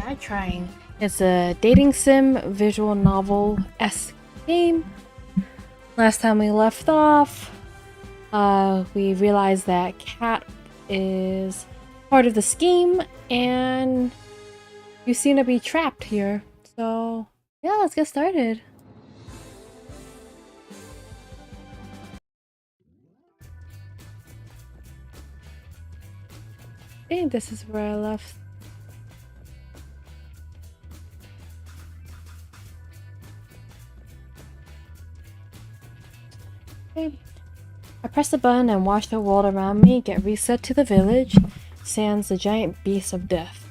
Die Trying. It's a dating sim visual novel-esque game. Last time we left off, we realized that Cat is part of the scheme and you seem to be trapped here. So yeah, let's get started. I think this is where I left. Okay. I press the button and watch the world around me get reset to the village, sans the giant beast of death.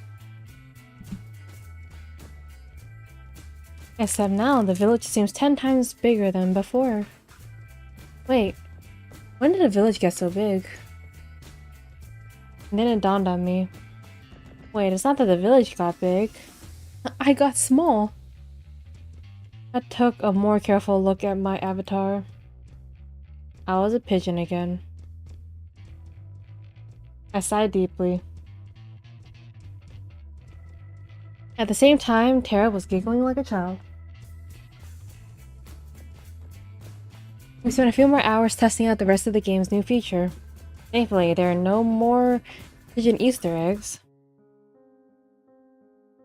Except now, the village seems 10 times bigger than before. Wait, when did the village get so big? And then it dawned on me. Wait, it's not that the village got big. I got small. I took a more careful look at my avatar. I was a pigeon again. I sighed deeply. At the same time, Tara was giggling like a child. We spent a few more hours testing out the rest of the game's new feature. Thankfully, there are no more pigeon Easter eggs.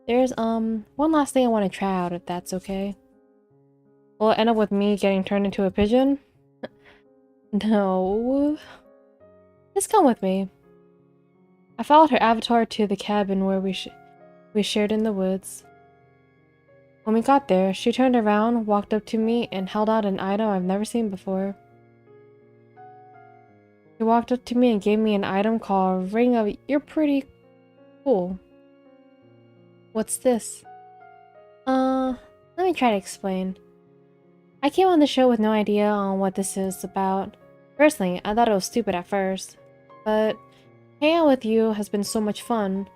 There's, one last thing I want to try out, if that's okay. Will it end up with me getting turned into a pigeon? No. Just come with me. I followed her avatar to the cabin where we shared in the woods. When we got there, she turned around, walked up to me, and held out an item I've never seen before. She walked up to me and gave me an item called Ring of You're Pretty Cool. What's this? Let me try to explain. I came on the show with no idea on what this is about. Personally, I thought it was stupid at first, but hanging out with you has been so much fun.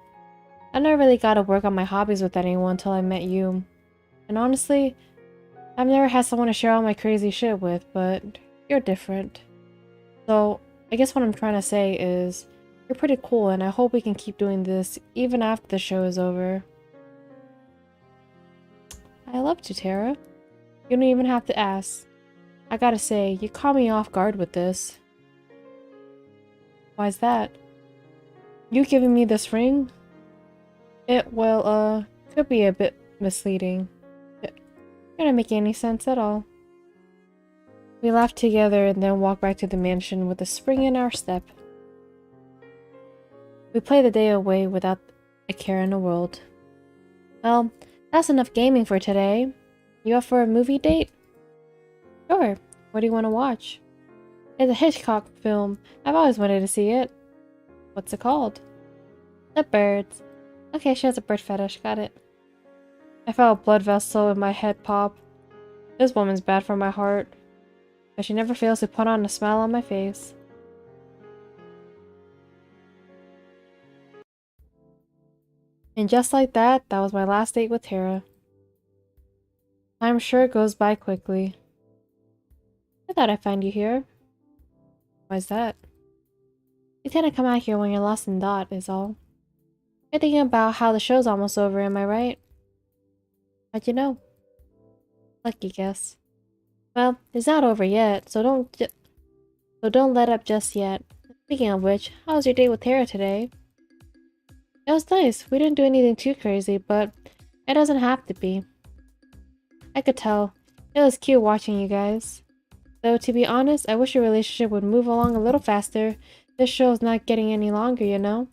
I never really got to work on my hobbies with anyone until I met you. And honestly, I've never had someone to share all my crazy shit with, but you're different. So, I guess what I'm trying to say is, you're pretty cool and I hope we can keep doing this even after the show is over. I love you, Tara. You don't even have to ask. I gotta say, you caught me off guard with this. Why's that? You giving me this ring? Well, could be a bit misleading. You're not making any sense at all. We laughed together and then walked back to the mansion with a spring in our step. We played the day away without a care in the world. Well, that's enough gaming for today. You up for a movie date? Sure. What do you want to watch? It's a Hitchcock film. I've always wanted to see it. What's it called? The Birds. Okay, she has a bird fetish. Got it. I felt a blood vessel in my head pop. This woman's bad for my heart. But she never fails to put on a smile on my face. And just like that, that was my last date with Tara. Time sure goes by quickly. I thought I'd find you here. Why's that? You tend to come out here when you're lost in thought, is all. You're thinking about how the show's almost over, am I right? How'd you know? Lucky guess. Well, it's not over yet, so don't let up just yet. Speaking of which, how was your date with Tara today? It was nice. We didn't do anything too crazy, but it doesn't have to be. I could tell. It was cute watching you guys. Though, to be honest, I wish your relationship would move along a little faster. This show's not getting any longer, you know?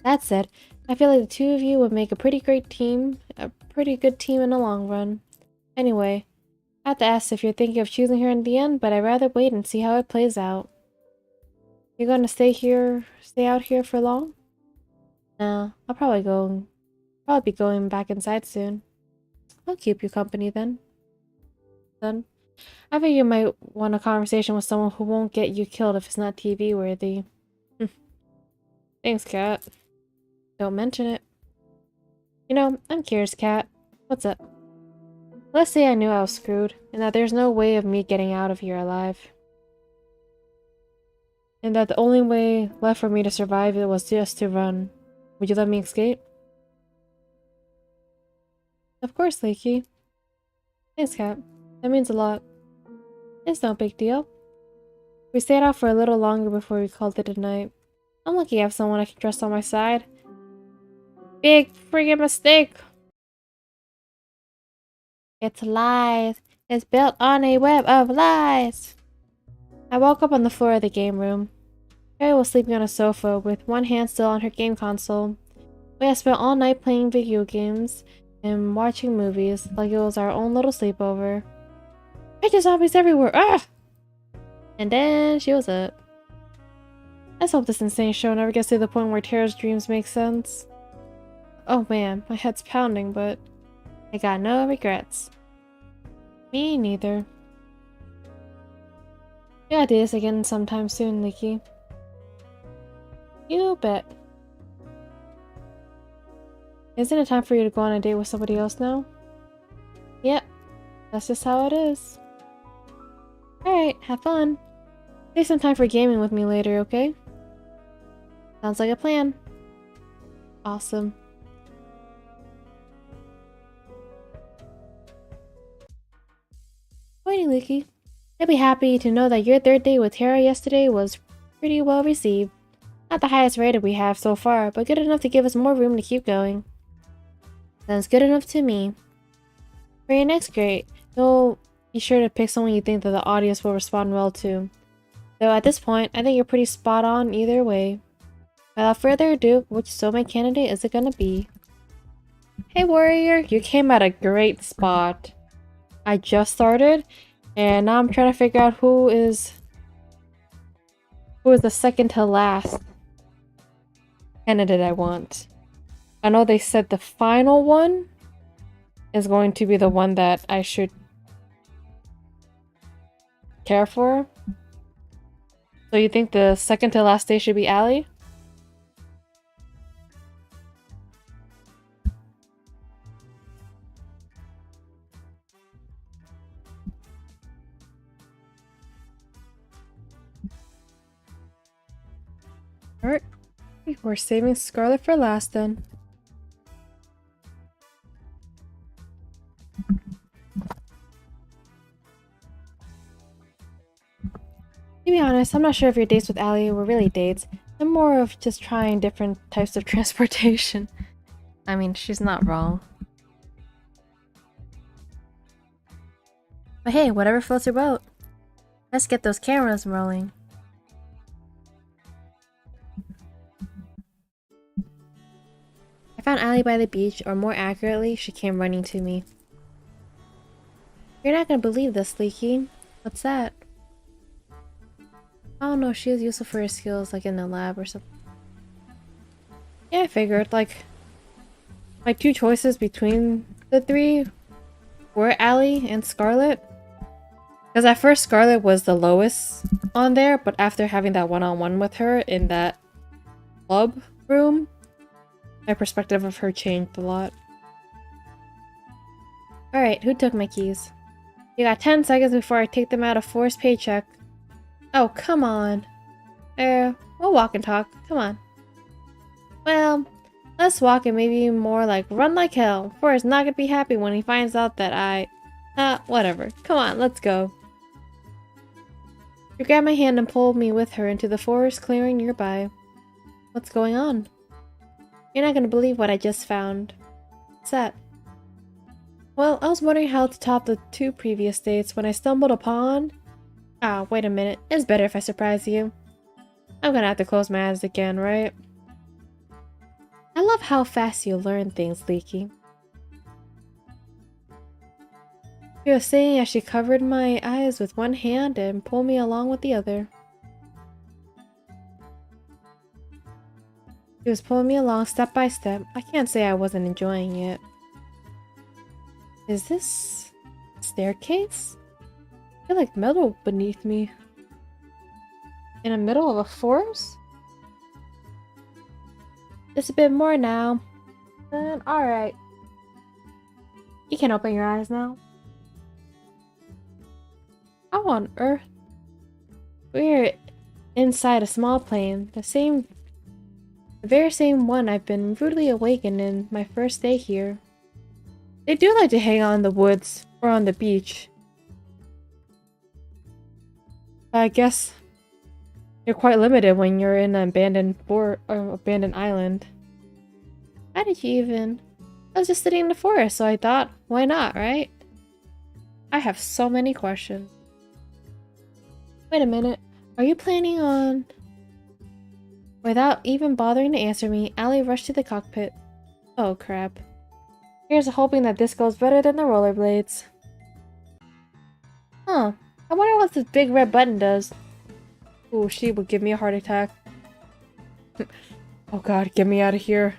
That said, I feel like the two of you would make a pretty great team. A pretty good team in the long run. Anyway, I have to ask if you're thinking of choosing her in the end, but I'd rather wait and see how it plays out. You're gonna stay out here for long? Nah, I'll probably be going back inside soon. I'll keep you company then. I think you might want a conversation with someone who won't get you killed if it's not TV worthy. Thanks, Kat. Don't mention it. You know, I'm curious, Kat. What's up? Let's say I knew I was screwed, and that there's no way of me getting out of here alive. And that the only way left for me to survive it was just to run. Would you let me escape? Of course, Leaky. Thanks, Cat. That means a lot. It's no big deal. We stayed out for a little longer before we called it a night. I'm lucky I have someone I can trust on my side. Big friggin' mistake! It's lies. It's built on a web of lies. I woke up on the floor of the game room. Carrie was sleeping on a sofa with one hand still on her game console. We had spent all night playing video games and watching movies like it was our own little sleepover. Picture zombies everywhere! Ah! And then she was up. Let's hope this insane show never gets to the point where Tara's dreams make sense. Oh man, my head's pounding, but I got no regrets. Me neither. We gotta do this again sometime soon, Leaky. You bet. Isn't it time for you to go on a date with somebody else now? Yep, that's just how it is. Alright, have fun. Save some time for gaming with me later, okay? Sounds like a plan. Awesome. Morning, Leaky. I'd be happy to know that your third date with Tara yesterday was pretty well received. Not the highest rated we have so far, but good enough to give us more room to keep going. Sounds good enough to me. For your next date, you'll be sure to pick someone you think that the audience will respond well to. Though at this point, I think you're pretty spot on either way. Without further ado, which soulmate candidate is it gonna be? Hey warrior, you came at a great spot. I just started, and now I'm trying to figure out who is the second to last candidate I want. I know they said the final one is going to be the one that I should care for. So you think the second to last day should be Allie? Alright, we're saving Scarlet for last then. To be honest, I'm not sure if your dates with Allie were really dates. They're more of just trying different types of transportation. I mean, she's not wrong. But hey, whatever floats your boat. Let's get those cameras rolling. I found Allie by the beach, or more accurately, she came running to me. You're not gonna believe this, Leaky. What's that? I don't know, she is useful for her skills, like in the lab or something. Yeah, I figured, like, my two choices between the three were Allie and Scarlet. Because at first Scarlet was the lowest on there, but after having that one-on-one with her in that club room, my perspective of her changed a lot. Alright, who took my keys? You got 10 seconds before I take them out of forced paycheck. Oh, come on. We'll walk and talk. Come on. Well, let's walk and maybe more like run like hell. Forrest's not gonna be happy when he finds out that whatever. Come on, let's go. She grabbed my hand and pulled me with her into the forest clearing nearby. What's going on? You're not gonna believe what I just found. What's that? Well, I was wondering how to top the 2 previous dates when I stumbled upon... Ah, wait a minute. It's better if I surprise you. I'm gonna have to close my eyes again, right? I love how fast you learn things, Leaky. She was saying as she covered my eyes with one hand and pulled me along with the other. She was pulling me along step by step. I can't say I wasn't enjoying it. Is this a staircase? I feel like metal beneath me. In the middle of a forest? Just a bit more now. Alright. You can open your eyes now. How on earth? We're inside a small plane. The very same one I've been rudely awakened in my first day here. They do like to hang out in the woods or on the beach. I guess you're quite limited when you're in an abandoned island. How did you even? I was just sitting in the forest, so I thought, why not, right? I have so many questions. Wait a minute. Are you planning on... Without even bothering to answer me, Allie rushed to the cockpit. Oh, crap. Here's hoping that this goes better than the rollerblades. Huh. I wonder what this big red button does. Ooh, she would give me a heart attack. Oh god, get me out of here.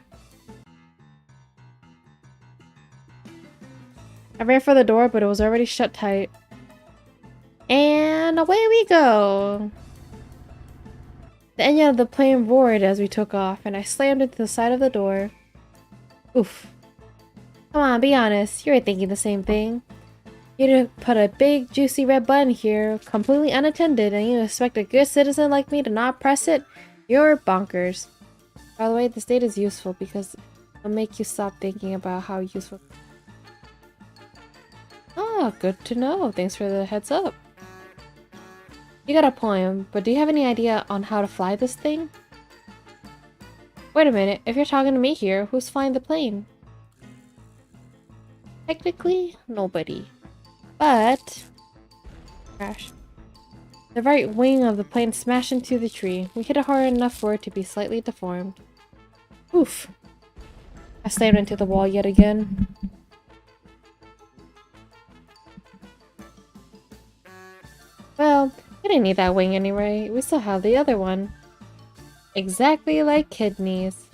I ran for the door, but it was already shut tight. And away we go! The engine of the plane roared as we took off, and I slammed into the side of the door. Oof. Come on, be honest. You're thinking the same thing. You put a big, juicy red button here, completely unattended, and you expect a good citizen like me to not press it? You're bonkers. By the way, this data is useful because it'll make you stop thinking about how useful... Oh, good to know. Thanks for the heads up. You got a point, but do you have any idea on how to fly this thing? Wait a minute, if you're talking to me here, who's flying the plane? Technically, nobody. But... Crash. The right wing of the plane smashed into the tree. We hit it hard enough for it to be slightly deformed. Oof. I slammed into the wall yet again. Well, we didn't need that wing anyway. We still have the other one. Exactly like kidneys.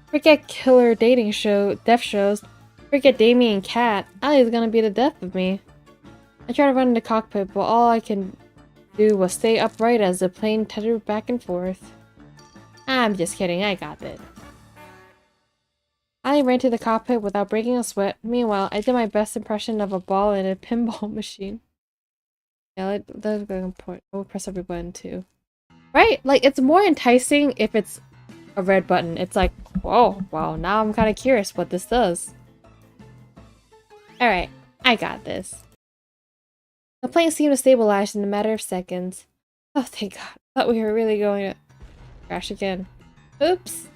Forget killer death shows. Forget Damien Cat. Allie's gonna be the death of me. I tried to run in the cockpit, but all I can do was stay upright as the plane teetered back and forth. I'm just kidding, I got it. Allie ran to the cockpit without breaking a sweat. Meanwhile, I did my best impression of a ball in a pinball machine. Yeah, that's a good point. I will press every button too. Right? Like, it's more enticing if it's a red button. It's like, whoa, wow, now I'm kind of curious what this does. Alright, I got this. The plane seemed to stabilize in a matter of seconds. Oh, thank God. I thought we were really going to crash again. Oops.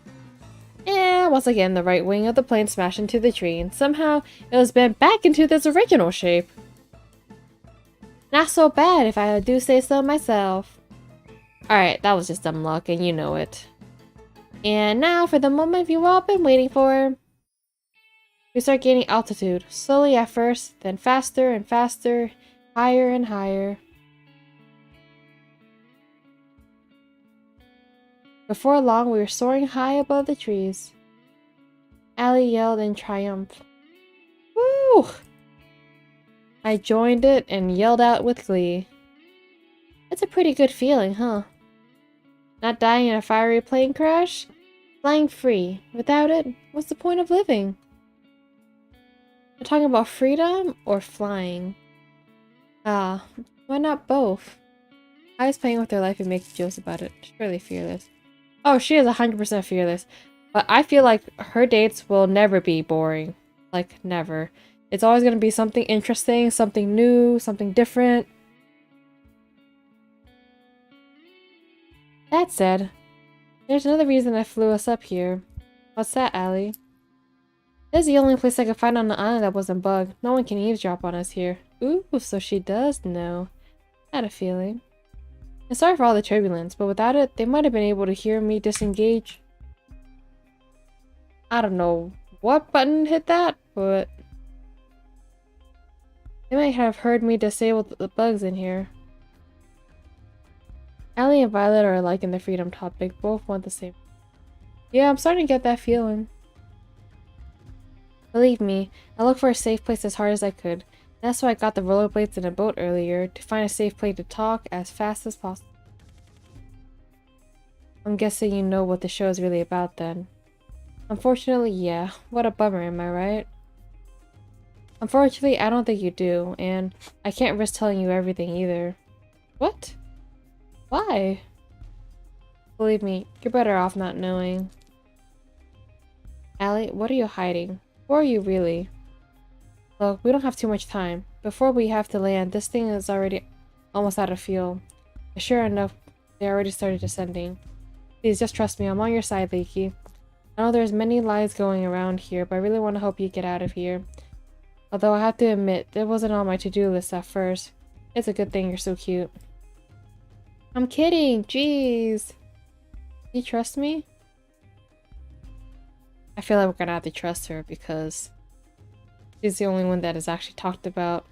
And once again, the right wing of the plane smashed into the tree, and somehow it was bent back into its original shape. Not so bad if I do say so myself. Alright, that was just dumb luck, and you know it. And now for the moment you've all been waiting for. We start gaining altitude, slowly at first, then faster and faster, higher and higher. Before long, we were soaring high above the trees. Allie yelled in triumph. Woo! I joined it and yelled out with glee. It's a pretty good feeling, huh? Not dying in a fiery plane crash? Flying free. Without it, what's the point of living? You're talking about freedom or flying? Ah, why not both? I was playing with her life and making jokes about it. She's really fearless. Oh, she is 100% fearless. But I feel like her dates will never be boring. Like, never. It's always going to be something interesting, something new, something different. That said, there's another reason I flew us up here. What's that, Allie? This is the only place I could find on the island that wasn't bugged. No one can eavesdrop on us here. Ooh, so she does know. I had a feeling. And sorry for all the turbulence, but without it, they might have been able to hear me disengage. I don't know what button hit that, but they might have heard me disable the bugs in here. Allie and Violet are alike in the freedom topic. Both want the same. Yeah, I'm starting to get that feeling. Believe me, I looked for a safe place as hard as I could. That's why I got the rollerblades in a boat earlier, to find a safe place to talk as fast as possible. I'm guessing you know what the show is really about then. Unfortunately, yeah. What a bummer, am I right? Unfortunately, I don't think you do, and I can't risk telling you everything either. What? Why? Believe me, you're better off not knowing. Allie, what are you hiding? Who are you really? Look, we don't have too much time. Before we have to land, this thing is already almost out of fuel. And sure enough, they already started descending. Please, just trust me, I'm on your side, Leaky. I know there's many lies going around here, but I really want to help you get out of here. Although I have to admit, it wasn't on my to-do list at first. It's a good thing you're so cute. I'm kidding, jeez. Do you trust me? I feel like we're gonna have to trust her because she's the only one that has actually talked about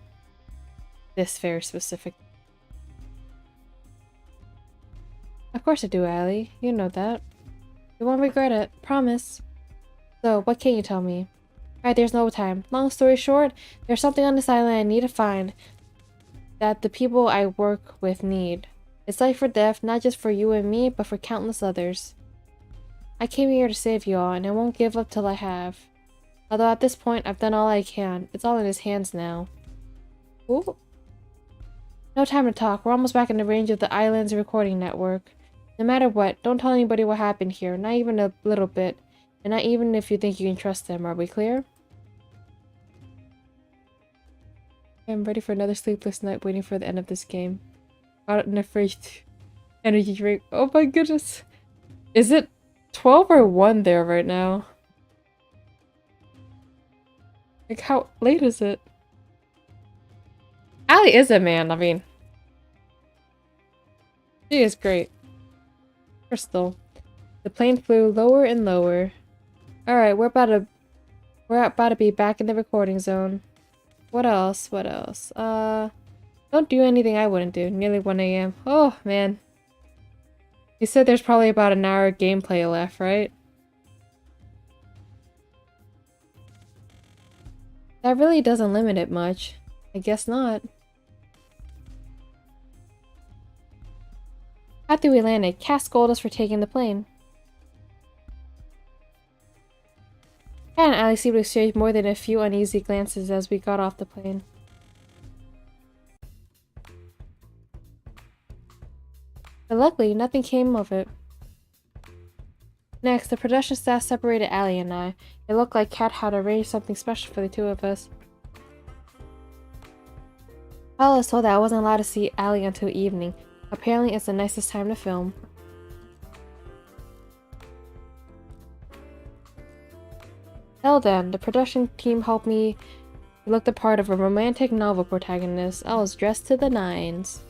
this very specific. Of course I do, Allie. You know that. You won't regret it. Promise. So, what can you tell me? Alright, there's no time. Long story short, there's something on this island I need to find that the people I work with need. It's life or death, not just for you and me, but for countless others. I came here to save you all, and I won't give up till I have. Although at this point, I've done all I can. It's all in his hands now. Ooh. No time to talk. We're almost back in the range of the island's recording network. No matter what, don't tell anybody what happened here, not even a little bit. And not even if you think you can trust them, are we clear? I'm ready for another sleepless night waiting for the end of this game. Got it in the fridge. Energy drink. Oh my goodness. Is it 12 or 1 there right now? Like, how late is it? Allie is a man, I mean. She is great. Crystal. The plane flew lower and lower. Alright, we're about to be back in the recording zone. What else? What else? Don't do anything I wouldn't do. Nearly 1 AM. Oh, man. You said there's probably about an hour of gameplay left, right? That really doesn't limit it much. I guess not. After we landed, Cass scolded us for taking the plane. Kat and Allie seemed to exchange more than a few uneasy glances as we got off the plane. But luckily, nothing came of it. Next, the production staff separated Allie and I. It looked like Kat had arranged something special for the two of us. I was told that I wasn't allowed to see Allie until evening. Apparently, it's the nicest time to film. Hell then, the production team helped me look the part of a romantic novel protagonist. I was dressed to the nines.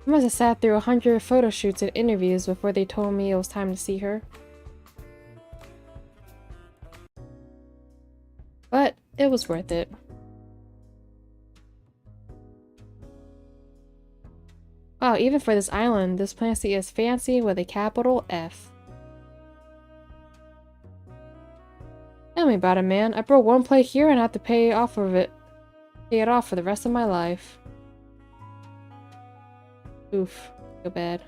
I must have sat through 100 photo shoots and interviews before they told me it was time to see her. But it was worth it. Wow, even for this island, this place is fancy with a capital F. Tell me about it, man. I broke one plate here and have to pay it off for the rest of my life. Oof, feel bad.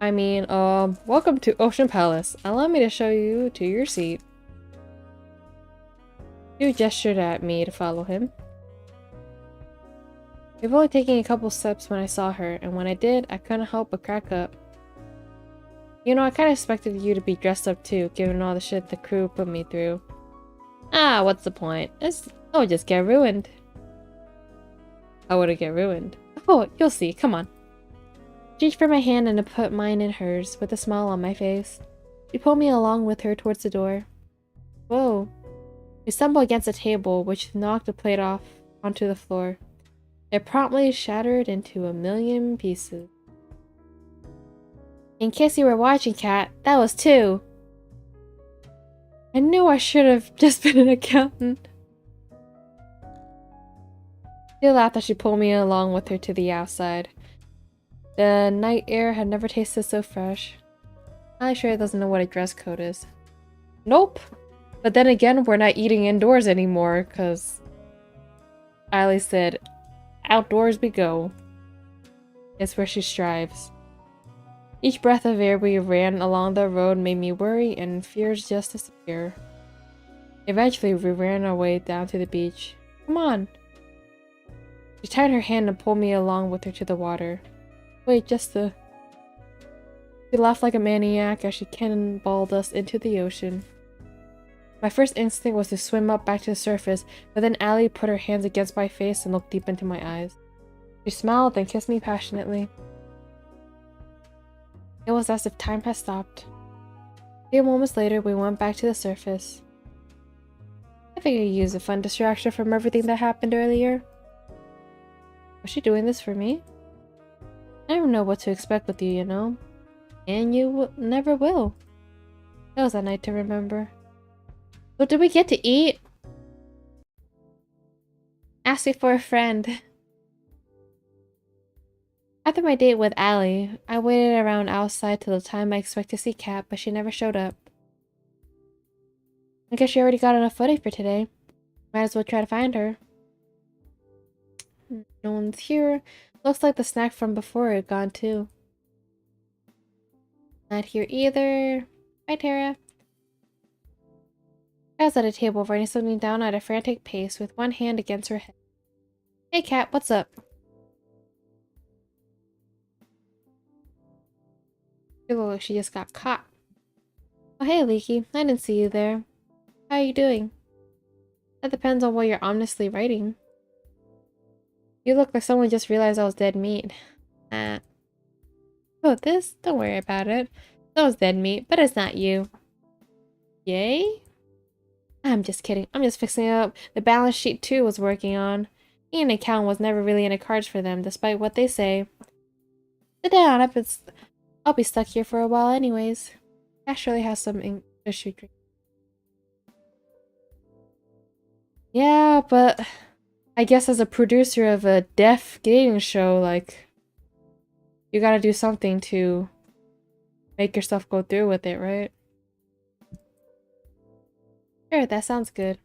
I mean, welcome to Ocean Palace. Allow me to show you to your seat. Stu gestured at me to follow him. We've only taken a couple steps when I saw her, and when I did, I couldn't help but crack up. You know, I kinda expected you to be dressed up too, given all the shit the crew put me through. Ah, what's the point? I would just get ruined. How would it get ruined? Oh, you'll see, come on. She reached for my hand and put mine in hers, with a smile on my face. She pulled me along with her towards the door. Whoa. We stumbled against a table, which knocked the plate off onto the floor. It promptly shattered into a million pieces. In case you were watching, Kat, that was 2. I knew I should have just been an accountant. She laughed as she pulled me along with her to the outside. The night air had never tasted so fresh. I'm sure doesn't know what a dress code is. Nope. But then again, we're not eating indoors anymore, because Allie said, outdoors we go. It's where she strives. Each breath of air we ran along the road made me worry and fears just disappear. Eventually, we ran our way down to the beach. Come on. She tied her hand and pulled me along with her to the water. Wait, just the... She laughed like a maniac as she cannonballed us into the ocean. My first instinct was to swim up back to the surface, but then Allie put her hands against my face and looked deep into my eyes. She smiled, then kissed me passionately. It was as if time had stopped. A few moments later, we went back to the surface. I figured you'd use a fun distraction from everything that happened earlier. Was she doing this for me? I never know what to expect with you, you know? And you never will. That was a night to remember. So did we get to eat? Ask me for a friend. After my date with Allie, I waited around outside till the time I expect to see Kat, but she never showed up. I guess she already got enough footage for today. Might as well try to find her. No one's here. Looks like the snack from before had gone too. Not here either. Bye, Tara. I was at a table writing something down at a frantic pace with one hand against her head. Hey, Kat, what's up? She looked like she just got caught. Oh, hey, Leaky. I didn't see you there. How are you doing? That depends on what you're ominously writing. You look like someone just realized I was dead meat. Oh, this? Don't worry about it. That was dead meat, but it's not you. Yay? I'm just kidding. I'm just fixing up the balance sheet 2 was working on. Being an accountant was never really in the cards for them, despite what they say. Sit down. I'll be stuck here for a while anyways. Cash surely has some English to drink. Yeah, but I guess as a producer of a deaf dating show, like, you gotta do something to make yourself go through with it, right? Sure, that sounds good.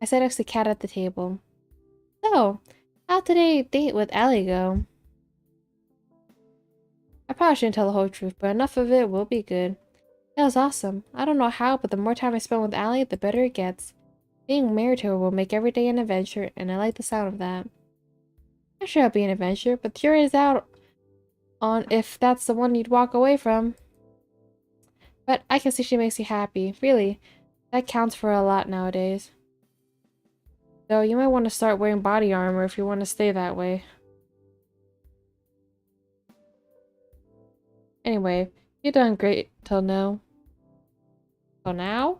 I sat next to Kat at the table. So, how'd today's date with Allie go? I probably shouldn't tell the whole truth, but enough of it will be good. That was awesome. I don't know how, but the more time I spend with Allie, the better it gets. Being married to her will make every day an adventure, and I like the sound of that. I'm sure it'll be an adventure, but the jury is out on if that's the one you'd walk away from. But I can see she makes you happy. Really, that counts for a lot nowadays. Though you might want to start wearing body armor if you want to stay that way. Anyway, you've done great till now. So now?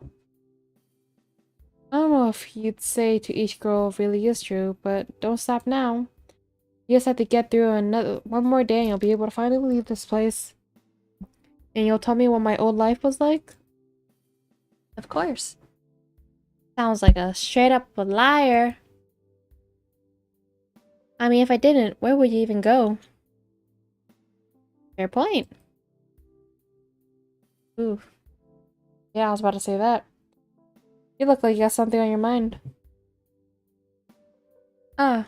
I don't know if you'd say to each girl really is true, but don't stop now. You just have to get through one more day and you'll be able to finally leave this place. And you'll tell me what my old life was like? Of course. Sounds like a straight up liar. I mean, if I didn't, where would you even go? Fair point. Ooh. Yeah, I was about to say that. You look like you got something on your mind. Ah.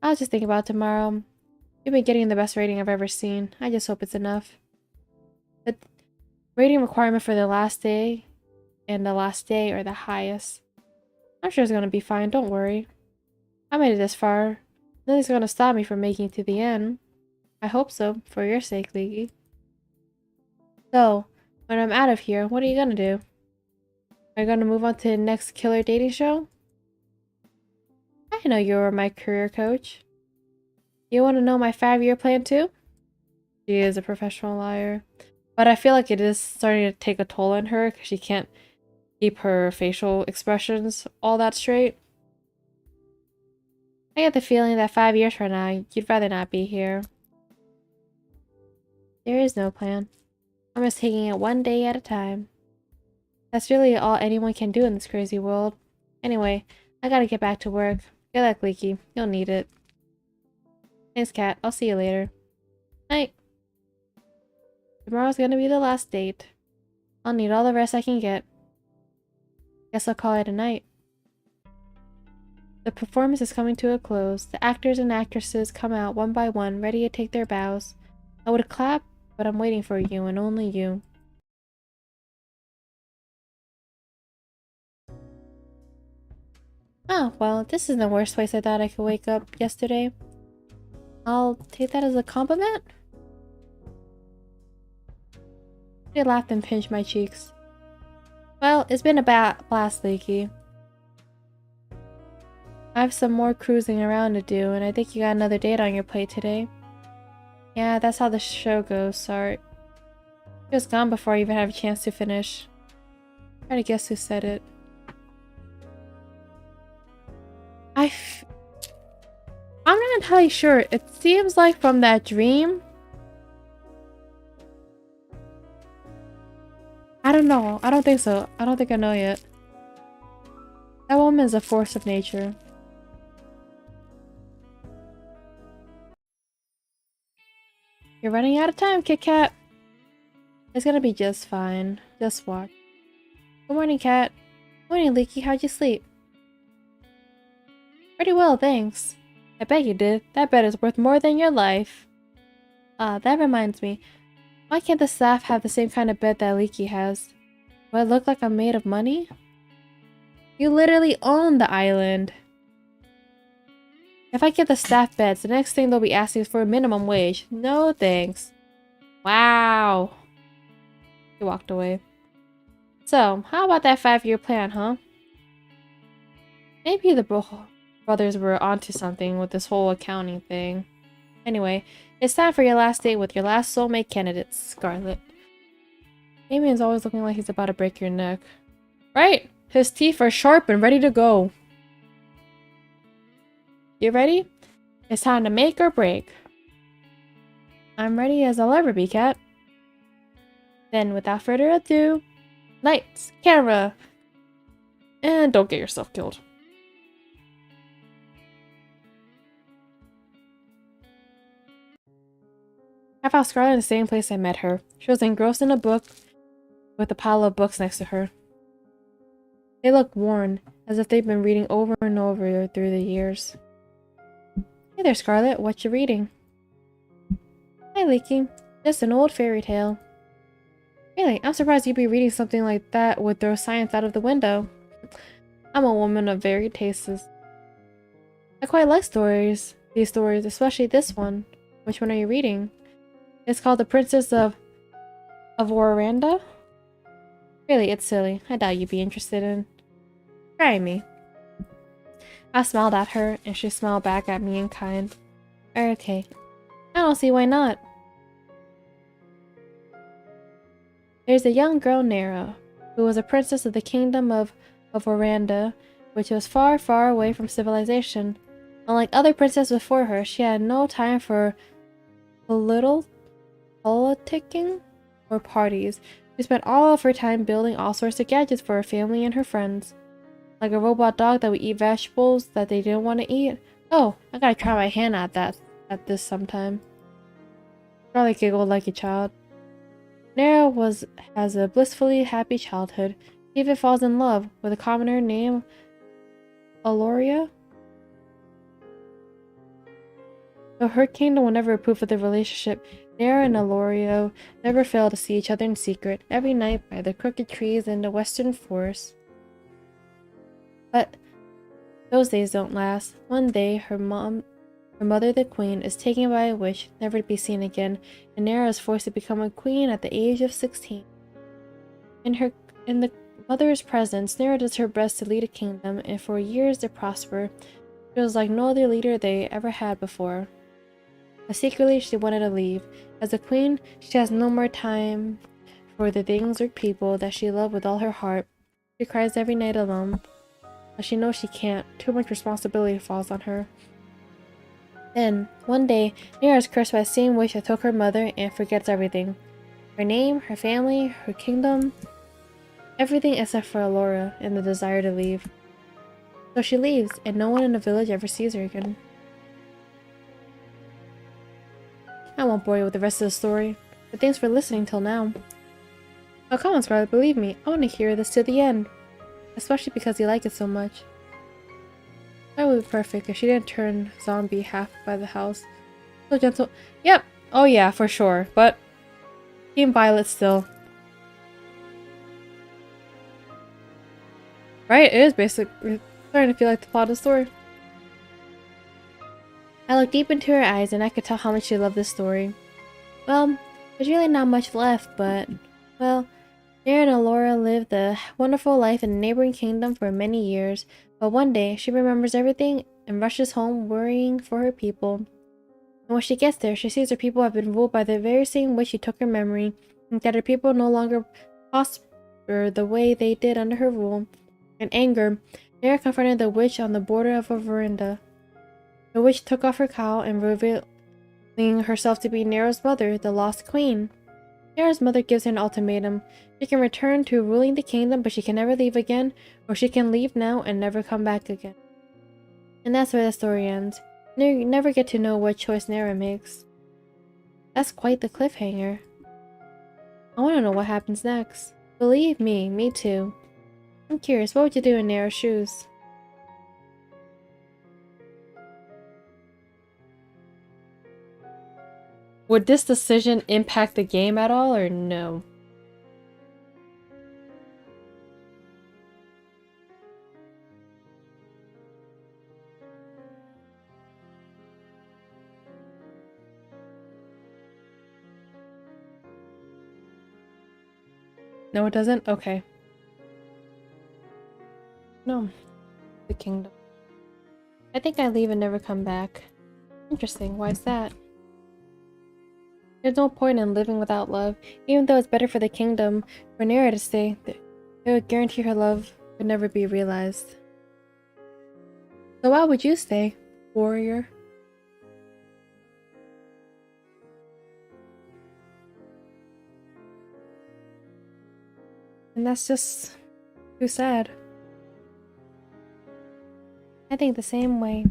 I was just thinking about tomorrow. You've been getting the best rating I've ever seen. I just hope it's enough. The rating requirement for the last day and the last day are the highest. I'm sure it's gonna be fine, don't worry. I made it this far. Nothing's gonna stop me from making it to the end. I hope so, for your sake, Leaky. So, when I'm out of here, what are you gonna do? Are you gonna move on to the next killer dating show? I know you were my career coach. You want to know my 5-year plan too? She is a professional liar. But I feel like it is starting to take a toll on her because she can't keep her facial expressions all that straight. I get the feeling that 5 years from now, you'd rather not be here. There is no plan. I'm just taking it one day at a time. That's really all anyone can do in this crazy world. Anyway, I gotta get back to work. Good luck, Leaky. You'll need it. Thanks, Kat. I'll see you later. Night. Tomorrow's gonna be the last date. I'll need all the rest I can get. Guess I'll call it a night. The performance is coming to a close. The actors and actresses come out one by one, ready to take their bows. I would clap, but I'm waiting for you and only you. Oh, well, this isn't the worst place I thought I could wake up yesterday. I'll take that as a compliment. She laughed and pinched my cheeks. Well, it's been a blast, Leaky. I have some more cruising around to do, and I think you got another date on your plate today. Yeah, that's how the show goes, sorry. She was gone before I even had a chance to finish. Try to guess who said it. I'm not entirely sure. It seems like from that dream. I don't know. I don't think so. I don't think I know yet. That woman is a force of nature. You're running out of time, Kit Kat. It's gonna be just fine. Just watch. Good morning, Kat. Morning, Leaky. How'd you sleep? Pretty well, thanks. I bet you did. That bed is worth more than your life. That reminds me. Why can't the staff have the same kind of bed that Leaky has? Do I look like I'm made of money? You literally own the island. If I get the staff beds, the next thing they'll be asking is for a minimum wage. No thanks. Wow. He walked away. So, how about that 5-year plan, huh? Maybe the brothers were onto something with this whole accounting thing. Anyway, it's time for your last date with your last soulmate candidate, Scarlet. Damien's always looking like he's about to break your neck. Right? His teeth are sharp and ready to go. You ready? It's time to make or break. I'm ready as I'll ever be, Kat. Then, without further ado, lights, camera, and don't get yourself killed. I found Scarlet in the same place I met her. She was engrossed in a book with a pile of books next to her. They looked worn, as if they'd been reading over and over through the years. Hey there, Scarlet. What you reading? Hi, Leaky. Just an old fairy tale. Really? I'm surprised you'd be reading something like that would throw science out of the window. I'm a woman of varied tastes. I quite like these stories, especially this one. Which one are you reading? It's called The Princess of Oranda? Really, it's silly. I doubt you'd be interested in trying me. I smiled at her, and she smiled back at me in kind. Okay. I don't see why not. There's a young girl, Nera, who was a princess of the kingdom of Oranda, which was far, far away from civilization. Unlike other princesses before her, she had no time for politicking or parties. She spent all of her time building all sorts of gadgets for her family and her friends. Like a robot dog that would eat vegetables that they didn't want to eat. Oh, I gotta try my hand at this sometime. Charlie giggled like a child. Nera has a blissfully happy childhood. She even falls in love with a commoner named Aloria. Though her kingdom will never approve of the relationship, Nera and Alorio never fail to see each other in secret, every night by the crooked trees in the western forest. But those days don't last. One day, her mother, the queen, is taken by a witch, never to be seen again, and Nera is forced to become a queen at the age of 16. In the mother's presence, Nera does her best to lead a kingdom, and for years to prosper. She was like no other leader they ever had before. But secretly, she wanted to leave. As a queen, she has no more time for the things or people that she loved with all her heart. She cries every night alone. But she knows she can't. Too much responsibility falls on her. Then, one day, Nera is cursed by the same witch that took her mother and forgets everything. Her name, her family, her kingdom. Everything except for Alora and the desire to leave. So she leaves, and no one in the village ever sees her again. I won't bore you with the rest of the story, but thanks for listening till now. Oh, come on, Scarlet, believe me, I want to hear this to the end. Especially because you like it so much. That would be perfect if she didn't turn zombie half by the house. So gentle. Yep. Oh yeah, for sure. But Team Violet still. Right? It is basic. We're starting to feel like the plot of the story. I looked deep into her eyes and I could tell how much she loved this story. Well, there's really not much left, but, well, Nera and Alora lived a wonderful life in a neighboring kingdom for many years, but one day she remembers everything and rushes home worrying for her people. And when she gets there, she sees her people have been ruled by the very same witch she took her memory, and that her people no longer prosper the way they did under her rule. In anger, Nera confronted the witch on the border of a veranda. The witch took off her cowl and revealing herself to be Nera's mother, the Lost Queen. Nera's mother gives her an ultimatum. She can return to ruling the kingdom, but she can never leave again, or she can leave now and never come back again. And that's where the story ends. You never get to know what choice Nera makes. That's quite the cliffhanger. I want to know what happens next. Believe me too. I'm curious, what would you do in Nera's shoes? Would this decision impact the game at all, or no? No, it doesn't? Okay. No. The kingdom. I think I leave and never come back. Interesting, why is that? There's no point in living without love, even though it's better for the kingdom for Nera to stay. It would guarantee her love would never be realized. So why would you stay, warrior? And that's just too sad. I think the same way.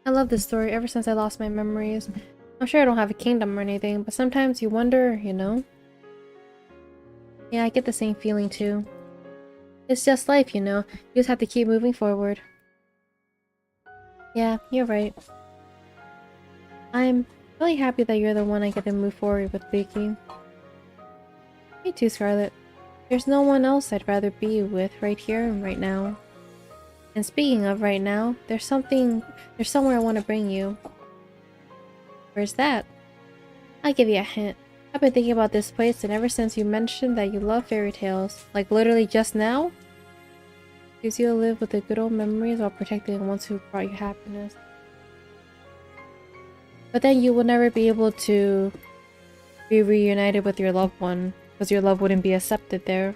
I love this story ever since I lost my memories. I'm sure I don't have a kingdom or anything, but sometimes you wonder, you know? Yeah, I get the same feeling too. It's just life, you know? You just have to keep moving forward. Yeah, you're right. I'm really happy that you're the one I get to move forward with, Leaky. Me too, Scarlet. There's no one else I'd rather be with right here and right now. And speaking of right now, there's somewhere I want to bring you. Where's that? I'll give you a hint. I've been thinking about this place, and ever since you mentioned that you love fairy tales, like literally just now, gives you to live with the good old memories while protecting the ones who brought you happiness. But then you will never be able to be reunited with your loved one, because your love wouldn't be accepted there.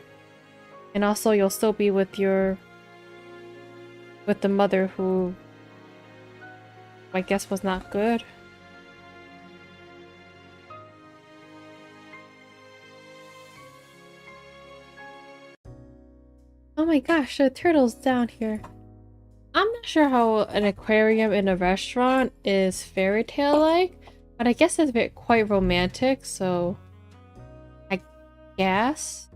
And also you'll still be with the mother who I guess was not good. Oh my gosh, the turtle's down here. I'm not sure how an aquarium in a restaurant is fairy tale like, but I guess it's quite romantic, so I guess.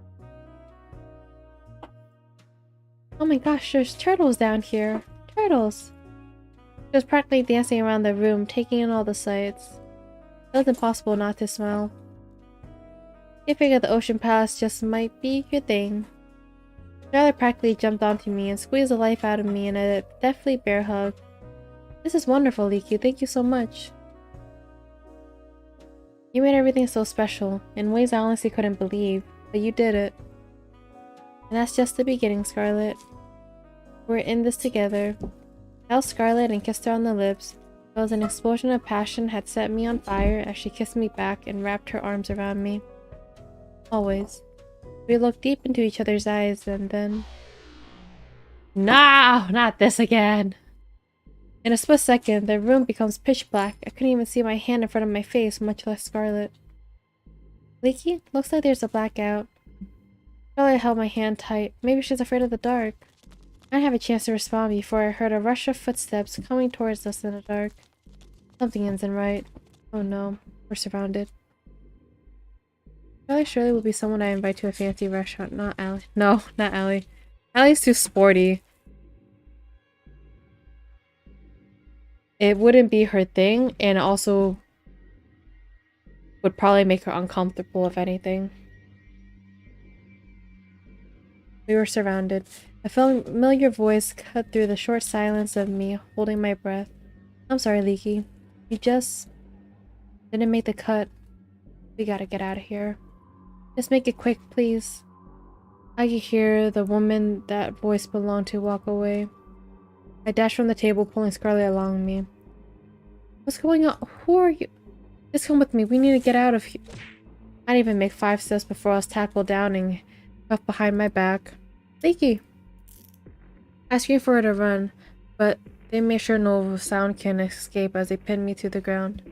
Oh my gosh, there's turtles down here. Turtles! She was practically dancing around the room, taking in all the sights. It was impossible not to smile. You figured the Ocean Palace just might be your thing. Charlotte practically jumped onto me and squeezed the life out of me in a deathly bear hug. This is wonderful, Liku. Thank you so much. You made everything so special, in ways I honestly couldn't believe, but you did it. And that's just the beginning, Scarlet. We're in this together. I held Scarlet and kissed her on the lips. It was an explosion of passion had set me on fire as she kissed me back and wrapped her arms around me. Always. We looked deep into each other's eyes and then... No! Not this again! In a split second, the room becomes pitch black. I couldn't even see my hand in front of my face, much less Scarlet. Leaky? Looks like there's a blackout. Scarlet held my hand tight. Maybe she's afraid of the dark. I didn't have a chance to respond before I heard a rush of footsteps coming towards us in the dark. Something isn't right. Oh no, we're surrounded. Allie surely will be someone I invite to a fancy restaurant, not Allie. No, not Allie. Allie's too sporty. It wouldn't be her thing, and also would probably make her uncomfortable, if anything. We were surrounded. A familiar voice cut through the short silence of me holding my breath. I'm sorry, Leaky. You just didn't make the cut. We gotta get out of here. Just make it quick, please. I could hear the woman that voice belonged to walk away. I dashed from the table, pulling Scarlet along me. What's going on? Who are you? Just come with me. We need to get out of here. I didn't even make 5 steps before I was tackled down and cuffed behind my back. Leaky! I screamed for her to run, but they made sure no sound can escape as they pinned me to the ground.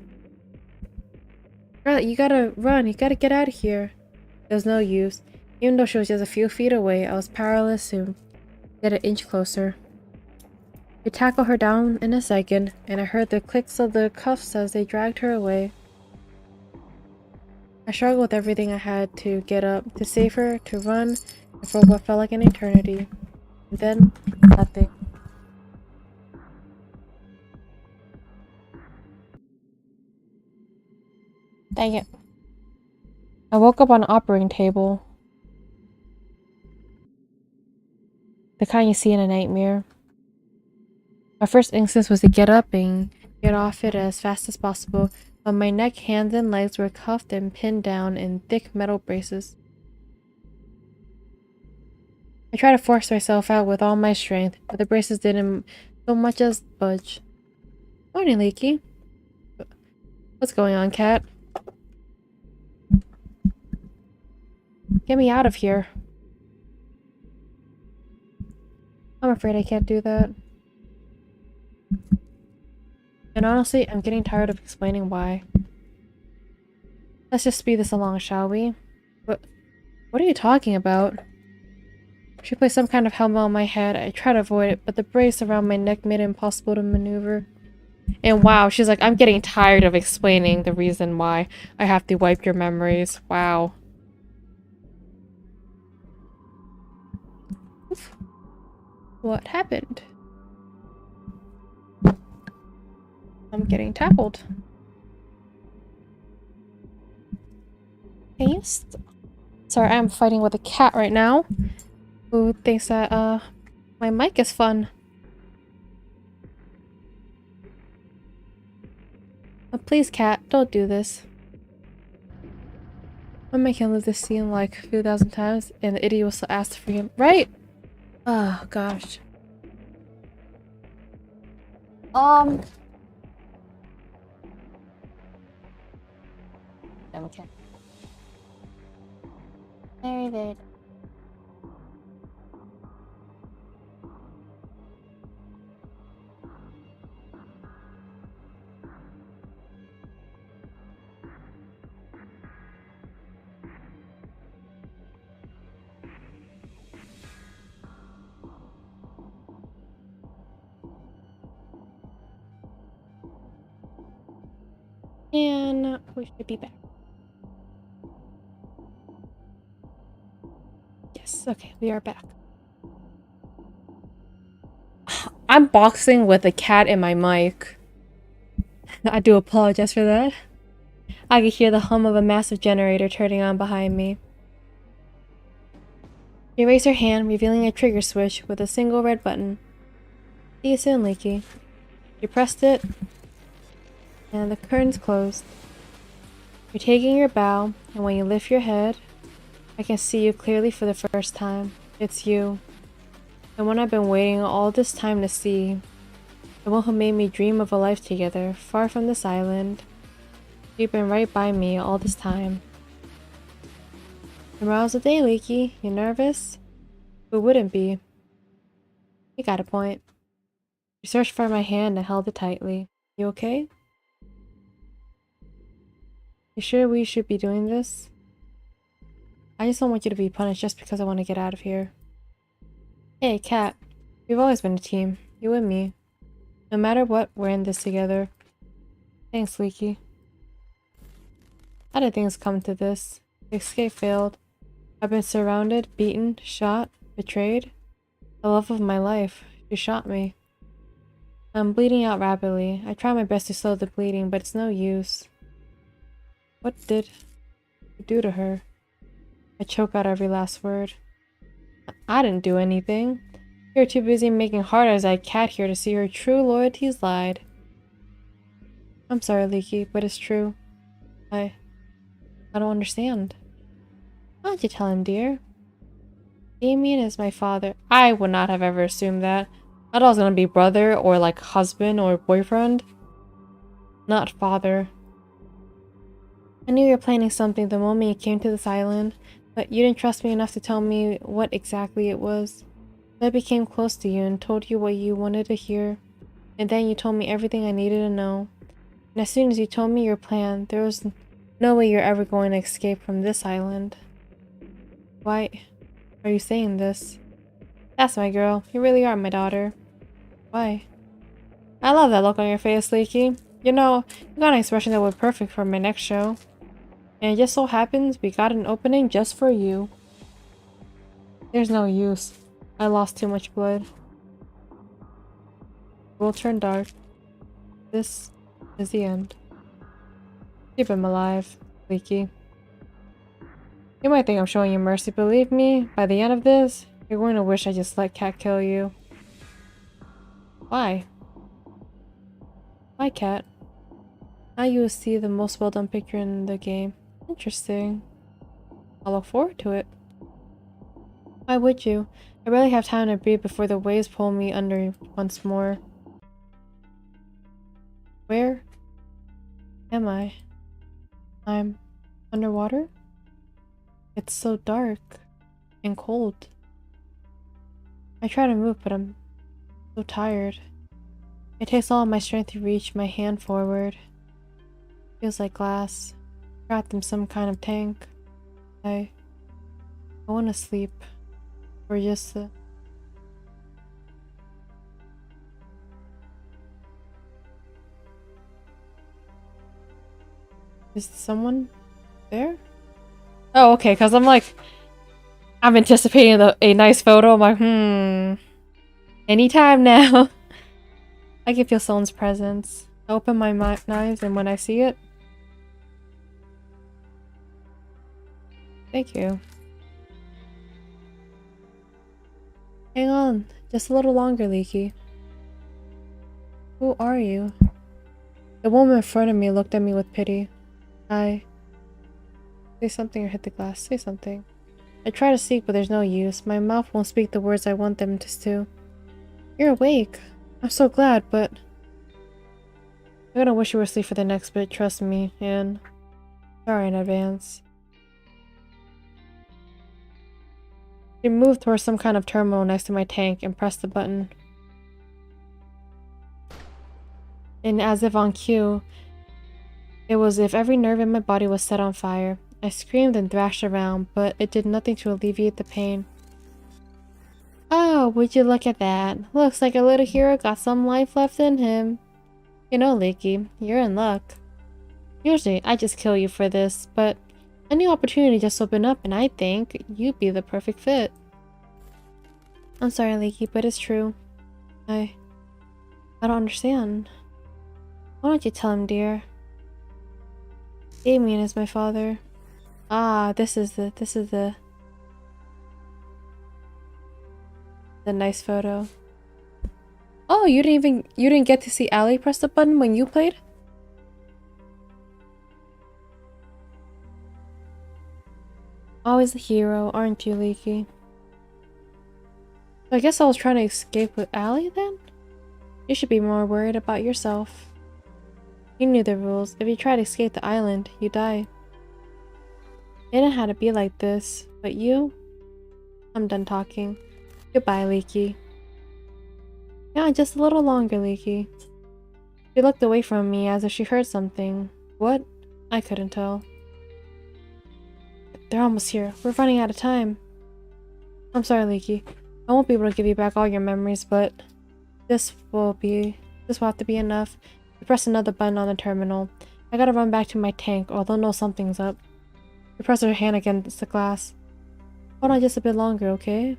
Scarlet, you gotta run. You gotta get out of here. There was no use. Even though she was just a few feet away, I was powerless to get an inch closer. We tackled her down in a second, and I heard the clicks of the cuffs as they dragged her away. I struggled with everything I had to get up, to save her, to run, and for what felt like an eternity. And then, nothing. Dang it. I woke up on an operating table. The kind you see in a nightmare. My first instinct was to get up and get off it as fast as possible, but my neck, hands, and legs were cuffed and pinned down in thick metal braces. I tried to force myself out with all my strength, but the braces didn't so much as budge. Morning, Leaky. What's going on, Cat? Get me out of here. I'm afraid I can't do that. And honestly, I'm getting tired of explaining why. Let's just speed this along, shall we? What are you talking about? She placed some kind of helmet on my head. I tried to avoid it, but the brace around my neck made it impossible to maneuver. And wow, she's like, I'm getting tired of explaining the reason why I have to wipe your memories. Wow. Oof. What happened? I'm getting tackled. Can you Sorry, I'm fighting with a cat right now who thinks that my mic is fun. Please, cat, don't do this. I'm making live this scene like a few thousand times and the idiot will still ask for him. Right? Oh gosh. Okay. Very. And we should be back. Yes, okay, we are back. I'm boxing with a cat in my mic. I do apologize for that. I could hear the hum of a massive generator turning on behind me. She raised her hand, revealing a trigger switch with a single red button. See you soon, Leaky. She pressed it, and the curtains closed. You're taking your bow, and when you lift your head, I can see you clearly for the first time. It's you. The one I've been waiting all this time to see. The one who made me dream of a life together, far from this island. You've been right by me all this time. Tomorrow's the day, Leaky. You nervous? Who wouldn't be? You got a point. She searched for my hand and held it tightly. You okay? You sure we should be doing this? I just don't want you to be punished just because I want to get out of here. Hey, Cat. We've always been a team. You and me. No matter what, we're in this together. Thanks, Leaky. How did things come to this? The escape failed. I've been surrounded, beaten, shot, betrayed. The love of my life. She shot me. I'm bleeding out rapidly. I try my best to slow the bleeding, but it's no use. What did you do to her? I choke out every last word. I didn't do anything. You're too busy making hard as I cat here to see her true loyalties lied. I'm sorry, Leaky, but it's true. I don't understand. Why don't you tell him, dear? Damien is my father. I would not have ever assumed that. I thought I was gonna be brother or like husband or boyfriend. Not father. I knew you were planning something the moment you came to this island, but you didn't trust me enough to tell me what exactly it was. So I became close to you and told you what you wanted to hear. And then you told me everything I needed to know. And as soon as you told me your plan, there was no way you're ever going to escape from this island. Why are you saying this? That's my girl. You really are my daughter. Why? I love that look on your face, Leaky. You know, you got an expression that would be perfect for my next show. And it just so happens we got an opening just for you. There's no use. I lost too much blood. It will turn dark. This is the end. Keep him alive, Leaky. You might think I'm showing you mercy, but believe me, by the end of this, you're going to wish I just let Cat kill you. Why? Why, Cat? Now you will see the most well-done picture in the game. Interesting. I'll look forward to it. Why would you? I barely have time to breathe before the waves pull me under once more. Where am I? I'm underwater? It's so dark and cold. I try to move, but I'm so tired. It takes all of my strength to reach my hand forward. Feels like glass, trapped in some kind of tank. I want to sleep, or just Is someone there? Oh, okay, because I'm anticipating a nice photo. I'm like, anytime now. I can feel someone's presence. I open my knives, and when I see it, thank you. Hang on, just a little longer, Leaky. Who are you? The woman in front of me looked at me with pity. Say something or hit the glass. Say something. I try to speak, but there's no use. My mouth won't speak the words I want them to. You're awake. I'm so glad, but I'm gonna wish you were asleep for the next bit, trust me, and sorry in advance. She moved towards some kind of terminal next to my tank and pressed the button. And as if on cue, it was as if every nerve in my body was set on fire. I screamed and thrashed around, but it did nothing to alleviate the pain. Oh, would you look at that? Looks like a little hero got some life left in him. You know, Leaky, you're in luck. Usually, I just kill you for this, but a new opportunity just opened up and I think you'd be the perfect fit. I'm sorry, Leaky, but it's true. I don't understand. Why don't you tell him, dear? Damien is my father. Ah, this is the nice photo. Oh, you didn't get to see Allie press the button when you played? Always the hero, aren't you, Leaky? So I guess I was trying to escape with Allie then? You should be more worried about yourself. You knew the rules. If you try to escape the island, you die. It didn't have to be like this, but you? I'm done talking. Goodbye, Leaky. Yeah, just a little longer, Leaky. She looked away from me as if she heard something. What? I couldn't tell. They're almost here. We're running out of time. I'm sorry, Leaky. I won't be able to give you back all your memories, but this will have to be enough. You press another button on the terminal. I gotta run back to my tank, or they'll know something's up. You press her hand against the glass. Hold on just a bit longer, okay?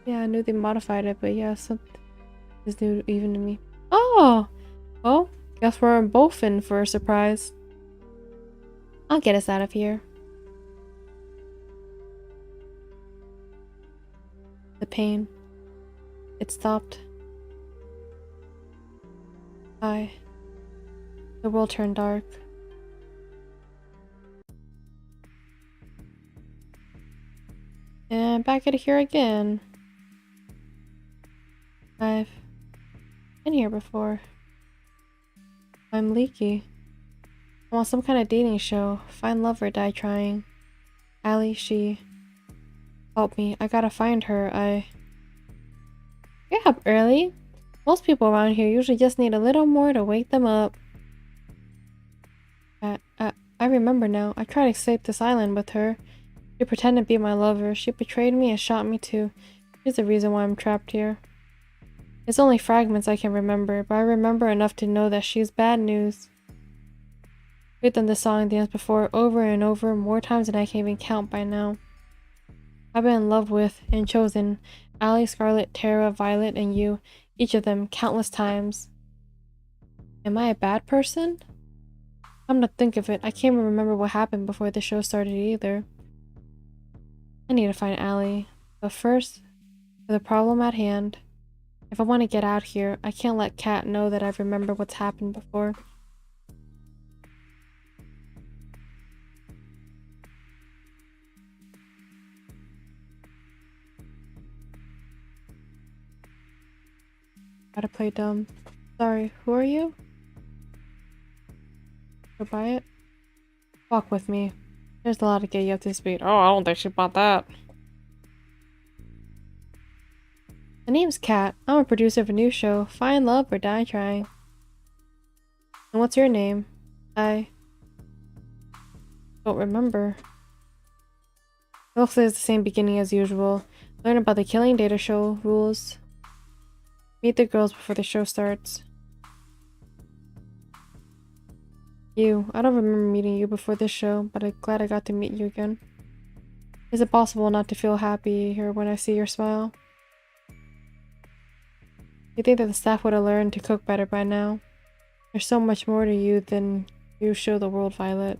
Yeah, I knew they modified it, but yeah, something is new even to me. Oh! Well, guess we're both in for a surprise. I'll get us out of here. The pain. It stopped. The world turned dark. And back at here again. I've been here before. I'm Leaky. I'm on some kind of dating show. Find love or die trying. Allie, she... Help me. I gotta find her. You're up early. Most people around here usually just need a little more to wake them up. I remember now. I tried to escape this island with her. She pretended to be my lover. She betrayed me and shot me too. She's the reason why I'm trapped here. It's only fragments I can remember, but I remember enough to know that she's bad news. We've done this song and dance before, over and over, more times than I can even count by now. I've been in love with and chosen Allie, Scarlet, Tara, Violet, and you, each of them, countless times. Am I a bad person? Come to think of it, I can't even remember what happened before the show started either. I need to find Allie, but first, for the problem at hand. If I want to get out here, I can't let Kat know that I remember what's happened before. Gotta play dumb. Sorry, who are you? Go buy it? Walk with me. There's a lot to get you up to speed. Oh, I don't think she bought that. My name's Kat. I'm a producer of a new show, Find Love or Die Trying. And what's your name? I don't remember. It looks like it's the same beginning as usual. Learn about the Killing Data show rules. Meet the girls before the show starts. I don't remember meeting you before this show, but I'm glad I got to meet you again. Is it possible not to feel happy here when I see your smile? You think that the staff would have learned to cook better by now? There's so much more to you than you show the world, Violet.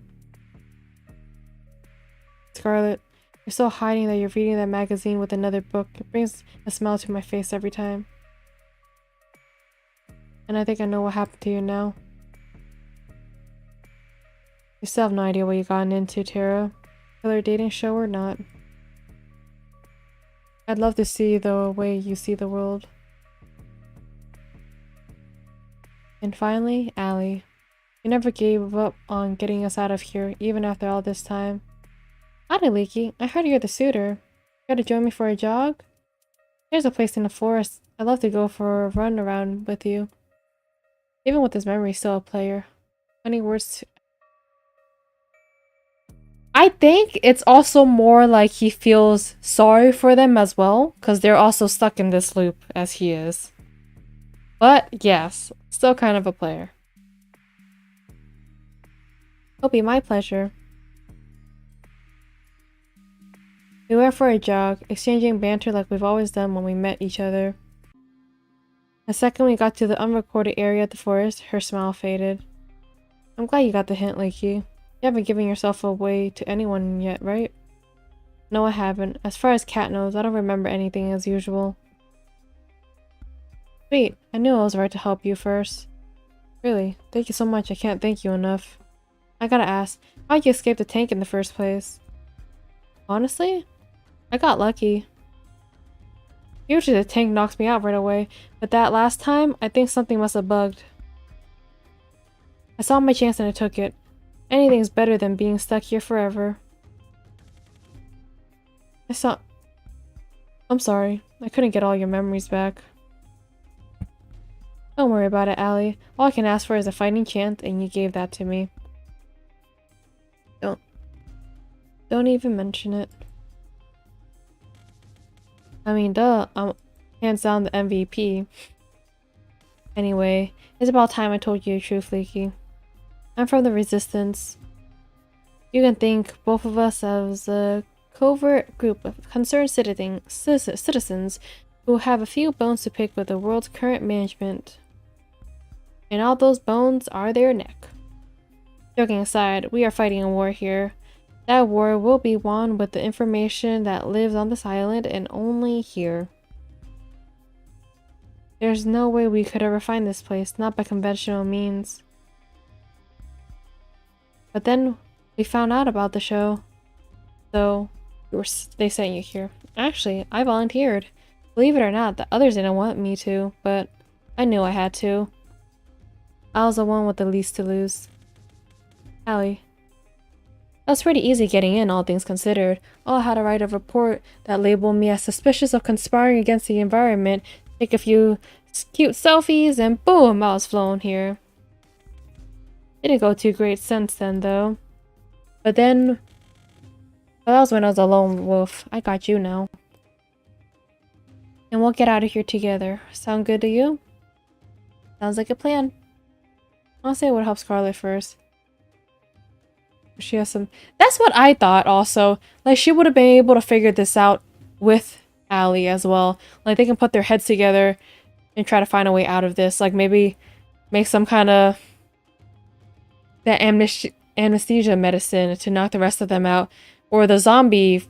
Scarlet, you're still hiding that you're reading that magazine with another book. It brings a smile to my face every time. And I think I know what happened to you now. You still have no idea what you've gotten into, Tara. Killer dating show or not. I'd love to see the way you see the world. And finally, Allie. You never gave up on getting us out of here, even after all this time. Howdy, Leaky. I heard you're the suitor. You gotta join me for a jog? There's a place in the forest. I'd love to go for a run around with you. Even with his memory still a player. Any words to... I think it's also more like he feels sorry for them as well, because they're also stuck in this loop as he is. But yes, still kind of a player. It'll be my pleasure. We went for a jog, exchanging banter like we've always done when we met each other. The second we got to the unrecorded area of the forest, her smile faded. I'm glad you got the hint, Leaky. You haven't given yourself away to anyone yet, right? No, I haven't. As far as Kat knows, I don't remember anything as usual. Sweet. I knew I was right to help you first. Really, thank you so much. I can't thank you enough. I gotta ask, how'd you escape the tank in the first place? Honestly, I got lucky. Usually the tank knocks me out right away, but that last time, I think something must have bugged. I saw my chance and I took it. Anything's better than being stuck here forever. I'm sorry. I couldn't get all your memories back. Don't worry about it, Allie. All I can ask for is a fighting chance, and you gave that to me. Don't even mention it. I mean, duh. I'm hands down the MVP. Anyway, it's about time I told you the truth, Leaky. I'm from the Resistance. You can think both of us as a covert group of concerned citizens who have a few bones to pick with the world's current management. And all those bones are their neck. Joking aside, we are fighting a war here. That war will be won with the information that lives on this island and only here. There's no way we could ever find this place, not by conventional means. But then we found out about the show. So they sent you here. Actually, I volunteered. Believe it or not, the others didn't want me to, but I knew I had to. I was the one with the least to lose. Allie. That was pretty easy getting in, all things considered. All I had to write a report that labeled me as suspicious of conspiring against the environment, take a few cute selfies, and boom, I was flown here. Didn't go too great since then, though. But that was when I was a lone wolf. I got you now. And we'll get out of here together. Sound good to you? Sounds like a plan. I'll say it would help Scarlet first. She has some... That's what I thought also. Like, she would have been able to figure this out with Allie as well. Like, they can put their heads together and try to find a way out of this. Like, maybe make some kind of... that anesthesia medicine to knock the rest of them out. Or the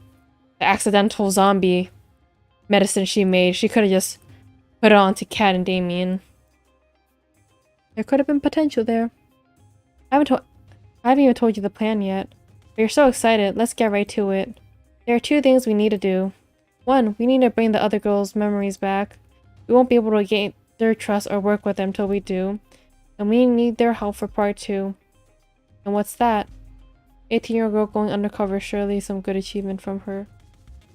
accidental zombie medicine she made. She could have just put it on to Kat and Damien. There could have been potential there. I haven't even told you the plan yet. But you're so excited, let's get right to it. There are two things we need to do. One, we need to bring the other girls' memories back. We won't be able to gain their trust or work with them till we do. And we need their help for part 2. And what's that? 18-year-old girl going undercover, surely some good achievement from her.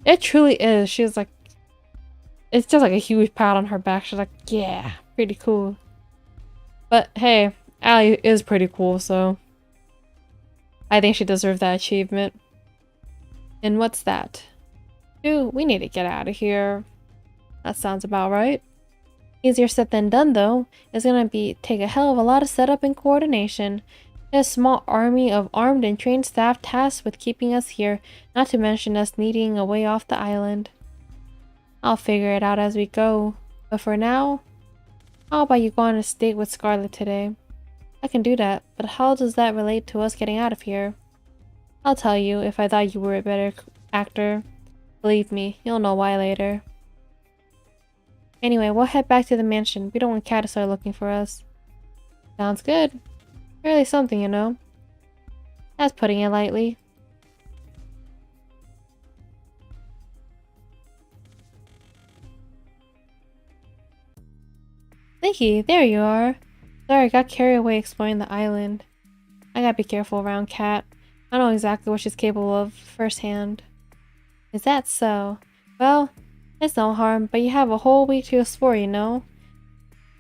It truly is. She's like... It's just like a huge pat on her back. She's like, yeah, pretty cool. But hey, Allie is pretty cool, so... I think she deserved that achievement. And what's that? 2, we need to get out of here. That sounds about right. Easier said than done, though. It's gonna take a hell of a lot of setup and coordination. There's a small army of armed and trained staff tasked with keeping us here, not to mention us needing a way off the island. I'll figure it out as we go. But for now, how about you go on a date with Scarlet today? I can do that, but how does that relate to us getting out of here? I'll tell you if I thought you were a better actor. Believe me, you'll know why later. Anyway, we'll head back to the mansion. We don't want Kat to start looking for us. Sounds good. Really something, you know. That's putting it lightly. Leaky, there you are. Sorry, I got carried away exploring the island. I gotta be careful around Kat. I know exactly what she's capable of firsthand. Is that so? Well, it's no harm, but you have a whole week to explore, you know?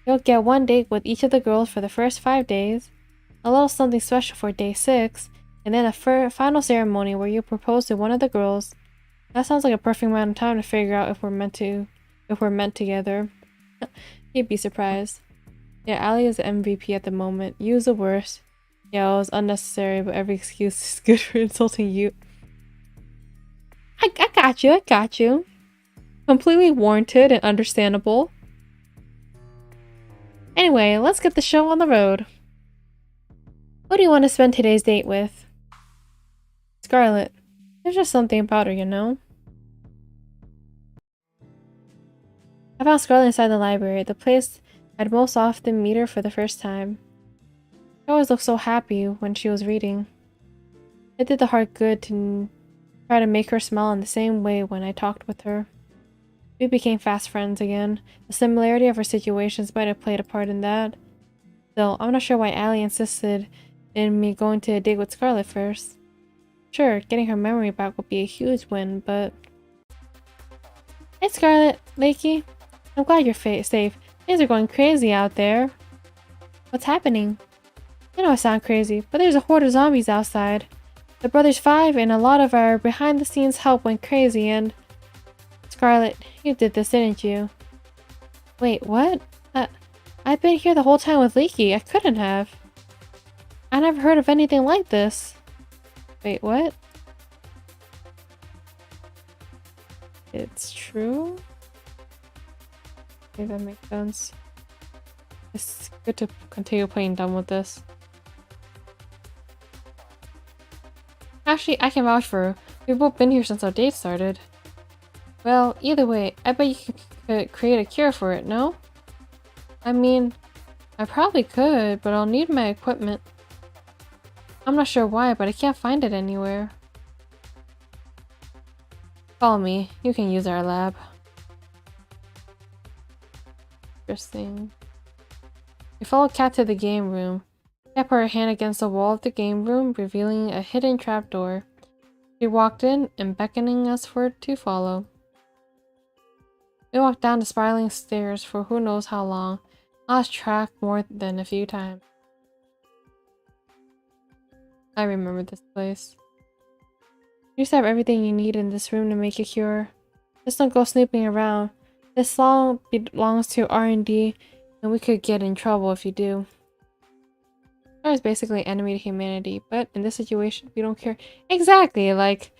You'll get one date with each of the girls for the first 5 days, a little something special for day 6, and then a final ceremony where you propose to one of the girls. That sounds like a perfect amount of time to figure out if we're meant together. You'd be surprised. Yeah, Allie is the MVP at the moment. You is the worst. Yeah, it was unnecessary, but every excuse is good for insulting you. I got you. Completely warranted and understandable. Anyway, let's get the show on the road. Who do you want to spend today's date with? Scarlet. There's just something about her, you know? I found Scarlet inside the library, the place I'd most often meet her for the first time. She always looked so happy when she was reading. It did the heart good to try to make her smile in the same way when I talked with her. We became fast friends again. The similarity of our situations might have played a part in that. Still, I'm not sure why Allie insisted in me going to a date with Scarlet first. Sure, getting her memory back would be a huge win, but... Hey Scarlet, Lakey. I'm glad you're safe. Things are going crazy out there. What's happening? I know I sound crazy, but there's a horde of zombies outside. The Brothers 5 and a lot of our behind-the-scenes help went crazy and... Scarlet, you did this, didn't you? Wait, what? I've been here the whole time with Leaky. I couldn't have. I never heard of anything like this. Wait, what? It's true? Okay, that makes sense. It's good to continue playing dumb with this. Actually, I can vouch for her. We've both been here since our date started. Well, either way, I bet you could create a cure for it, no? I mean, I probably could, but I'll need my equipment. I'm not sure why, but I can't find it anywhere. Follow me. You can use our lab. Interesting. We followed Kat to the game room. Kat put her hand against the wall of the game room, revealing a hidden trapdoor. She walked in and beckoning us to follow. We walked down the spiraling stairs for who knows how long. I lost track more than a few times. I remember this place. You used to have everything you need in this room to make a cure. Just don't go snooping around. This all belongs to R&D, and we could get in trouble if you do. Scar is basically an enemy to humanity, but in this situation, we don't care. Exactly, like...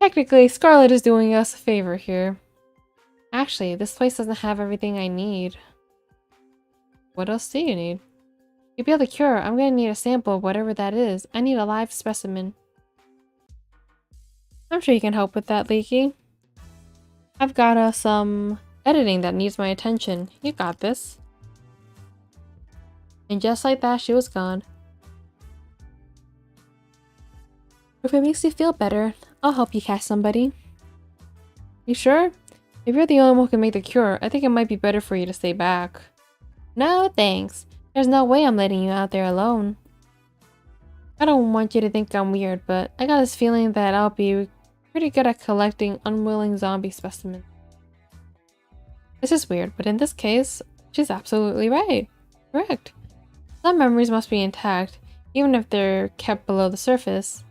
Technically, Scarlet is doing us a favor here. Actually, this place doesn't have everything I need. What else do you need? To be able to cure, I'm gonna need a sample of whatever that is. I need a live specimen. I'm sure you can help with that, Leaky. I've got some editing that needs my attention. You got this. And just like that, she was gone. If it makes you feel better, I'll help you catch somebody. You sure? If you're the only one who can make the cure, I think it might be better for you to stay back. No, thanks. There's no way I'm letting you out there alone. I don't want you to think I'm weird, but I got this feeling that I'll be pretty good at collecting unwilling zombie specimens. This is weird, but in this case, she's absolutely right. Correct. Some memories must be intact, even if they're kept below the surface.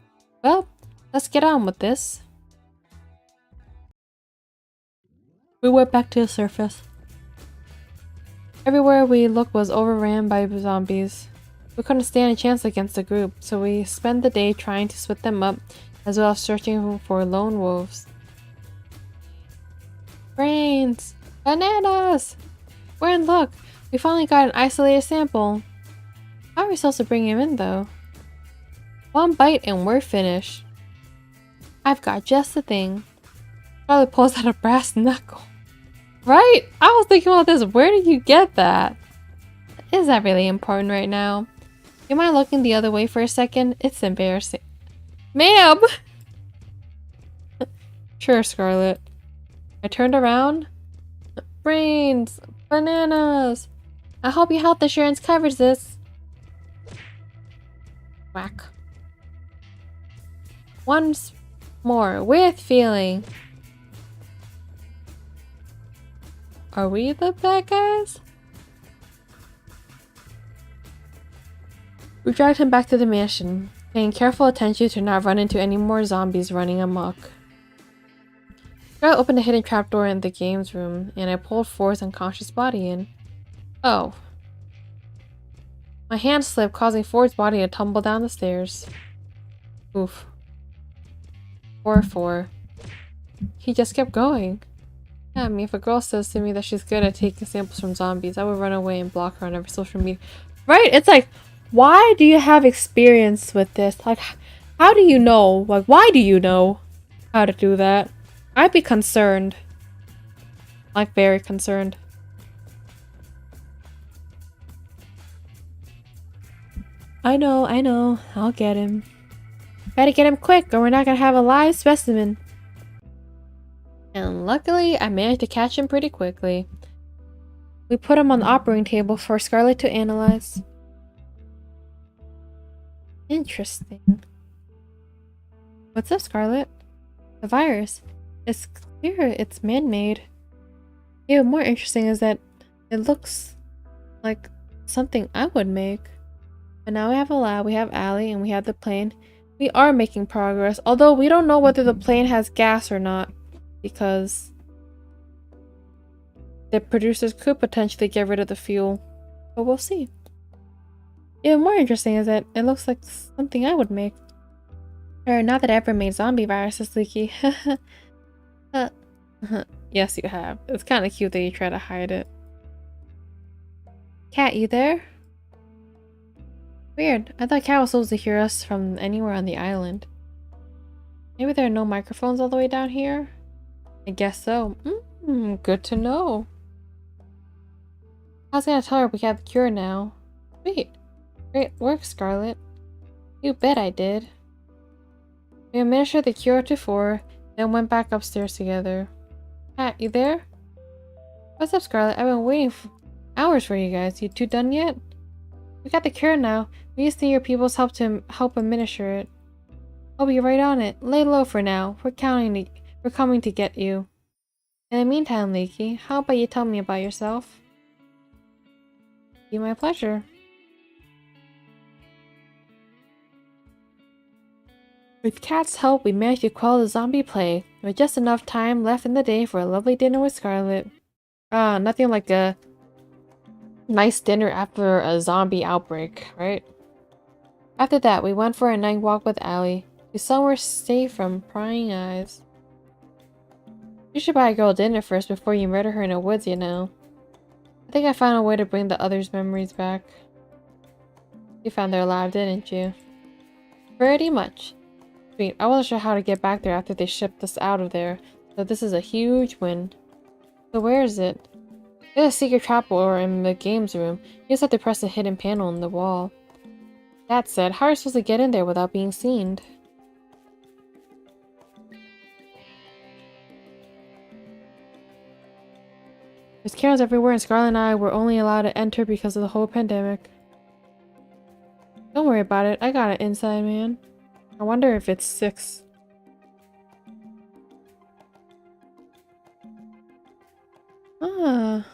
Well, let's get on with this. We went back to the surface. Everywhere we looked was overran by zombies. We couldn't stand a chance against the group, so we spent the day trying to split them up, as well as searching for lone wolves. Brains! Bananas! Where look! We finally got an isolated sample. How are we supposed to bring him in, though? One bite and we're finished. I've got just the thing. Charlie pulls out a brass knuckle. Right? I was thinking about this. Where did you get that? Is that really important right now? You mind looking the other way for a second? It's embarrassing. Ma'am! Sure, Scarlet. I turned around. Brains! Bananas! I hope your health insurance covers this. Whack. Once more, with feeling. Are we the bad guys? We dragged him back to the mansion, paying careful attention to not run into any more zombies running amok. I opened a hidden trapdoor in the games room, and I pulled Ford's unconscious body in. Oh. My hand slipped, causing Ford's body to tumble down the stairs. Oof. Poor Ford. He just kept going. Yeah, I mean, if a girl says to me that she's good at taking samples from zombies, I would run away and block her on every social media. Right? It's like, why do you have experience with this? Like, how do you know? Like, why do you know how to do that? I'd be concerned. Like, very concerned. I know. I'll get him. Better get him quick, or we're not gonna have a live specimen. And luckily, I managed to catch him pretty quickly. We put him on the operating table for Scarlet to analyze. Interesting. What's up, Scarlet? The virus. It's clear it's man-made. Even more interesting is that it looks like something I would make. But now we have a lab, we have Allie, and we have the plane. We are making progress, although we don't know whether the plane has gas or not. Because the producers could potentially get rid of the fuel. But we'll see. Even more interesting is that it looks like something I would make. Or not that I ever made zombie viruses, Leaky. Yes, you have. It's kind of cute that you try to hide it. Cat, you there? Weird. I thought Cat was supposed to hear us from anywhere on the island. Maybe there are no microphones all the way down here? I guess so. Good to know. I was gonna tell her we have the cure now. Sweet. Great work, Scarlet. You bet I did. We administered the cure to 4, then went back upstairs together. Kat, you there? What's up, Scarlet? I've been waiting for hours for you guys. You two done yet? We got the cure now. We just need your people's help to help administer it. I'll be right on it. Lay low for now. We're coming to get you. In the meantime, Leaky, how about you tell me about yourself? Be my pleasure. With Kat's help, we managed to quell the zombie plague, with just enough time left in the day for a lovely dinner with Scarlet. Nothing like a nice dinner after a zombie outbreak, right? After that, we went for a night walk with Allie, to somewhere safe from prying eyes. You should buy a girl dinner first before you murder her in the woods, you know. I think I found a way to bring the others' memories back. You found their alive, didn't you? Pretty much. Sweet. I wasn't sure how to get back there after they shipped us out of there, so this is a huge win. So where is it? There's a secret trapdoor in the games room. You just have to press the hidden panel in the wall. That said, how are you supposed to get in there without being seen? There's cameras everywhere, and Scarlet and I were only allowed to enter because of the whole pandemic. Don't worry about it. I got it inside, man. I wonder if it's 6. Ah.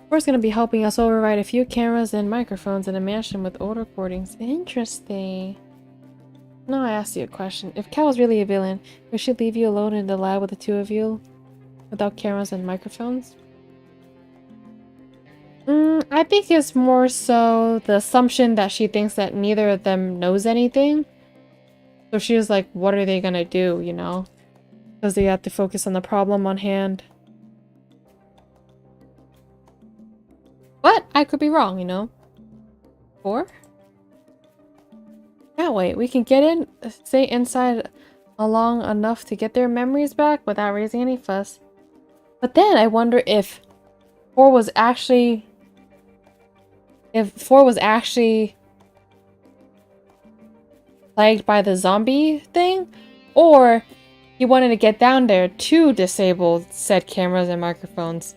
We're gonna be helping us override a few cameras and microphones in a mansion with old recordings. Interesting. Now I ask you a question. If Cal was really a villain, would she leave you alone in the lab with the two of you? Without cameras and microphones? I think it's more so the assumption that she thinks that neither of them knows anything. So she was like, what are they gonna do, you know? Because they have to focus on the problem on hand. But I could be wrong, you know? 4? That way, we can get in, stay inside long enough to get their memories back without raising any fuss. But then I wonder if 4 was actually... If 4 was actually plagued by the zombie thing, or he wanted to get down there to disable said cameras and microphones.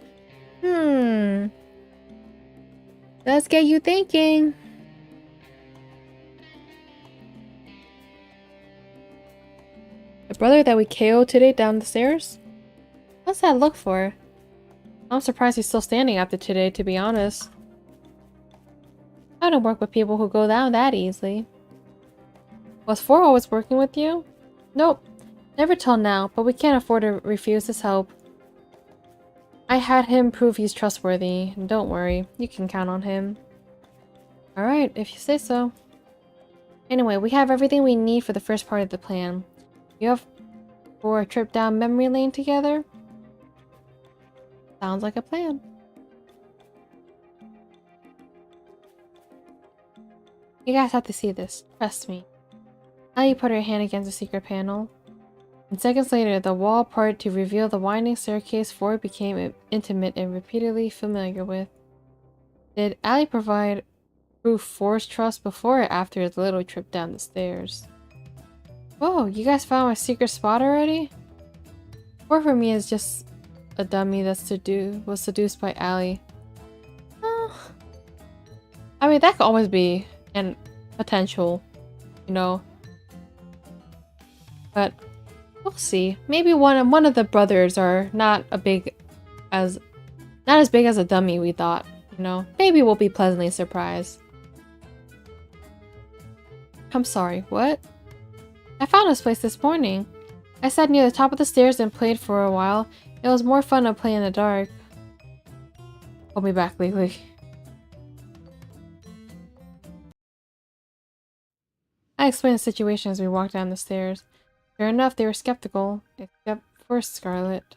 Let's get you thinking. The brother that we KO'd today down the stairs? What's that look for? I'm surprised he's still standing after today, to be honest. I don't work with people who go down that easily. Was 4 always working with you? Nope. Never till now, but we can't afford to refuse his help. I had him prove he's trustworthy. Don't worry, you can count on him. Alright, if you say so. Anyway, we have everything we need for the first part of the plan. You have for a trip down memory lane together? Sounds like a plan. You guys have to see this. Trust me. Allie put her hand against the secret panel. And seconds later, the wall parted to reveal the winding staircase Ford became intimate and repeatedly familiar with. Did Allie provide proof Ford's trust before or after his little trip down the stairs? Whoa, you guys found my secret spot already? Ford for me is just a dummy that was seduced by Allie. Oh. I mean, that could always be an potential, you know. But we'll see. Maybe one of the brothers are not as big as a dummy we thought, you know. Maybe we'll be pleasantly surprised. I'm sorry, what? I found this place this morning. I sat near the top of the stairs and played for a while. It was more fun to play in the dark. Hold me back, Lily. I explained the situation as we walked down the stairs. Fair enough, they were skeptical, except for Scarlet.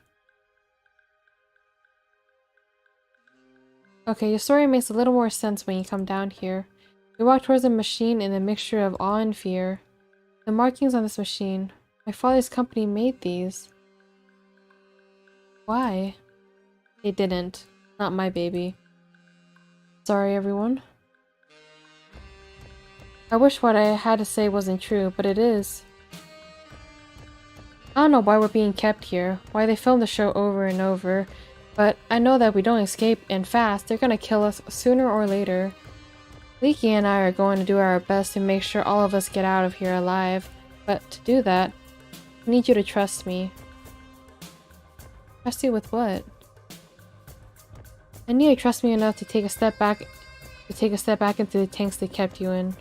Okay, your story makes a little more sense when you come down here. We walked towards a machine in a mixture of awe and fear. The markings on this machine. My father's company made these. Why? They didn't. Not my baby. Sorry, everyone. I wish what I had to say wasn't true, but it is. I don't know why we're being kept here, why they film the show over and over, but I know that we don't escape and fast, they're gonna kill us sooner or later. Leaky and I are going to do our best to make sure all of us get out of here alive, but to do that, I need you to trust me. Trust you with what? I need you to trust me enough to take a step back into the tanks they kept you in.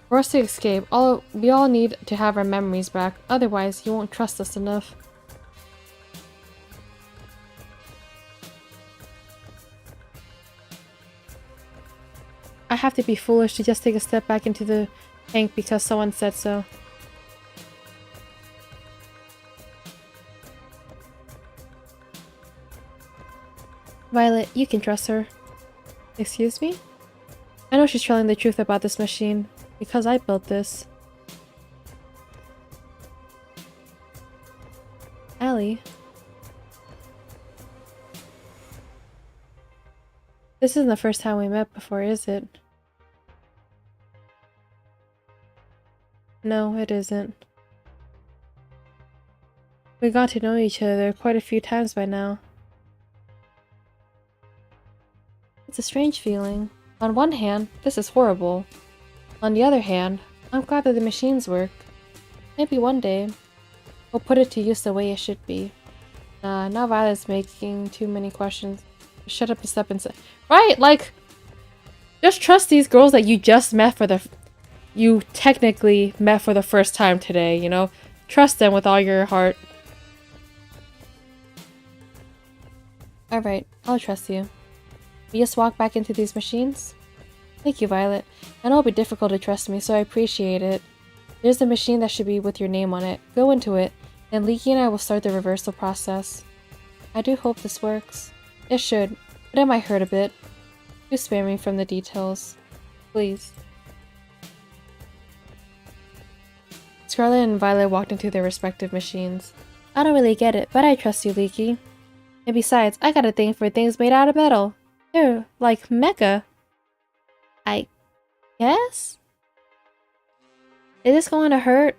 For us to escape, we all need to have our memories back, otherwise you won't trust us enough. I have to be foolish to just take a step back into the tank because someone said so. Violet, you can trust her. Excuse me? I know she's telling the truth about this machine, because I built this. Allie. This isn't the first time we met before, is it? No, it isn't. We got to know each other quite a few times by now. It's a strange feeling. On one hand, this is horrible. On the other hand, I'm glad that the machines work. Maybe one day, we'll put it to use the way it should be. Now Violet's making too many questions. Shut up and step inside. Right, like, just trust these girls that you just met you technically met for the first time today, you know? Trust them with all your heart. Alright, I'll trust you. We just walk back into these machines? Thank you, Violet. I know it'll be difficult to trust me, so I appreciate it. There's a machine that should be with your name on it. Go into it, and Leaky and I will start the reversal process. I do hope this works. It should, but it might hurt a bit. Do spare me from the details. Please. Scarlet and Violet walked into their respective machines. I don't really get it, but I trust you, Leaky. And besides, I got a thing for things made out of metal. They're like mecha. I guess? Is this going to hurt?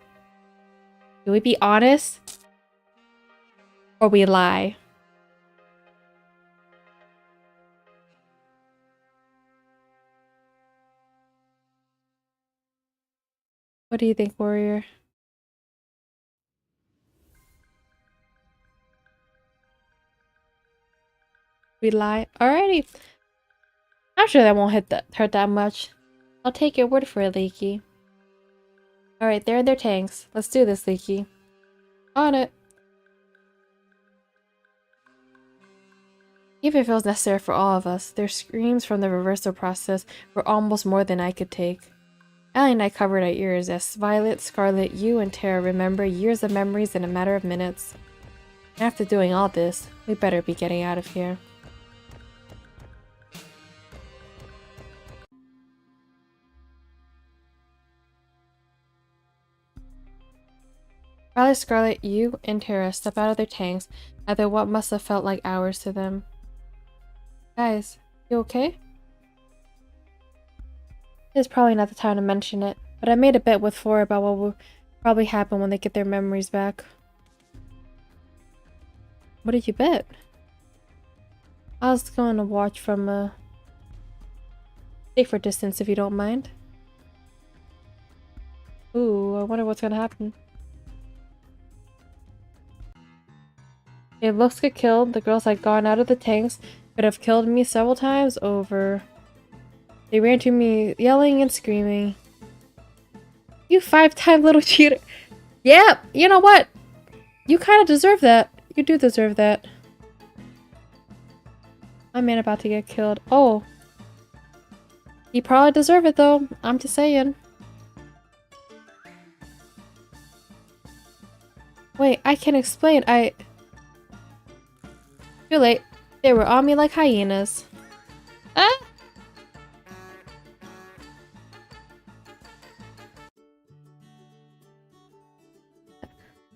Do we be honest? Or we lie? What do you think, Warrior? We lie? Alrighty. I'm sure that won't hurt that much. I'll take your word for it, Leaky. Alright, they're in their tanks. Let's do this, Leaky. On it. Even if it was necessary for all of us, their screams from the reversal process were almost more than I could take. Allie and I covered our ears as Violet, Scarlet, you, and Tara remember years of memories in a matter of minutes. After doing all this, we better be getting out of here. Violet, Scarlet, you, and Tara step out of their tanks after what must have felt like hours to them. Guys, you okay? It's probably not the time to mention it, but I made a bet with Flora about what will probably happen when they get their memories back. What did you bet? I was going to watch from a safer distance if you don't mind. Ooh, I wonder what's gonna happen. If looks get killed, the girls had gone out of the tanks, could have killed me several times over. They ran to me, yelling and screaming. You 5-time little cheater! Yeah, you know what? You kind of deserve that. You do deserve that. My man about to get killed. Oh. He probably deserve it though. I'm just saying. Wait, I can explain. Too late. They were on me like hyenas. Ah!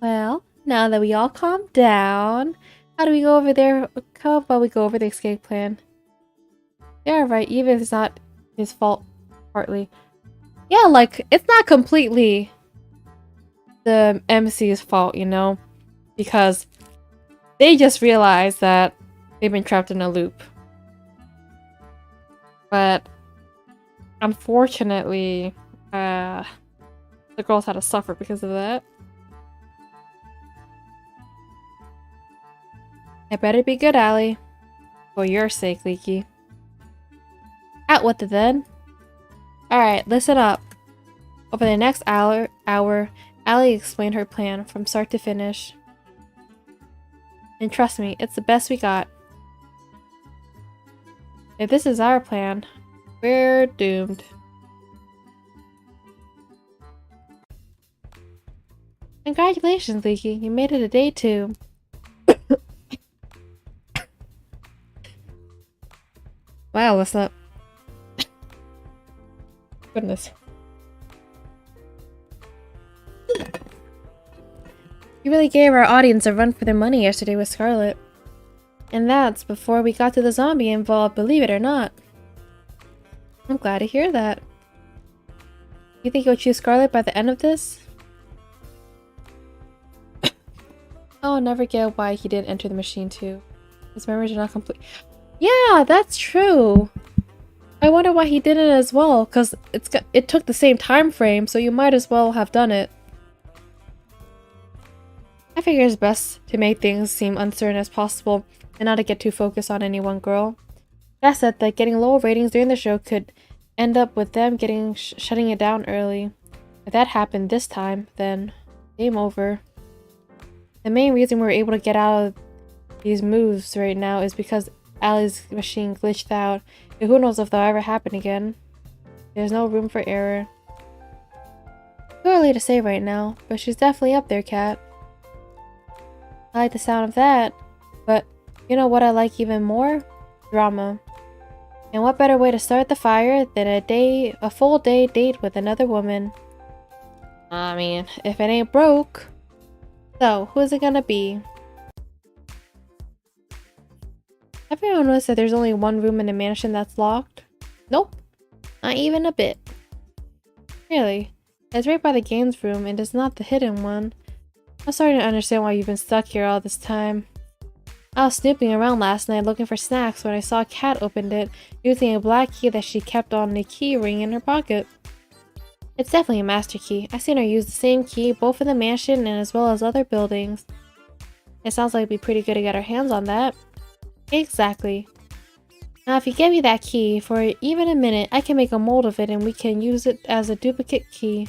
Well, now that we all calmed down, how do we go over there? How about we go over the escape plan? Yeah, right, even if it's not his fault, partly. Yeah, like, it's not completely the MC's fault, you know? Because they just realized that they've been trapped in a loop. But unfortunately, the girls had to suffer because of that. It better be good, Allie. For your sake, Leaky. Out with it then. Alright, listen up. Over the next hour, Allie explained her plan from start to finish. And trust me, it's the best we got. If this is our plan, we're doomed. Congratulations, Leaky. You made it to day 2. Wow, what's up? Goodness. You really gave our audience a run for their money yesterday with Scarlet. And that's before we got to the zombie involved, believe it or not. I'm glad to hear that. You think you'll choose Scarlet by the end of this? I'll never get why he didn't enter the machine too. His memories are not complete. Yeah, that's true. I wonder why he didn't as well, because it took the same time frame, so you might as well have done it. I figure it's best to make things seem uncertain as possible and not to get too focused on any one girl. That said, that getting low ratings during the show could end up with them shutting it down early. If that happened this time, then game over. The main reason we're able to get out of these moves right now is because Allie's machine glitched out, and who knows if that'll ever happen again. There's no room for error. Too early to say right now, but she's definitely up there, Kat. I like the sound of that, but you know what I like even more? Drama. And what better way to start the fire than a full day date with another woman? I mean, if it ain't broke. So, who is it gonna be? Have you noticed that there's only one room in the mansion that's locked? Nope. Not even a bit. Really? It's right by the games room and it's not the hidden one. I'm starting to understand why you've been stuck here all this time. I was snooping around last night looking for snacks when I saw Kat opened it using a black key that she kept on a key ring in her pocket. It's definitely a master key. I've seen her use the same key both in the mansion and as well as other buildings. It sounds like it'd be pretty good to get our hands on that. Exactly. Now if you give me that key for even a minute, I can make a mold of it and we can use it as a duplicate key.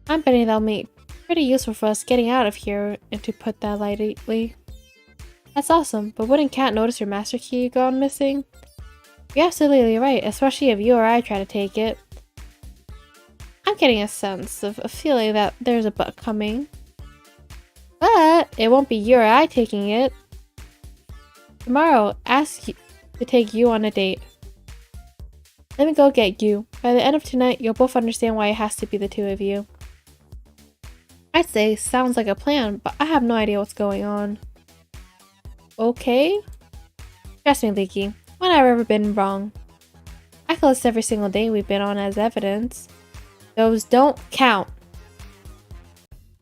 I'm betting that'll make pretty useful for us getting out of here, and to put that lightly. That's awesome, but wouldn't Kat notice your master key gone missing? You're absolutely right, especially if you or I try to take it. I'm getting a sense of a feeling that there's a but coming. But it won't be you or I taking it. Tomorrow, ask you to take you on a date. Let me go get you. By the end of tonight, you'll both understand why it has to be the two of you. I'd say sounds like a plan, but I have no idea what's going on. Okay? Trust me, Leaky. When have I ever been wrong? I can list every single day we've been on as evidence. Those don't count.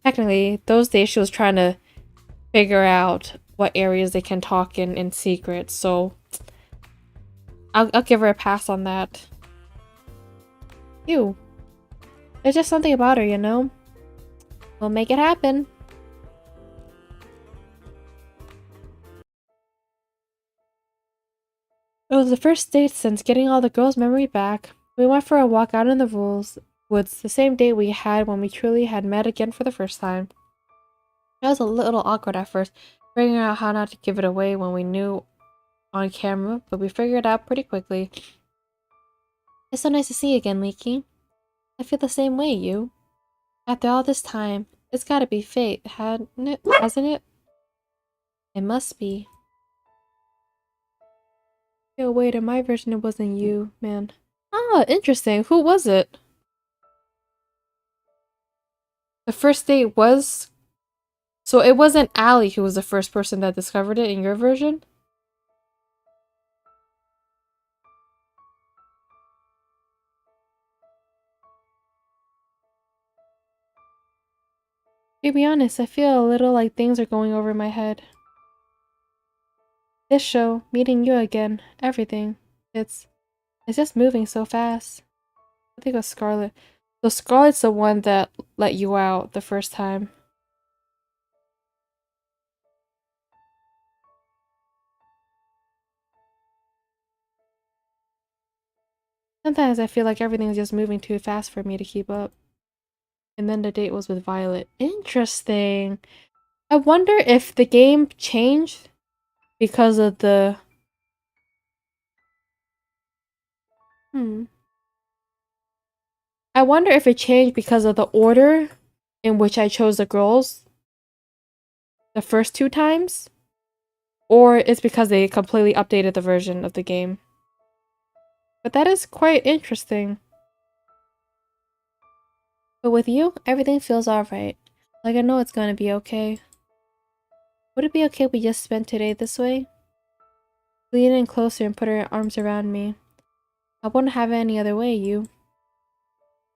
Technically, those days she was trying to figure out what areas they can talk in secret, so I'll give her a pass on that. You. There's just something about her, you know? We'll make it happen. It was the first date since getting all the girls' memory back. We went for a walk out in the woods the same day we had when we truly had met again for the first time. It was a little awkward at first, figuring out how not to give it away when we knew on camera, but we figured it out pretty quickly. It's so nice to see you again, Leaky. I feel the same way, you. After all this time, it's gotta be fate, hasn't it? It must be. Yo, wait, in my version it wasn't you, man. Ah, interesting. Who was it? The first date was So it wasn't Allie who was the first person that discovered it in your version? To be honest, I feel a little like things are going over my head. This show, meeting you again, everything. It's just moving so fast. I think it was Scarlet. So Scarlet's the one that let you out the first time. Sometimes I feel like everything's just moving too fast for me to keep up. And then the date was with Violet. Interesting. I wonder if the game changed because of the... I wonder if it changed because of the order in which I chose the girls the first 2 times, or it's because they completely updated the version of the game. But that is quite interesting. But with you, everything feels alright. Like I know it's gonna be okay. Would it be okay if we just spent today this way? Lean in closer and put her arms around me. I wouldn't have it any other way, you.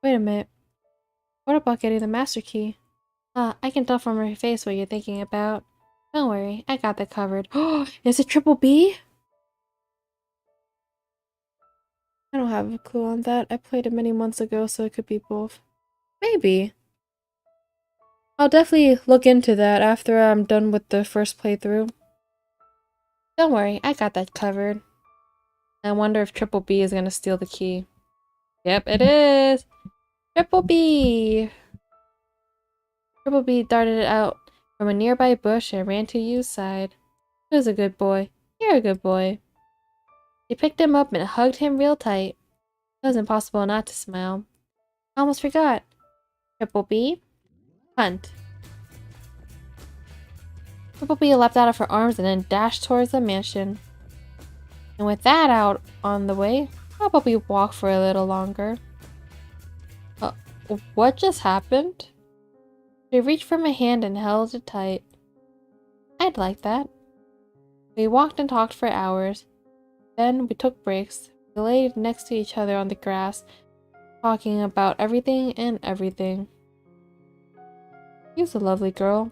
Wait a minute. What about getting the master key? I can tell from her face what you're thinking about. Don't worry, I got that covered. Oh, is it triple B? I don't have a clue on that. I played it many months ago, so it could be both. Maybe. I'll definitely look into that after I'm done with the first playthrough. Don't worry, I got that covered. I wonder if Triple B is gonna steal the key. Yep, it is! Triple B! Triple B darted out from a nearby bush and ran to Yu's side. He was a good boy. You're a good boy. She picked him up and hugged him real tight. It was impossible not to smile. I almost forgot. Triple B? Hunt. Triple B leapt out of her arms and then dashed towards the mansion. And with that out on the way, how about we walk for a little longer? What just happened? She reached for my hand and held it tight. I'd like that. We walked and talked for hours. Then we took breaks. We laid next to each other on the grass, talking about everything and everything. She was a lovely girl.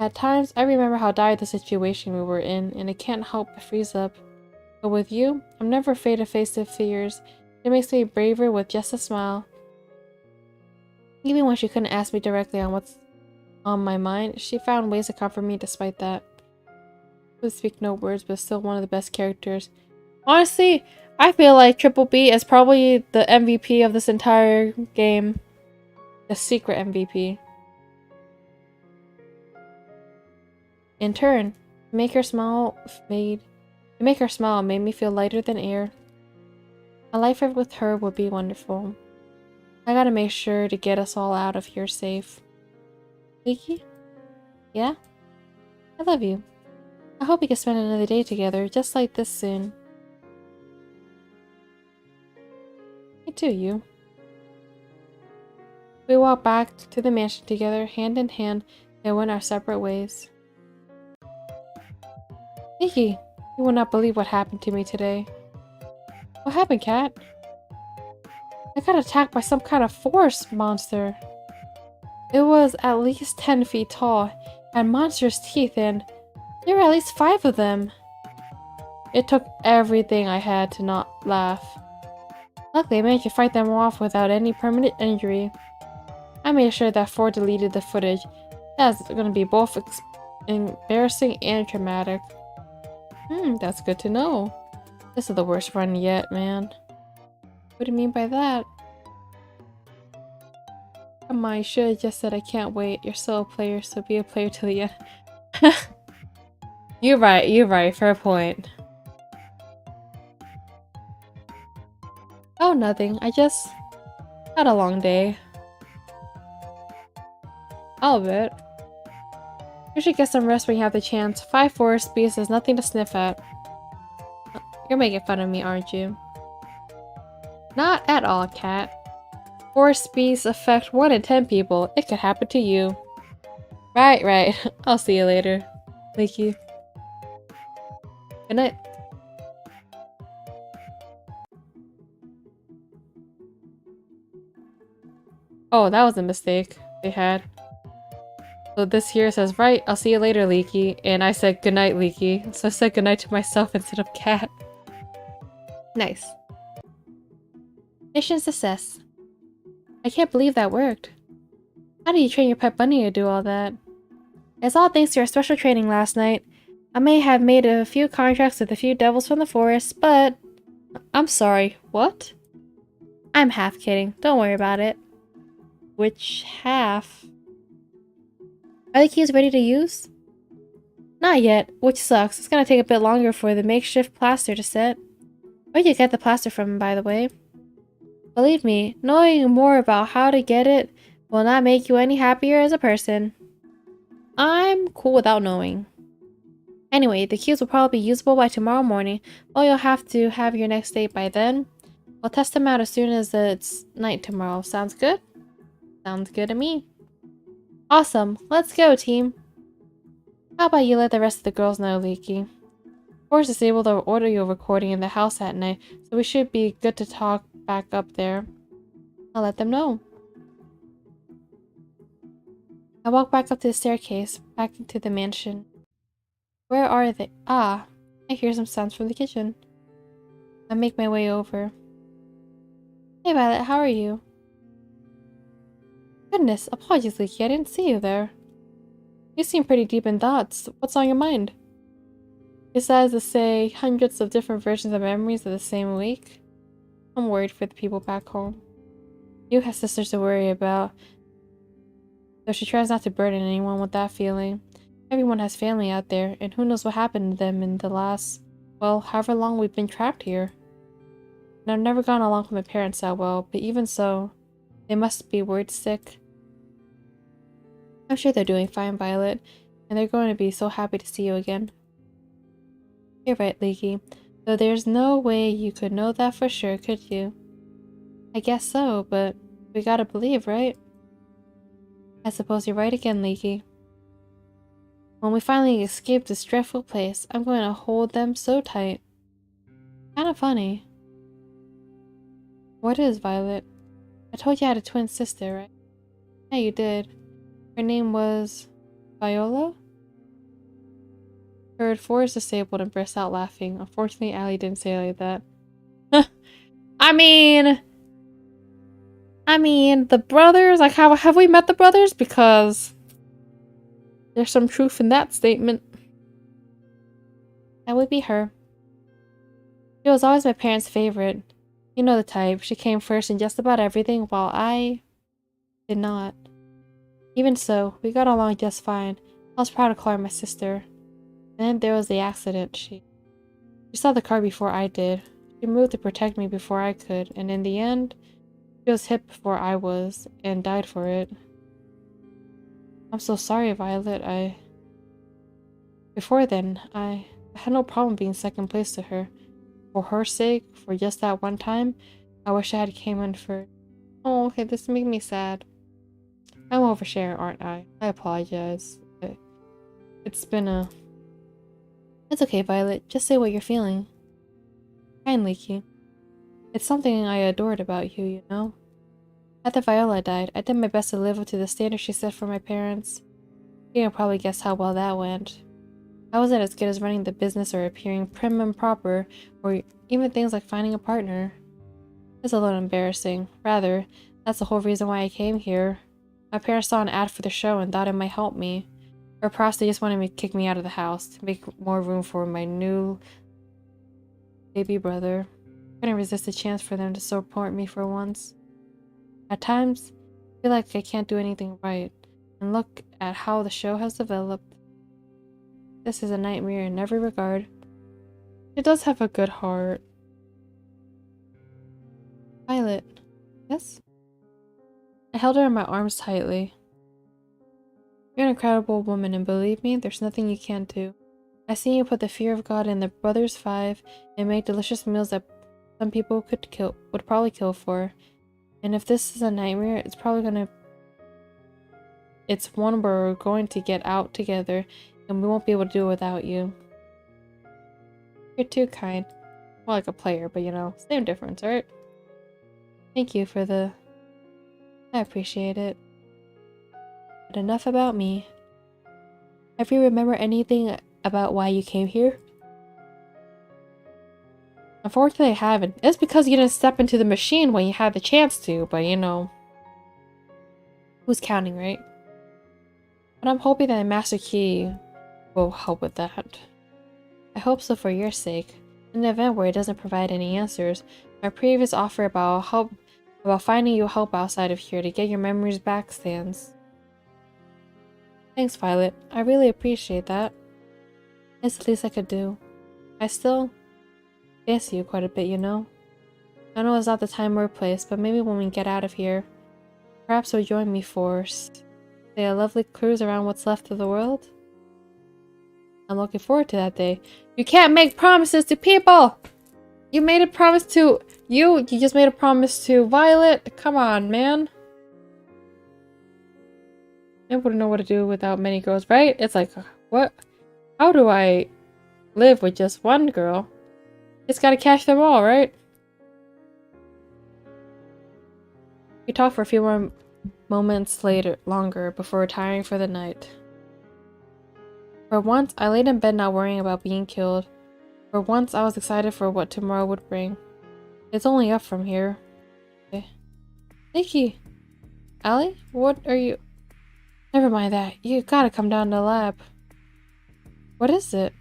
At times, I remember how dire the situation we were in, and I can't help but freeze up. But with you, I'm never afraid to face the fears. It makes me braver with just a smile. Even when she couldn't ask me directly on what's on my mind, she found ways to comfort me despite that. She would speak no words, but still one of the best characters. Honestly, I feel like Triple B is probably the MVP of this entire game. The secret MVP. In turn, to make her smile made me feel lighter than air. A life with her would be wonderful. I gotta make sure to get us all out of here safe. Leaky? Yeah? I love you. I hope we can spend another day together, just like this soon. Me too, you. We walked back to the mansion together, hand in hand, and went our separate ways. Nikki, you will not believe what happened to me today. What happened, Cat? I got attacked by some kind of forest monster. It was at least 10 feet tall, had monstrous teeth, and there were at least 5 of them. It took everything I had to not laugh. Luckily, I managed to fight them off without any permanent injury. I made sure that 4 deleted the footage. That's going to be both embarrassing and traumatic. That's good to know. This is the worst run yet, man. What do you mean by that? Come on, you should have just said I can't wait. You're still a player, so be a player till the end. You're right, fair point. Oh, nothing. I just had a long day. I'll bet. You should get some rest when you have the chance. 5 forest beasts is nothing to sniff at. You're making fun of me, aren't you? Not at all, Cat. Forest beasts affect 1 in 10 people. It could happen to you. Right. I'll see you later, Leaky. Good night. Oh, that was a mistake they had. So this here says, right, I'll see you later, Leaky. And I said goodnight, Leaky. So I said goodnight to myself instead of cat. Nice. Mission success. I can't believe that worked. How did you train your pet bunny to do all that? It's all thanks to your special training last night. I may have made a few contracts with a few devils from the forest, but... I'm sorry, what? I'm half kidding, don't worry about it. Which half? Are the keys ready to use? Not yet, which sucks. It's gonna take a bit longer for the makeshift plaster to set. Where'd you get the plaster from, by the way? Believe me, knowing more about how to get it will not make you any happier as a person. I'm cool without knowing. Anyway, the keys will probably be usable by tomorrow morning, but you'll have to have your next date by then. We'll test them out as soon as it's night tomorrow. Sounds good? Sounds good to me. Awesome. Let's go, team. How about you let the rest of the girls know, Leaky? Forrest disabled the audio recording in the house at night, so we should be good to talk back up there. I'll let them know. I walk back up to the staircase, back into the mansion. Where are they? Ah, I hear some sounds from the kitchen. I make my way over. Hey Violet, how are you? Goodness, apologies, Leaky, I didn't see you there. You seem pretty deep in thoughts. What's on your mind? Besides to say hundreds of different versions of memories of the same week? I'm worried for the people back home. You have sisters to worry about, though she tries not to burden anyone with that feeling. Everyone has family out there, and who knows what happened to them in the last, well, however long we've been trapped here. And I've never gone along with my parents that well, but even so, they must be worried sick. I'm sure they're doing fine, Violet, and they're going to be so happy to see you again. You're right, Leaky. Though there's no way you could know that for sure, could you? I guess so, but we gotta believe, right? I suppose you're right again, Leaky. When we finally escape this dreadful place, I'm going to hold them so tight. Kinda funny. What is, Violet? I told you I had a twin sister, right? Yeah, you did. Her name was... Viola? Heard Forrest disabled and burst out laughing. Unfortunately, Allie didn't say it like that. I mean, the brothers, like, have we met the brothers? Because there's some truth in that statement. That would be her. She was always my parents' favorite. You know the type. She came first in just about everything, while I did not. Even so, we got along just fine. I was proud to call her my sister. And then there was the accident. She saw the car before I did. She moved to protect me before I could, and in the end, she was hit before I was, and died for it. I'm so sorry, Violet. Before then, I had no problem being second place to her. For her sake, for just that one time, I wish I had came in first. Oh, okay, this made me sad. I'm oversharing, aren't I? I apologize. It's been a... It's okay, Violet. Just say what you're feeling. Fine, Leaky. It's something I adored about you, you know? After Viola died, I did my best to live up to the standards she set for my parents. You can probably guess how well that went. I wasn't as good as running the business or appearing prim and proper, or even things like finding a partner. It's a little embarrassing. Rather, that's the whole reason why I came here. My parents saw an ad for the show and thought it might help me. Or perhaps they just wanted me to kick me out of the house to make more room for my new baby brother. I couldn't resist the chance for them to support me for once. At times, I feel like I can't do anything right, and look at how the show has developed. This is a nightmare in every regard. It does have a good heart. Violet. Yes? I held her in my arms tightly. You're an incredible woman, and believe me, there's nothing you can't do. I seen you put the fear of God in the Brothers 5 and make delicious meals that some people would probably kill for. And if this is a nightmare, it's probably gonna it's one where we're going to get out together, and we won't be able to do it without you. You're too kind. More like a player, but you know, same difference, right? Thank you for the... I appreciate it. But enough about me. Have you remember anything about why you came here? Unfortunately, I haven't. It's because you didn't step into the machine when you had the chance to, but you know... Who's counting, right? But I'm hoping that Master Key will help with that. I hope so for your sake. In the event where it doesn't provide any answers, my previous offer about finding you help outside of here to get your memories back stands. Thanks, Violet. I really appreciate that. It's the least I could do. I still fancy you quite a bit, you know? I know it's not the time or place, but maybe when we get out of here, perhaps you'll join me for, say, a lovely cruise around what's left of the world? I'm looking forward to that day. You can't make promises to people! You made a promise to... You just made a promise to Violet? Come on, man. I wouldn't know what to do without many girls, right? It's like, what? How do I live with just one girl? Just gotta catch them all, right? We talked for a few more moments longer before retiring for the night. For once, I laid in bed not worrying about being killed. For once, I was excited for what tomorrow would bring. It's only up from here. Okay. Nikki! Allie? What are you... Never mind that. You gotta come down to the lab. What is it?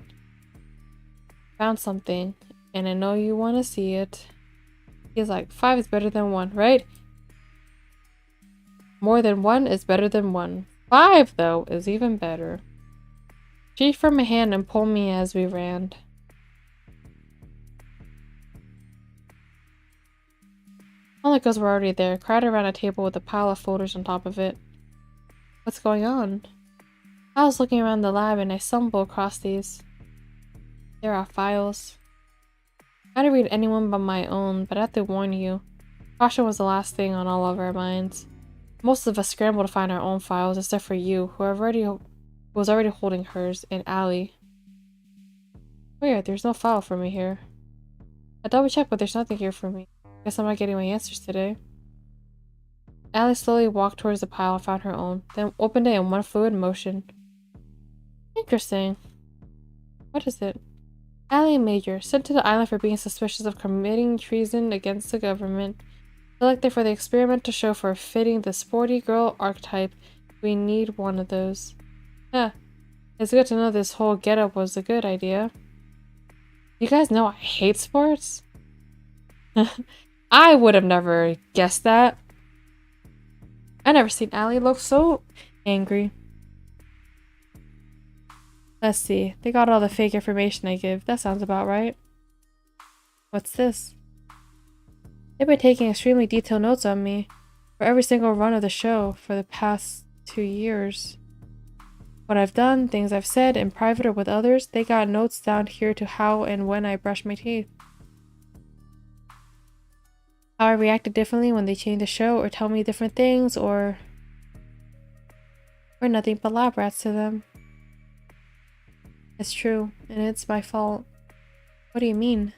Found something, and I know you want to see it. He's like, 5 is better than 1, right? More than 1 is better than 1. 5, though, is even better. She reached for my hand and pulled me as we ran. All the girls were already there, crowded around a table with a pile of folders on top of it. What's going on? I was looking around the lab and I stumbled across these. There are files. I didn't read anyone but my own, but I have to warn you. Caution was the last thing on all of our minds. Most of us scrambled to find our own files, except for you, who was already holding hers, and Allie. Weird, there's no file for me here. I double-checked, but there's nothing here for me. Guess I'm not getting my answers today. Allie slowly walked towards the pile and found her own, then opened it in one fluid motion. Interesting. What is it? Allie and Major, sent to the island for being suspicious of committing treason against the government. Selected for the experimental show for fitting the sporty girl archetype. We need one of those. Yeah, it's good to know this whole getup was a good idea. You guys know I hate sports? I would have never guessed that. I never seen Allie look so angry. Let's see. They got all the fake information I give. That sounds about right. What's this? They've been taking extremely detailed notes on me for every single run of the show for the past 2 years. What I've done, things I've said in private or with others, they got notes down here to how and when I brush my teeth. How I reacted differently when they change the show or tell me different things or... We're nothing but lab rats to them. It's true, and it's my fault. What do you mean?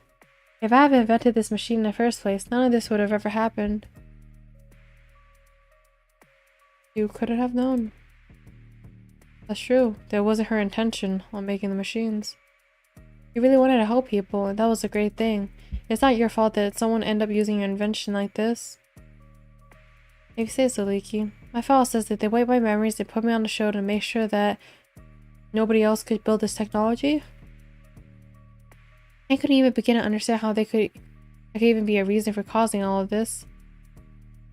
If I hadn't invented this machine in the first place, none of this would have ever happened. You couldn't have known. That's true. That wasn't her intention on making the machines. You really wanted to help people, and that was a great thing. It's not your fault that someone ended up using your invention like this. If you say so, Leaky. My file says that they wiped my memories and put me on the show to make sure that nobody else could build this technology. I couldn't even begin to understand how there could even be a reason for causing all of this.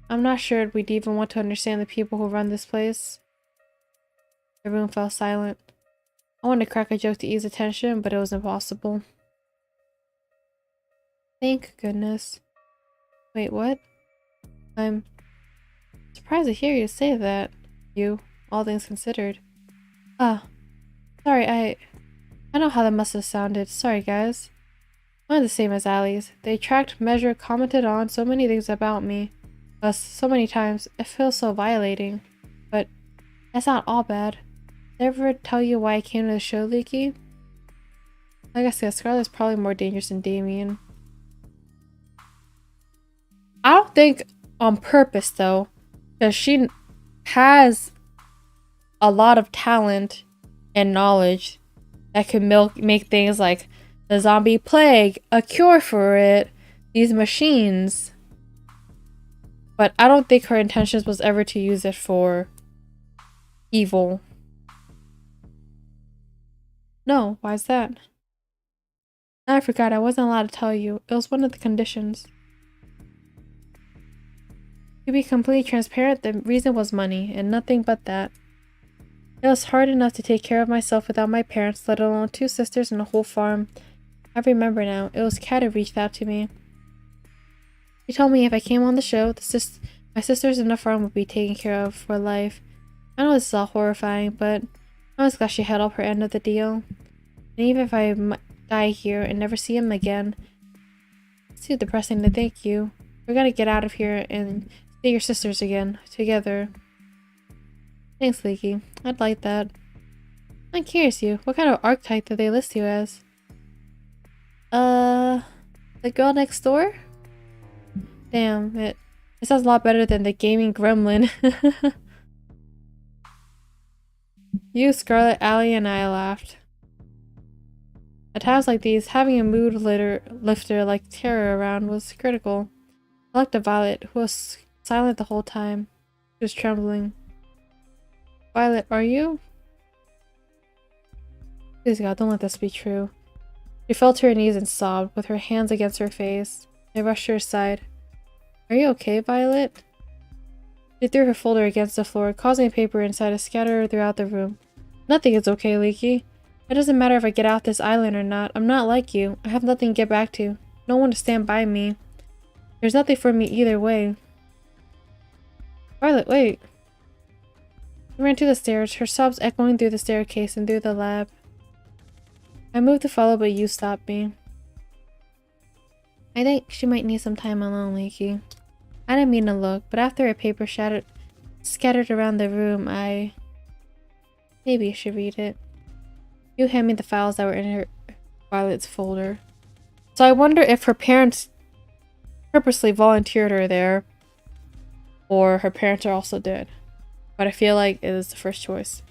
I'm not sure we'd even want to understand the people who run this place. The room fell silent. I wanted to crack a joke to ease the tension, but it was impossible. Thank goodness. Wait, what? I'm surprised to hear you say that. You, all things considered. Ah, sorry, I know how that must have sounded. Sorry, guys. Mine's the same as Allie's. They tracked, measured, commented on so many things about me. Us, so many times. It feels so violating. But That's not all bad. Did I ever tell you why I came to the show, Leaky? Like I said, Scarlett's probably more dangerous than Damien. I don't think on purpose, though, because she has a lot of talent and knowledge that could make things like the zombie plague, a cure for it, these machines. But I don't think her intentions was ever to use it for evil. No, why's that? I forgot, I wasn't allowed to tell you. It was one of the conditions. To be completely transparent, the reason was money, and nothing but that. It was hard enough to take care of myself without my parents, let alone 2 sisters and a whole farm. I remember now, it was Kat who reached out to me. She told me if I came on the show, my sisters and the farm would be taken care of for life. I know this is all horrifying, but I was glad she held up her end of the deal. And even if I die here and never see him again, it's too depressing to thank you. We're gonna get out of here and see your sisters again, together. Thanks, Leaky. I'd like that. I'm curious, what kind of archetype did they list you as? The girl next door? Damn, it sounds a lot better than the gaming gremlin. You, Scarlet, Allie, and I laughed. At times like these, having a mood lifter like Tara around was critical. I looked at Violet, who was silent the whole time. She was trembling. Violet, are you? Please God, don't let this be true. She fell to her knees and sobbed, with her hands against her face. I rushed to her side. Are you okay, Violet? She threw her folder against the floor, causing a paper inside to scatter throughout the room. Nothing is okay, Leaky. It doesn't matter if I get off this island or not. I'm not like you. I have nothing to get back to. No one to stand by me. There's nothing for me either way. Violet, wait. She ran to the stairs, her sobs echoing through the staircase and through the lab. I moved to follow, but you stopped me. I think she might need some time alone, Leaky. I didn't mean to look, but after a paper scattered around the room, maybe you should read it. You hand me the files that were in her Violet's folder. So I wonder if her parents purposely volunteered her there, or her parents are also dead. But I feel like it is the first choice.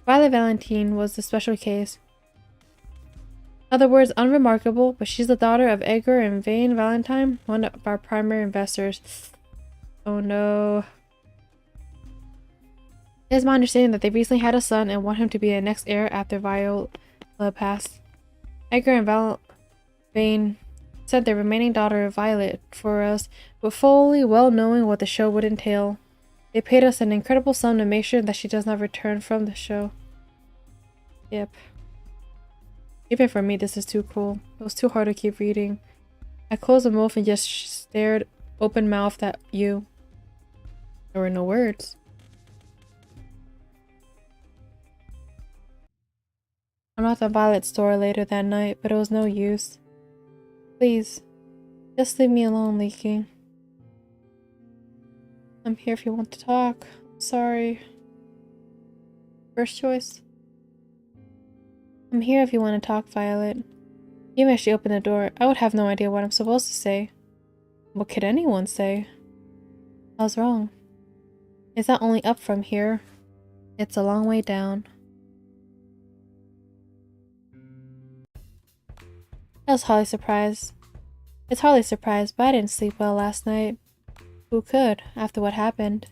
Violet Valentine was the special case. In other words, unremarkable, but she's the daughter of Edgar and Vane Valentine, one of our primary investors. Oh no. It is my understanding that they recently had a son and want him to be the next heir after Viola passed. Edgar and Vane sent their remaining daughter Violet for us, but fully well knowing what the show would entail. They paid us an incredible sum to make sure that she does not return from the show. Yep. Even for me, this is too cool. It was too hard to keep reading. I closed the mouth and just stared open-mouthed at you. There were no words. I knocked on Violet's door later that night, but it was no use. Please, just leave me alone, Leaky. I'm here if you want to talk. Sorry. First choice? I'm here if you want to talk, Violet. Even if she opened the door, I would have no idea what I'm supposed to say. What could anyone say? I was wrong. It's not only up from here. It's a long way down. I was hardly surprised. It's hardly surprised, but I didn't sleep well last night. Who could, after what happened?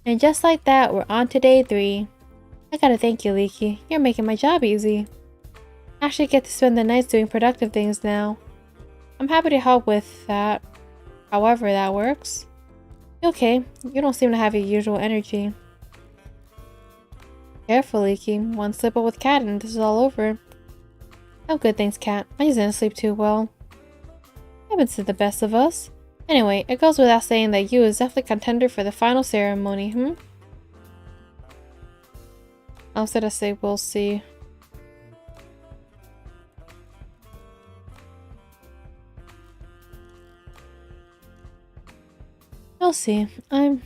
And just like that, we're on to day 3. I gotta thank you, Leaky. You're making my job easy. I actually get to spend the nights doing productive things now. I'm happy to help with that. However that works. You okay? You don't seem to have your usual energy. Careful, Leaky. One slip up with Kat and this is all over. Oh good, thanks, Kat. I just didn't sleep too well. Happens to the best of us. Anyway, it goes without saying that you is definitely contender for the final ceremony, Instead of say we'll see. We'll see. I'm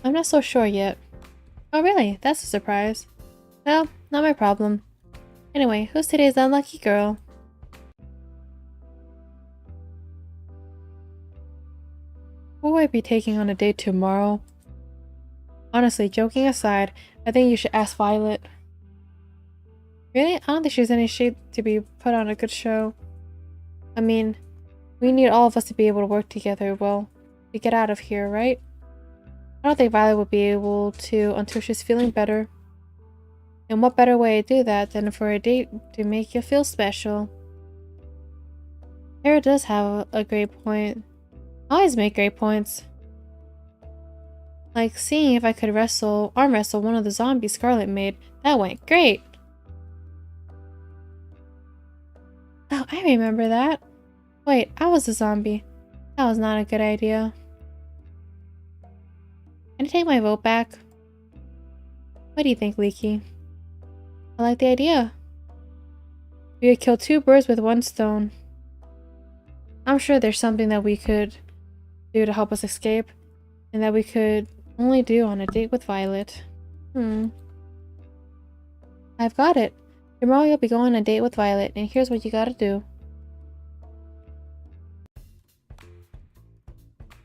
I'm not so sure yet. Oh really? That's a surprise. Well, not my problem. Anyway, who's today's unlucky girl? Who will I be taking on a date tomorrow? Honestly, joking aside, I think you should ask Violet. Really? I don't think she's in any shape to be put on a good show. I mean, we need all of us to be able to work together well to get out of here, right? I don't think Violet would be able to until she's feeling better. And what better way to do that than for a date to make you feel special? Tara does have a great point. I always make great points. Like seeing if I could arm wrestle one of the zombies Scarlet made. That went great! Oh, I remember that. Wait, I was a zombie. That was not a good idea. Can I take my vote back? What do you think, Leaky? I like the idea. We could kill two birds with one stone. I'm sure there's something that we could do to help us escape, and that we could only do on a date with Violet. I've got it. Tomorrow you'll be going on a date with Violet, and here's what you gotta do.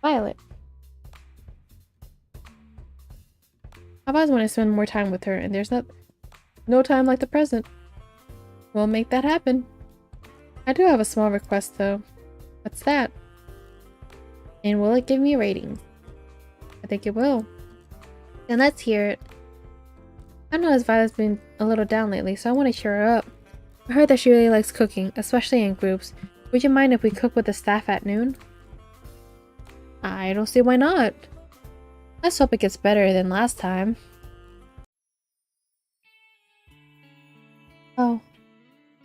Violet. I've always wanted to spend more time with her, and there's no time like the present. We'll make that happen. I do have a small request, though. What's that? And will it give me a rating? I think it will. Then let's hear it. I noticed Violet's been a little down lately, so I want to cheer her up. I heard that she really likes cooking, especially in groups. Would you mind if we cook with the staff at noon? I don't see why not. Let's hope it gets better than last time. Oh.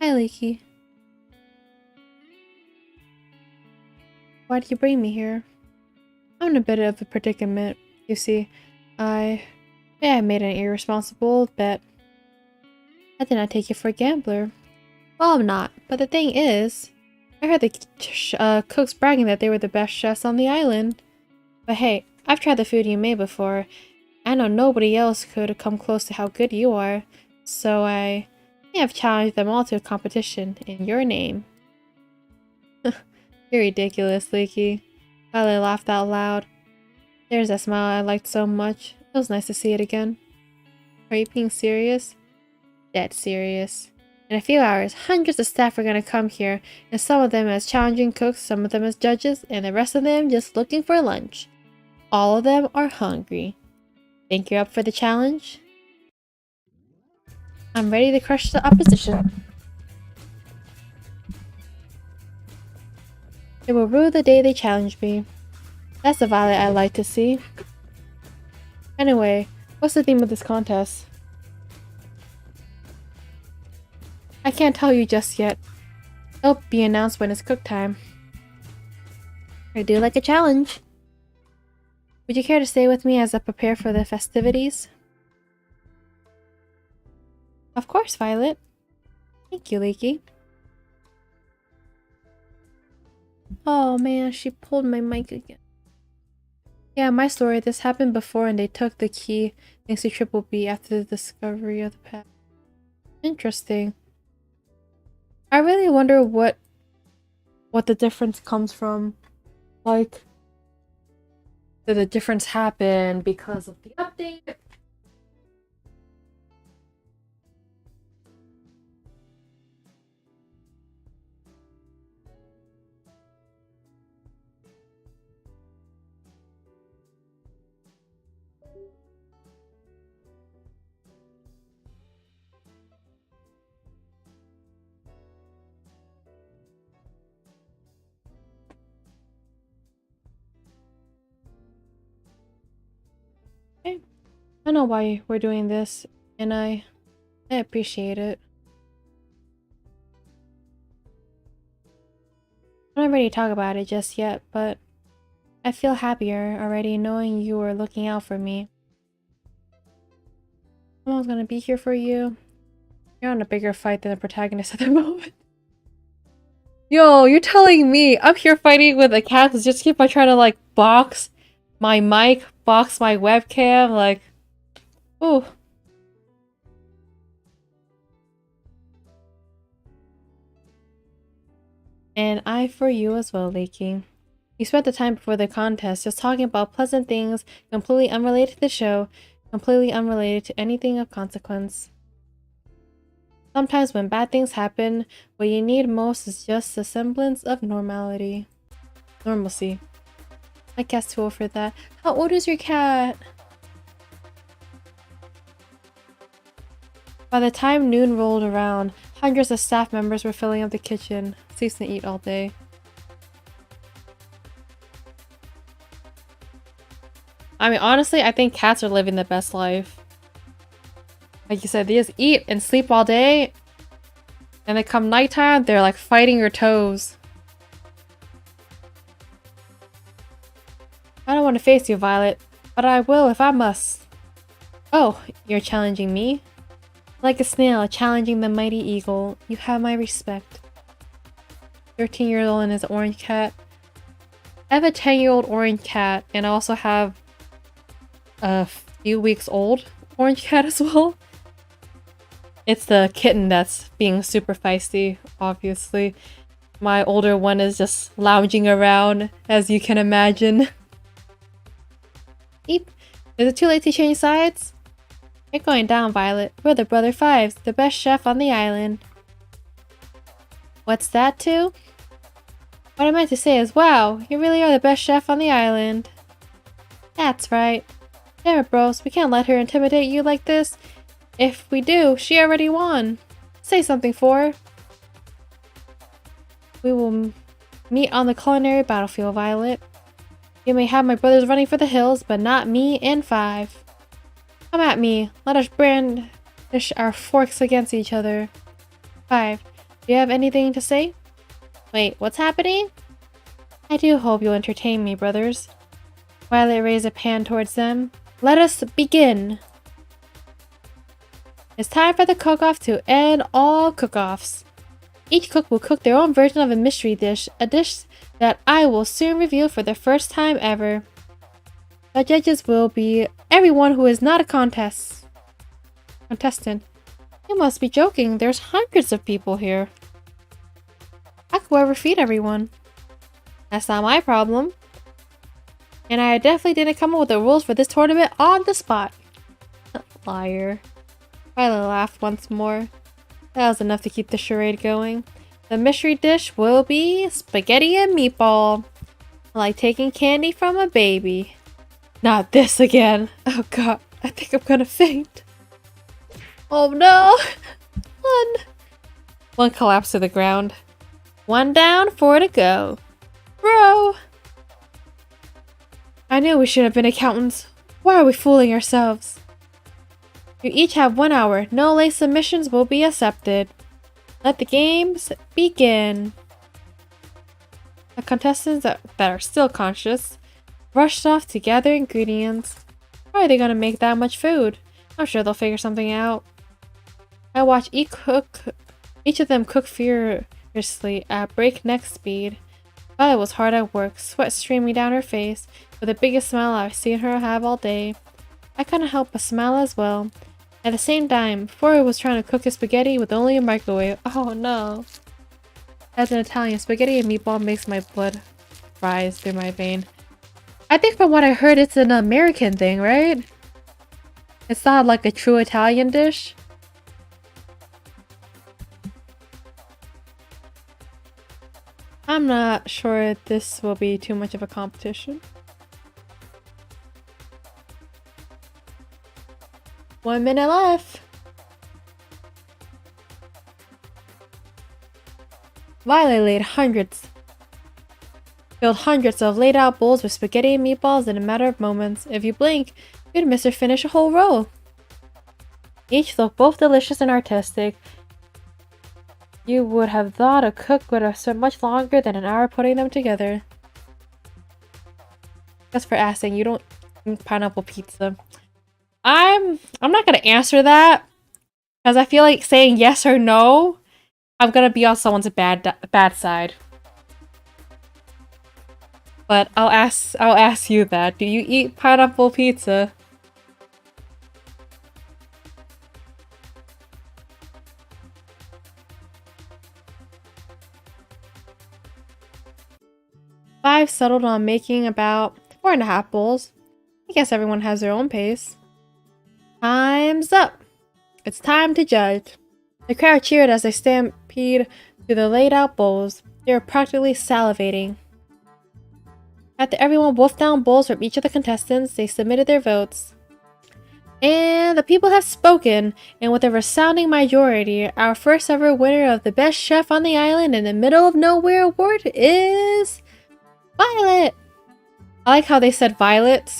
Hi, Leaky. Why did you bring me here? I'm in a bit of a predicament. You see, I made an irresponsible bet. I did not take you for a gambler. Well, I'm not, but the thing is, I heard the cooks bragging that they were the best chefs on the island. But hey, I've tried the food you made before. I know nobody else could come close to how good you are, so I have challenged them all to a competition in your name. You're ridiculous, Leaky. Violet laughed out loud. There's that smile I liked so much. It was nice to see it again. Are you being serious? Dead serious. In a few hours, hundreds of staff are gonna come here, and some of them as challenging cooks, some of them as judges, and the rest of them just looking for lunch. All of them are hungry. Think you're up for the challenge? I'm ready to crush the opposition. It will rue the day they challenge me. That's the Violet I like to see. Anyway, what's the theme of this contest? I can't tell you just yet. It'll be announced when it's cook time. I do like a challenge. Would you care to stay with me as I prepare for the festivities? Of course, Violet. Thank you, Leaky. Oh man, she pulled my mic again. Yeah, my story. This happened before and they took the key thanks to Triple B after the discovery of the past. Interesting. I really wonder what the difference comes from. Like, did the difference happen because of the update? Okay. I know why we're doing this, and I appreciate it. I'm not ready to talk about it just yet, but I feel happier already knowing you were looking out for me. Someone's gonna be here for you. You're on a bigger fight than the protagonist at the moment. Yo, you're telling me I'm here fighting with a cat who's just keep on trying to like box my mic, box my webcam, like, ooh. An eye for you as well, Lakey. You spent the time before the contest just talking about pleasant things, completely unrelated to the show, completely unrelated to anything of consequence. Sometimes when bad things happen, what you need most is just a semblance of normality. Normalcy. My cat's too old for that. How old is your cat? By the time noon rolled around, hundreds of staff members were filling up the kitchen. Sleeps and eat all day. I mean, honestly, I think cats are living the best life. Like you said, they just eat and sleep all day. And then come nighttime, they're like fighting your toes. I don't want to face you, Violet, but I will if I must. Oh, you're challenging me? Like a snail challenging the mighty eagle, you have my respect. 13-year-old and his orange cat. I have a 10-year-old orange cat, and I also have a few weeks old orange cat as well. It's the kitten that's being super feisty, obviously. My older one is just lounging around, as you can imagine. Eep. Is it too late to change sides? You're going down, Violet. We're the Brother Fives, the best chef on the island. What's that to? What I meant to say is, wow, you really are the best chef on the island. That's right. Damn it, bros, we can't let her intimidate you like this. If we do, she already won. Say something for her. We will meet on the culinary battlefield, Violet. You may have my brothers running for the hills, but not me and Five. Come at me. Let us brandish our forks against each other. Five, do you have anything to say? Wait, what's happening? I do hope you'll entertain me, brothers. Violet raised a pan towards them. Let us begin! It's time for the cook-off to end all cook-offs. Each cook will cook their own version of a mystery dish, a dish that I will soon reveal for the first time ever. The judges will be everyone who is not a contestant. You must be joking, there's hundreds of people here. How could I ever feed everyone? That's not my problem. And I definitely didn't come up with the rules for this tournament on the spot. Liar. Violet laughed once more. That was enough to keep the charade going. The mystery dish will be spaghetti and meatball. Like taking candy from a baby. Not this again. Oh god, I think I'm gonna faint. Oh no! One collapsed to the ground. One down, 4 to go. Bro! I knew we should have been accountants. Why are we fooling ourselves? You each have 1 hour. No late submissions will be accepted. Let the games begin. The contestants that are still conscious rushed off to gather ingredients. How are they gonna make that much food? I'm sure they'll figure something out. I watched each of them cook furiously at breakneck speed. Violet was hard at work, sweat streaming down her face, with the biggest smile I've seen her have all day. I couldn't help but smile as well. At the same time, Flora was trying to cook his spaghetti with only a microwave. Oh no. As an Italian, spaghetti and meatball makes my blood rise through my vein. I think from what I heard, it's an American thing, right? It's not like a true Italian dish. I'm not sure this will be too much of a competition. 1 minute left. Violet filled hundreds of laid out bowls with spaghetti and meatballs in a matter of moments. If you blink, you'd miss her finish a whole row. Each looked both delicious and artistic. You would have thought a cook would have spent much longer than an hour putting them together. Just for asking, you don't eat pineapple pizza. I'm not gonna answer that because I feel like saying yes or no, I'm gonna be on someone's bad side. But I'll ask you that. Do you eat pineapple pizza? I've settled on making about 4.5 bowls. I guess everyone has their own pace. Time's up! It's time to judge. The crowd cheered as they stampeded to the laid out bowls. They were practically salivating. After everyone wolfed down bowls from each of the contestants, they submitted their votes. And the people have spoken, and with a resounding majority, our first ever winner of the Best Chef on the Island in the Middle of Nowhere award is... Violet! I like how they said Violet.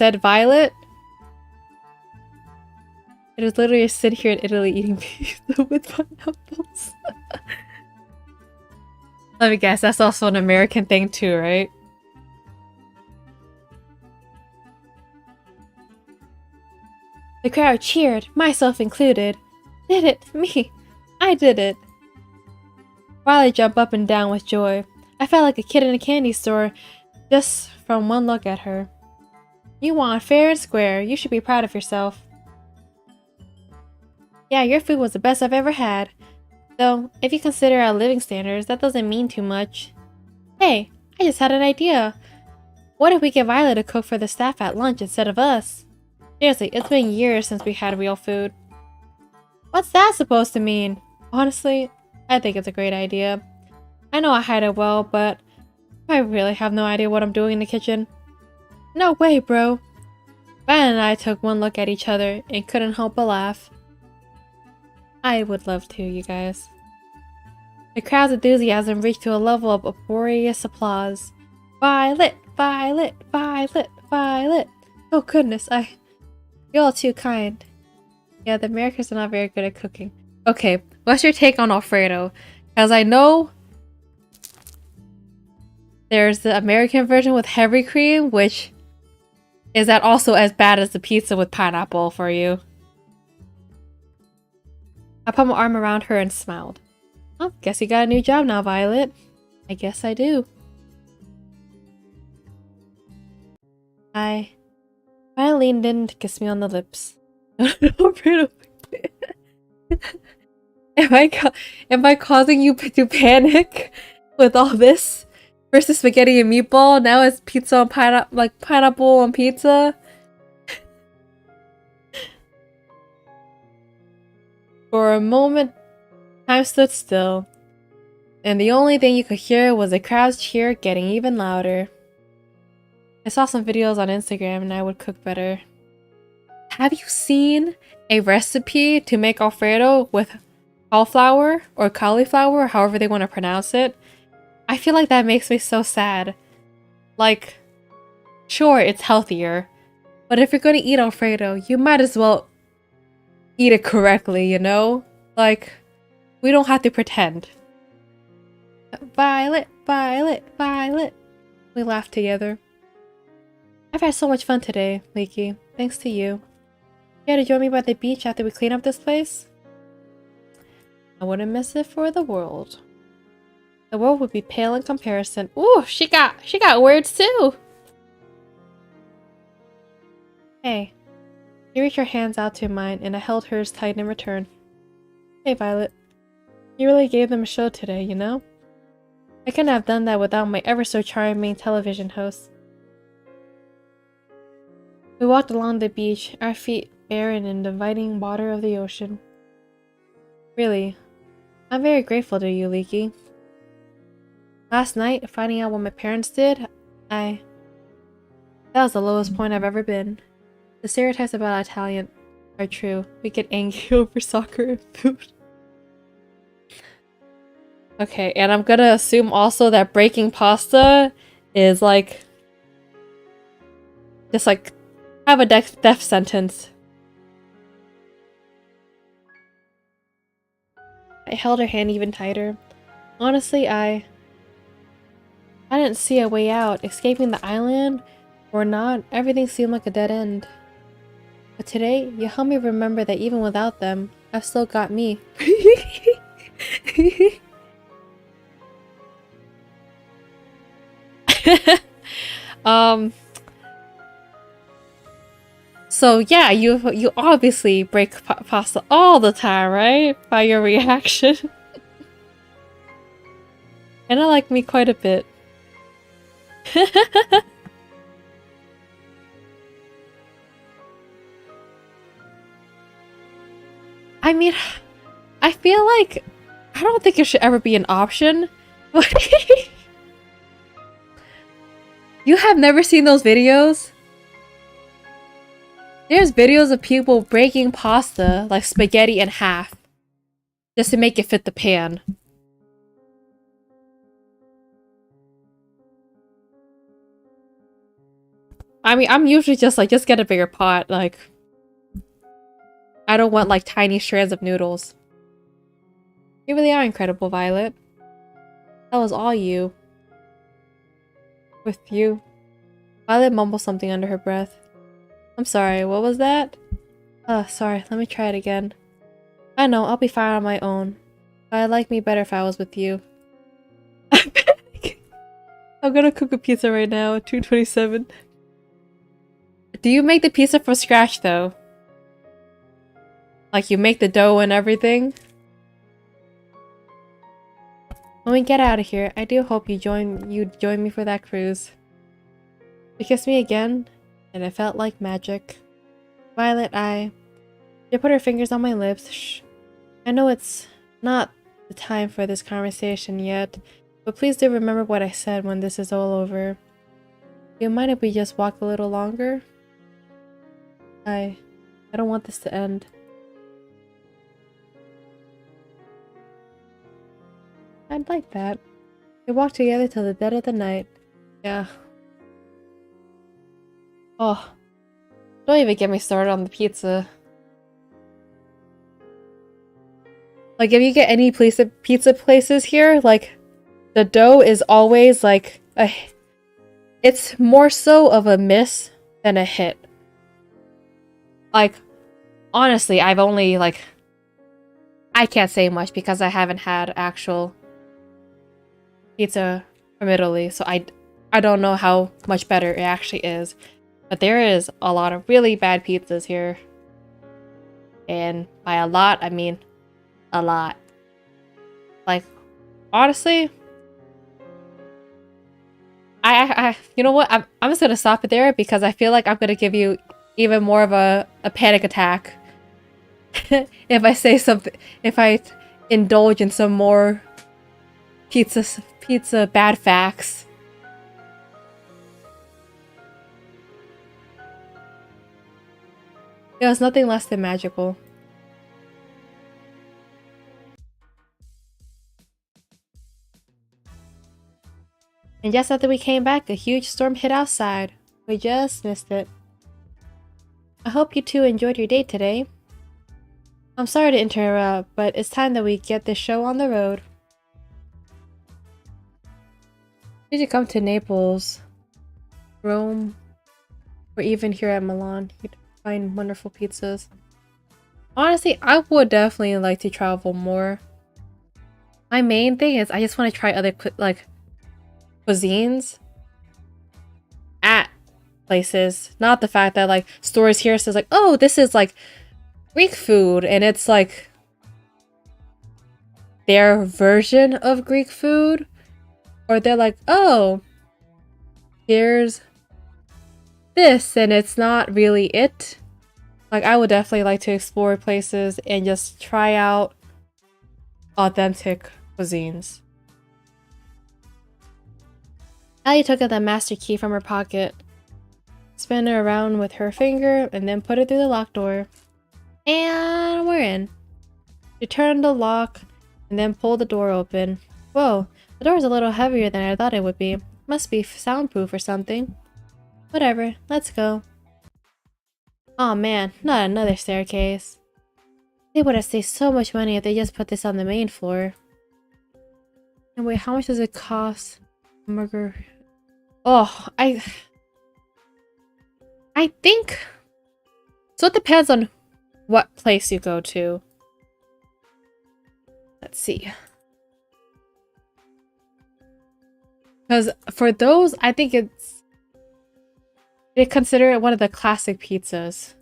It was literally a sit here in Italy eating pizza with pineapples. Let me guess, that's also an American thing too, right? The crowd cheered, myself included. Did it! Me! I did it! Violet jumped up and down with joy. I felt like a kid in a candy store just from one look at her. You won fair and square. You should be proud of yourself. Yeah, your food was the best I've ever had. Though, if you consider our living standards, that doesn't mean too much. Hey, I just had an idea. What if we get Violet to cook for the staff at lunch instead of us? Seriously, it's been years since we had real food. What's that supposed to mean? Honestly, I think it's a great idea. I know I hide it well, but I really have no idea what I'm doing in the kitchen. No way, bro. Violet and I took one look at each other and couldn't help but laugh. I would love to, you guys. The crowd's enthusiasm reached to a level of uproarious applause. Violet! Violet! Violet! Violet! Oh goodness, you're all too kind. Yeah, the Americans are not very good at cooking. Okay, what's your take on Alfredo? Because I know there's the American version with heavy cream, which is that also as bad as the pizza with pineapple for you? I put my arm around her and smiled. Oh, guess you got a new job now, Violet. I guess I do. Violet leaned in to kiss me on the lips. Am I causing you to panic with all this? First it's spaghetti and meatball, now it's pizza on pineapple on pizza. For a moment, time stood still, and the only thing you could hear was the crowd's cheer getting even louder. I saw some videos on Instagram and I would cook better. Have you seen a recipe to make Alfredo with cauliflower or cauliflower, however they want to pronounce it? I feel like that makes me so sad. Like, sure, it's healthier, but if you're gonna eat Alfredo, you might as well eat it correctly, you know? Like, we don't have to pretend. Violet, Violet, Violet. We laughed together. I've had so much fun today, Leaky. Thanks to you. You had to join me by the beach after we clean up this place? I wouldn't miss it for the world. The world would be pale in comparison. Ooh, she got words too! Hey. You reached your hands out to mine, and I held hers tight in return. Hey, Violet. You really gave them a show today, you know? I couldn't have done that without my ever-so-charming television host. We walked along the beach, our feet barren in the inviting water of the ocean. Really, I'm very grateful to you, Leaky. Last night, finding out what my parents did, that was the lowest point I've ever been. The stereotypes about Italian are true. We get angry over soccer and food. Okay, and I'm gonna assume also that breaking pasta is like... just like... have a death sentence. I held her hand even tighter. Honestly, I didn't see a way out. Escaping the island or not, everything seemed like a dead end. But today, you helped me remember that even without them, I've still got me. So yeah, you obviously break pasta all the time, right? By your reaction. And I like me quite a bit. I mean, I feel like I don't think it should ever be an option. You have never seen those videos? There's videos of people breaking pasta, like spaghetti, in half. Just to make it fit the pan. I mean, I'm usually just like, just get a bigger pot, like... I don't want, like, tiny strands of noodles. You really are incredible, Violet. That was all you. With you. Violet mumbled something under her breath. I'm sorry, what was that? Sorry, let me try it again. I know, I'll be fine on my own. But I'd like me better if I was with you. I'm gonna cook a pizza right now at 2:27. Do you make the pizza from scratch, though? Like, you make the dough and everything? When we get out of here, I do hope you join me for that cruise. You kissed me again, and it felt like magic. Violet, She put her fingers on my lips. Shh. I know it's not the time for this conversation yet, but please do remember what I said when this is all over. Do you mind if we just walk a little longer? I don't want this to end. I'd like that. We walked together till the dead of the night. Yeah. Oh. Don't even get me started on the pizza. Like, if you get any pizza places here, like, the dough is always, like, it's more so of a miss than a hit. Like, honestly, I've only, like... I can't say much because I haven't had actual pizza from Italy, so I don't know how much better it actually is. But there is a lot of really bad pizzas here. And by a lot, I mean a lot. Like, honestly, you know what? I'm just gonna stop it there because I feel like I'm gonna give you even more of a panic attack if I say something, if I indulge in some more pizza bad facts. It was nothing less than magical. And just after we came back, a huge storm hit outside. We just missed it. I hope you two enjoyed your date today. I'm sorry to interrupt, but it's time that we get this show on the road. You should come to Naples, Rome, or even here at Milan. You'd find wonderful pizzas. Honestly, I would definitely like to travel more. My main thing is I just want to try other cuisines at places. Not the fact that like stores here says like, oh, this is like Greek food, and it's like their version of Greek food. Or they're like, oh, here's this, and it's not really it. Like, I would definitely like to explore places and just try out authentic cuisines. Allie took out the master key from her pocket, spun it around with her finger, and then put it through the locked door. And we're in. She turned the lock and then pulled the door open. Whoa, the door's a little heavier than I thought it would be. Must be soundproof or something. Whatever, let's go. Aw man, not another staircase. They would have saved so much money if they just put this on the main floor. And wait, how much does it cost? Hamburger. Oh, I think... So it depends on what place you go to. Let's see. Because for those, I think it's They consider it one of the classic pizzas.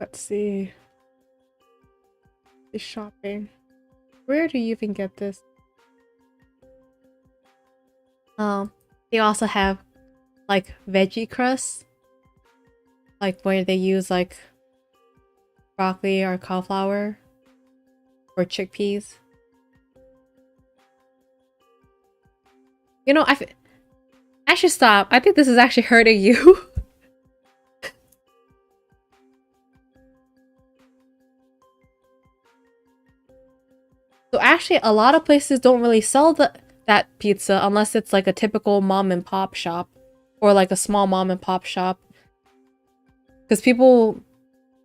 Let's see. The shopping. Where do you even get this? They also have like veggie crust. Like where they use like broccoli or cauliflower or chickpeas. You know, I should stop. I think this is actually hurting you. So actually, a lot of places don't really sell that pizza unless it's like a typical mom and pop shop or like a small mom and pop shop. Because people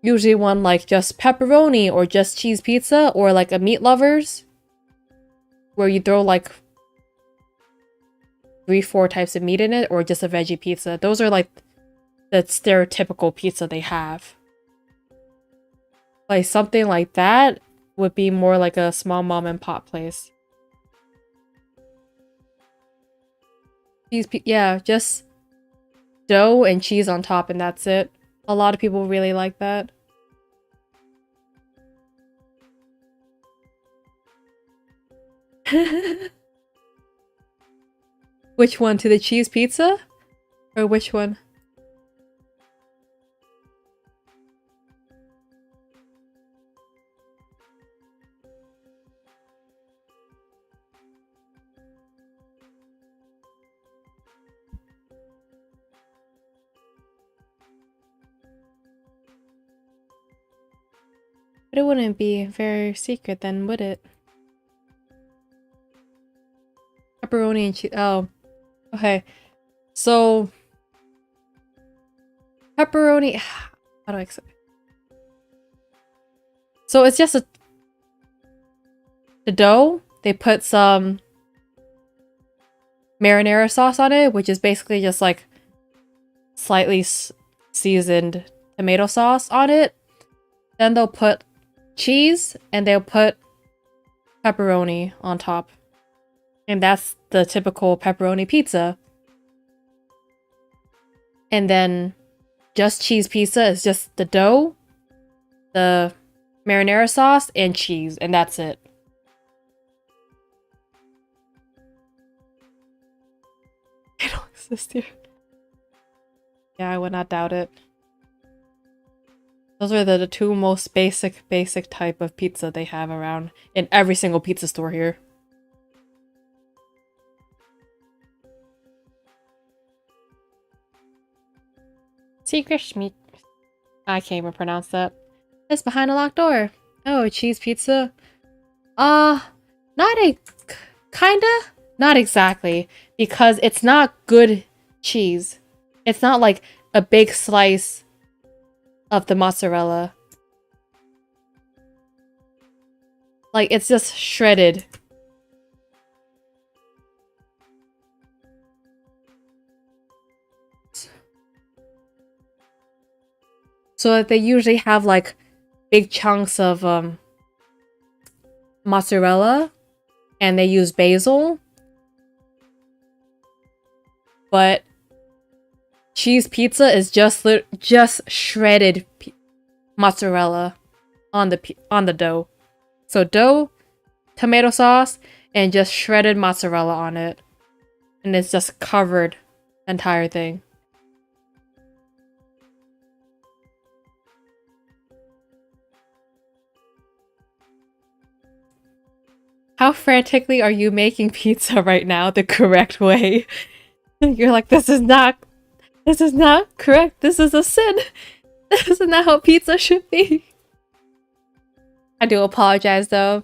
usually want like just pepperoni or just cheese pizza or like a meat lovers where you throw like 3-4 types of meat in it or just a veggie pizza. Those are like the stereotypical pizza they have. Like something like that would be more like a small mom and pop place. Yeah, just dough and cheese on top and that's it. A lot of people really like that. Which one? To the cheese pizza? Or which one? But it wouldn't be very secret then, would it? Pepperoni and cheese. Oh. Okay. So pepperoni. How do I explain? So it's just the dough. They put some marinara sauce on it, which is basically just like slightly seasoned tomato sauce on it. Then they'll put cheese and they'll put pepperoni on top. And that's the typical pepperoni pizza. And then just cheese pizza is just the dough, the marinara sauce, and cheese, and that's it. They don't exist here. Yeah, I would not doubt it. Those are the two most basic type of pizza they have around in every single pizza store here. Secret Schmeat. I can't even pronounce that. It's behind a locked door. Oh, cheese pizza? Not kinda? Not exactly. Because it's not good cheese. It's not like a big slice of the mozzarella. Like, it's just shredded. So they usually have like big chunks of mozzarella and they use basil. But cheese pizza is just shredded mozzarella on the dough. So dough, tomato sauce, and just shredded mozzarella on it. And it's just covered the entire thing. How frantically are you making pizza right now the correct way? You're like, this is not correct. This is a sin. This is not how pizza should be. I do apologize though.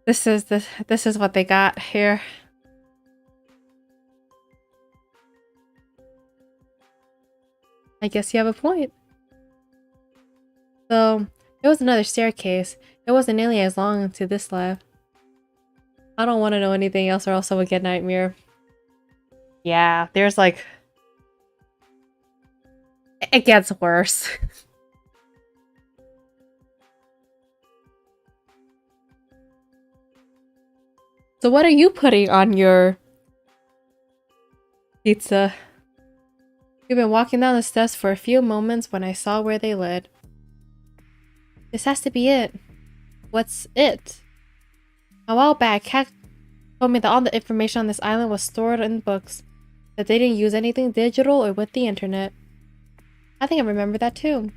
This is what they got here. I guess you have a point. So, there was another staircase. It wasn't nearly as long to this left. I don't want to know anything else or else I would get nightmare. Yeah, there's like... It gets worse. So what are you putting on your pizza? We've been walking down the steps for a few moments when I saw where they led. This has to be it. What's it? A while back, Cat told me that all the information on this island was stored in books, that they didn't use anything digital or with the internet. I think I remember that too.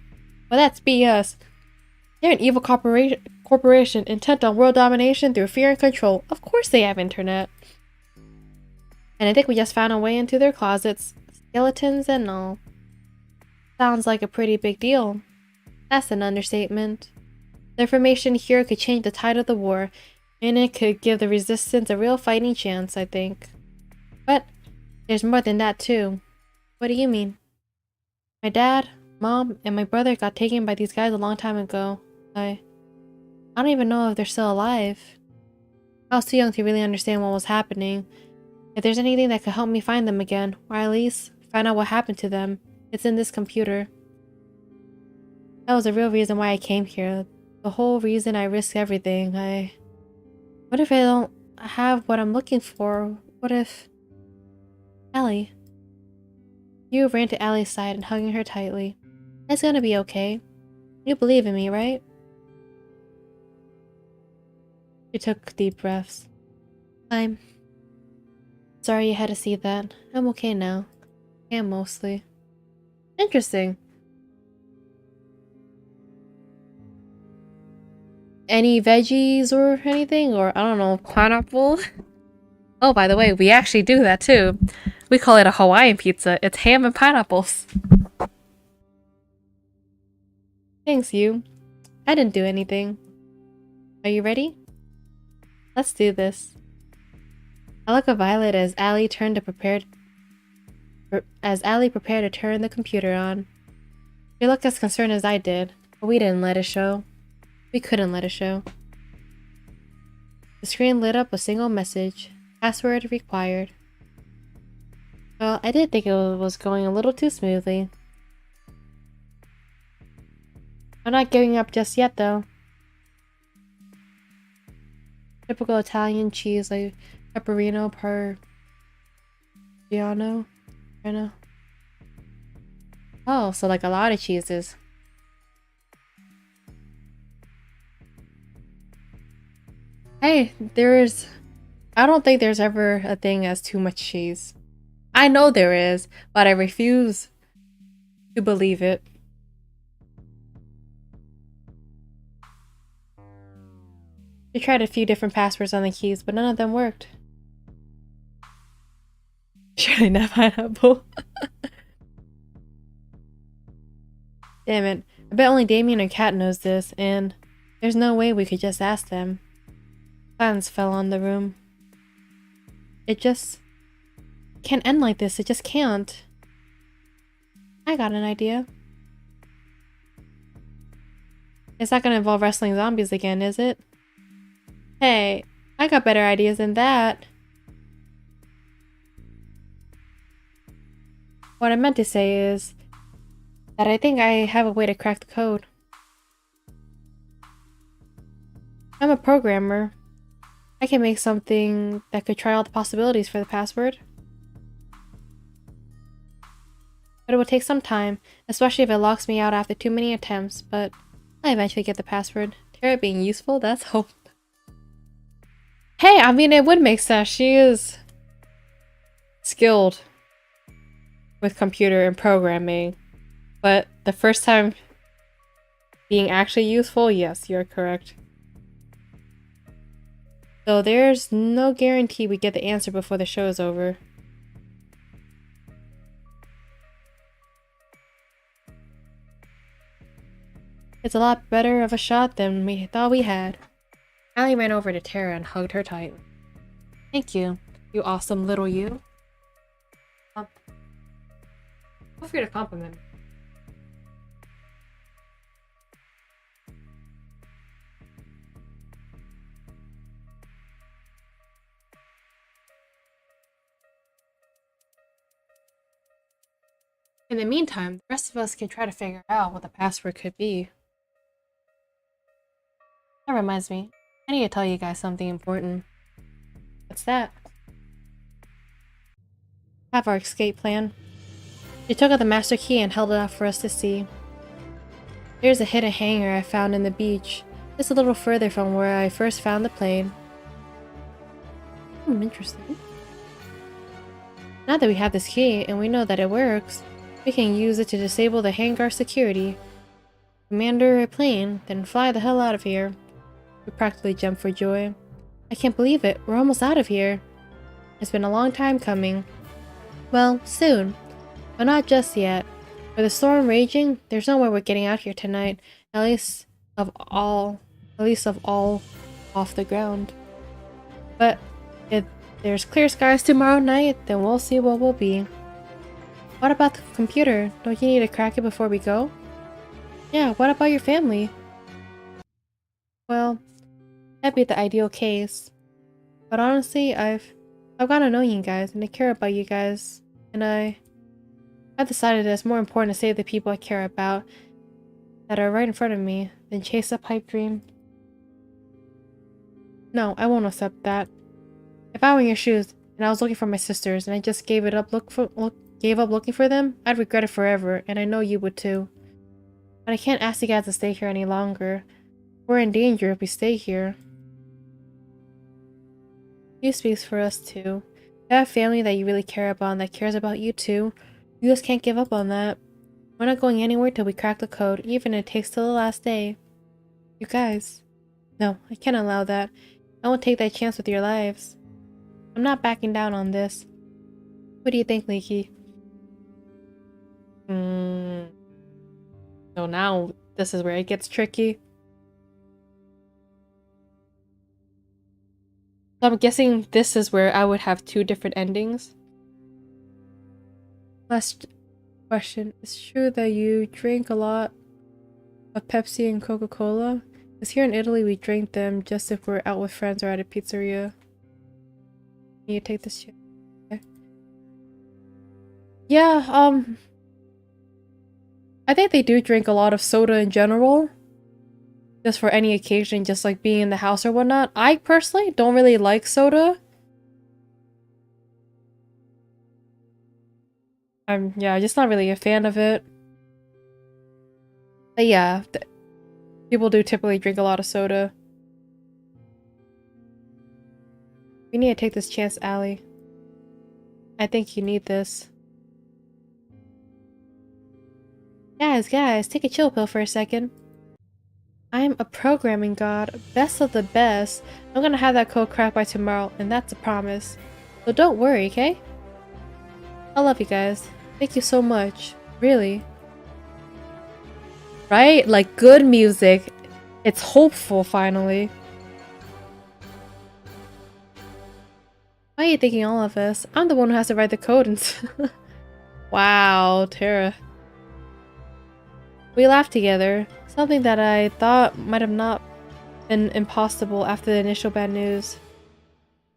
Well, that's BS. They're an evil corporation intent on world domination through fear and control. Of course they have internet. And I think we just found a way into their closets, skeletons and all. Sounds like a pretty big deal. That's an understatement. The information here could change the tide of the war, and it could give the resistance a real fighting chance, I think. But there's more than that too. What do you mean? My dad, mom, and my brother got taken by these guys a long time ago. I don't even know if they're still alive. I was too young to really understand what was happening. If there's anything that could help me find them again, or at least find out what happened to them, it's in this computer. That was the real reason why I came here. The whole reason I risked everything. What if I don't have what I'm looking for? What if... Allie. You ran to Allie's side and hugging her tightly. It's gonna be okay. You believe in me, right? She took deep breaths. I'm sorry you had to see that. I'm okay now. I am mostly. Interesting. Any veggies or anything? Or, I don't know, pineapple? Oh, by the way, we actually do that too. We call it a Hawaiian pizza. It's ham and pineapples. Thanks, you. I didn't do anything. Are you ready? Let's do this. I look at Violet as Allie prepared to turn the computer on. She looked as concerned as I did, but we didn't let it show. We couldn't let it show. The screen lit up a single message. Password required. Well, I did think it was going a little too smoothly. I'm not giving up just yet, though. Typical Italian cheese like pepperino, parmigiano. Oh, so like a lot of cheeses. Hey, I don't think there's ever a thing as too much cheese. I know there is, but I refuse to believe it. We tried a few different passwords on the keys, but none of them worked. Surely not pineapple. Damn it. I bet only Damien or Kat knows this, and there's no way we could just ask them. Silence fell on the room. It just can't end like this. It just can't. I got an idea. It's not gonna involve wrestling zombies again, is it? Hey, I got better ideas than that. What I meant to say is that I think I have a way to crack the code. I'm a programmer. I can make something that could try all the possibilities for the password. But it will take some time, especially if it locks me out after too many attempts, but I eventually get the password. Tara being useful, that's hope. Hey, I mean, it would make sense. She is skilled with computer and programming, but the first time being actually useful, yes, you're correct. So there's no guarantee we get the answer before the show is over. It's a lot better of a shot than we thought we had. Allie ran over to Tara and hugged her tightly. Thank you, you awesome little you. Feel free to compliment me. In the meantime, the rest of us can try to figure out what the password could be. That reminds me, I need to tell you guys something important. What's that? Have our escape plan. She took out the master key and held it out for us to see. Here's a hidden hangar I found in the beach, just a little further from where I first found the plane. Interesting. Now that we have this key and we know that it works, we can use it to disable the hangar security. Commander a plane, then fly the hell out of here. We practically jumped for joy. I can't believe it, we're almost out of here. It's been a long time coming. Well, soon. But not just yet. With the storm raging, there's no way we're getting out here tonight. At least of all off the ground. But if there's clear skies tomorrow night, then we'll see what will be. What about the computer? Don't you need to crack it before we go? Yeah, what about your family? Well, that'd be the ideal case. But honestly, I've got to know you guys, and I care about you guys, and I've decided that it's more important to save the people I care about that are right in front of me than chase a pipe dream. No, I won't accept that. If I were in your shoes and I was looking for my sisters and I just gave up looking for them, I'd regret it forever, and I know you would too. But I can't ask you guys to stay here any longer. We're in danger if we stay here. You speaks for us too. You have family that you really care about and that cares about you too. You just can't give up on that. We're not going anywhere till we crack the code, even if it takes till the last day. You guys. No, I can't allow that. I won't take that chance with your lives. I'm not backing down on this. What do you think, Leaky? So now this is where it gets tricky. So I'm guessing this is where I would have two different endings. Last question. It's true that you drink a lot of Pepsi and Coca-Cola? Because here in Italy we drink them just if we're out with friends or at a pizzeria. Can you take this? Okay. Yeah, I think they do drink a lot of soda in general. Just for any occasion, just like being in the house or whatnot. I personally don't really like soda. I'm just not really a fan of it. But yeah, people do typically drink a lot of soda. We need to take this chance, Allie. I think you need this. Guys, take a chill pill for a second. I'm a programming god, best of the best. I'm gonna have that code cracked by tomorrow, and that's a promise. So don't worry, okay? I love you guys. Thank you so much. Really. Right? Like, good music. It's hopeful, finally. Why are you thinking all of this? I'm the one who has to write the code and wow, Tara. We laughed together. Something that I thought might have not been impossible after the initial bad news.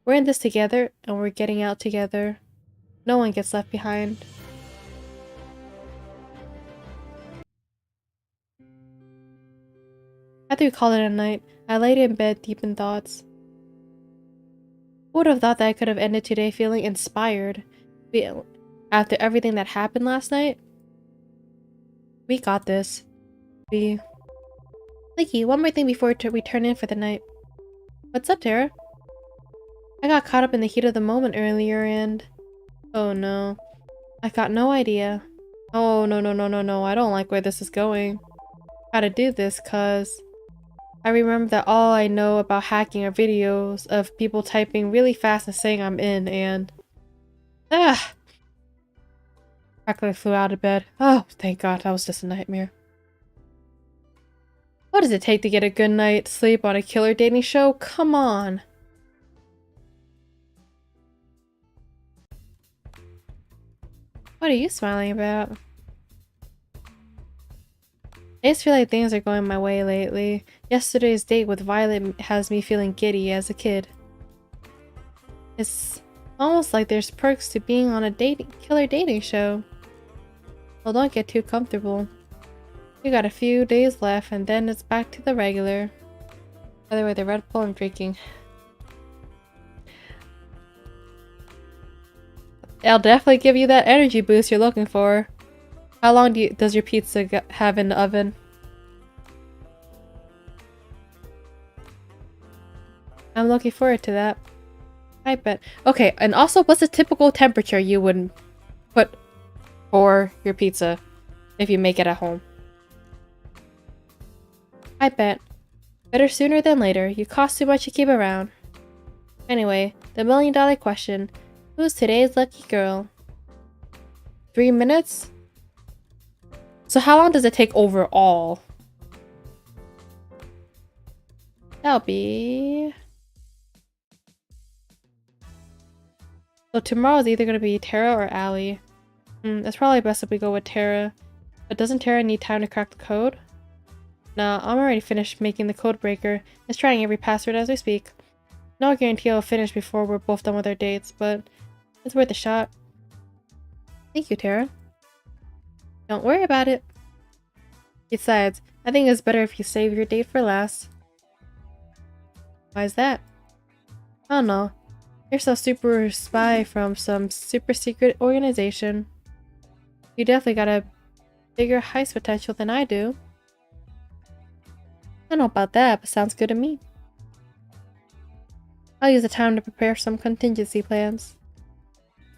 We're in this together, and we're getting out together. No one gets left behind. After we called it a night, I laid in bed deep in thoughts. Who would have thought that I could have ended today feeling inspired? After everything that happened last night? We got this. Leaky, one more thing before we turn in for the night. What's up, Tara? I got caught up in the heat of the moment earlier and... Oh no. I got no idea. Oh no, I don't like where this is going. Gotta do this cause... I remember that all I know about hacking are videos of people typing really fast and saying I'm in and... Practically flew out of bed. Oh, thank God, that was just a nightmare. What does it take to get a good night's sleep on a killer dating show? Come on! What are you smiling about? I just feel like things are going my way lately. Yesterday's date with Violet has me feeling giddy as a kid. It's almost like there's perks to being on a killer dating show. Well, don't get too comfortable. We got a few days left and then it's back to the regular. By the way, the Red Bull I'm drinking. I'll definitely give you that energy boost you're looking for. How long does your pizza have in the oven? I'm looking forward to that. I bet. Okay, and also, what's the typical temperature you would put for your pizza if you make it at home? I bet. Better sooner than later. You cost too much to keep around. Anyway, the $1,000,000 question. Who's today's lucky girl? 3 minutes? So how long does it take overall? That'll be... So tomorrow is either going to be Tara or Allie. It's probably best if we go with Tara. But doesn't Tara need time to crack the code? Nah, I'm already finished making the code breaker. It's trying every password as we speak. No guarantee I'll finish before we're both done with our dates, but it's worth a shot. Thank you, Tara. Don't worry about it. Besides, I think it's better if you save your date for last. Why is that? I don't know. You're some super spy from some super secret organization. You definitely got a bigger heist potential than I do. I don't know about that, but sounds good to me. I'll use the time to prepare some contingency plans.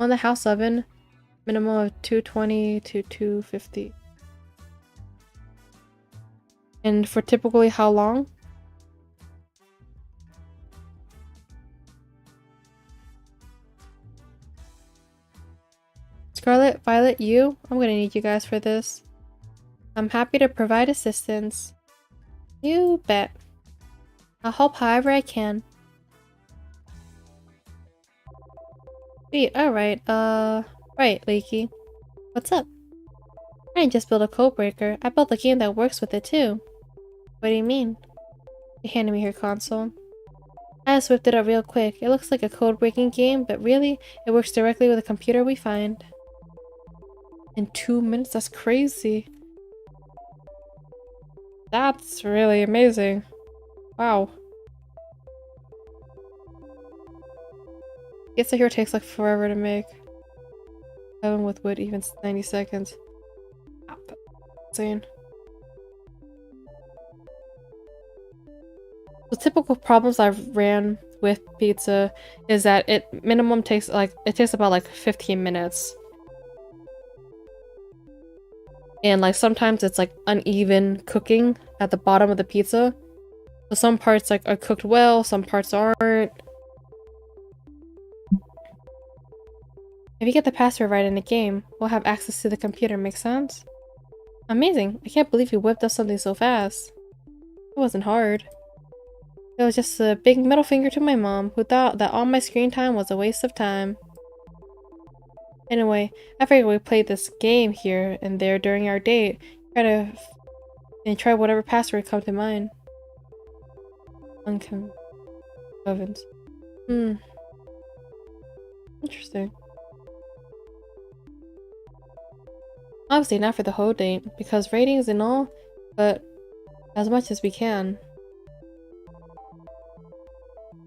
On the house oven, minimum of 220 to 250. And for typically how long? Scarlet, Violet, you? I'm gonna need you guys for this. I'm happy to provide assistance. You bet. I'll help however I can. Sweet, alright, right, Leaky. What's up? I didn't just build a code breaker, I built a game that works with it too. What do you mean? She handed me her console. I just whipped it up real quick. It looks like a code-breaking game, but really, it works directly with a computer we find. In 2 minutes? That's crazy. That's really amazing. Wow. Guess the hero takes like forever to make. Oven with wood, even 90 seconds. Insane. The typical problems I've ran with pizza is that it takes about like 15 minutes. And like sometimes it's like uneven cooking at the bottom of the pizza. So some parts like are cooked well, some parts aren't. If you get the password right in the game, we'll have access to the computer, make sense? Amazing! I can't believe you whipped up something so fast. It wasn't hard. It was just a big middle finger to my mom, who thought that all my screen time was a waste of time. Anyway, I figured we played this game here and there during our date. Try whatever password come to mind. Ovens. Interesting. Obviously not for the whole date, because ratings and all, but as much as we can.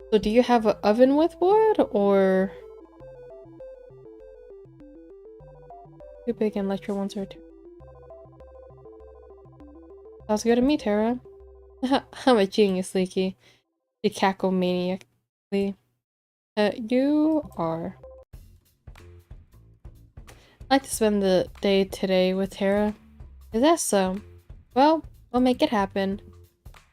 So do you have an oven with wood, or... Too big and electro ones are too. Sounds good to me, Tara. I'm a genius, Leaky. You cackle maniacally. You are. I'd like to spend the day today with Tara. Is that so? Well, we'll make it happen.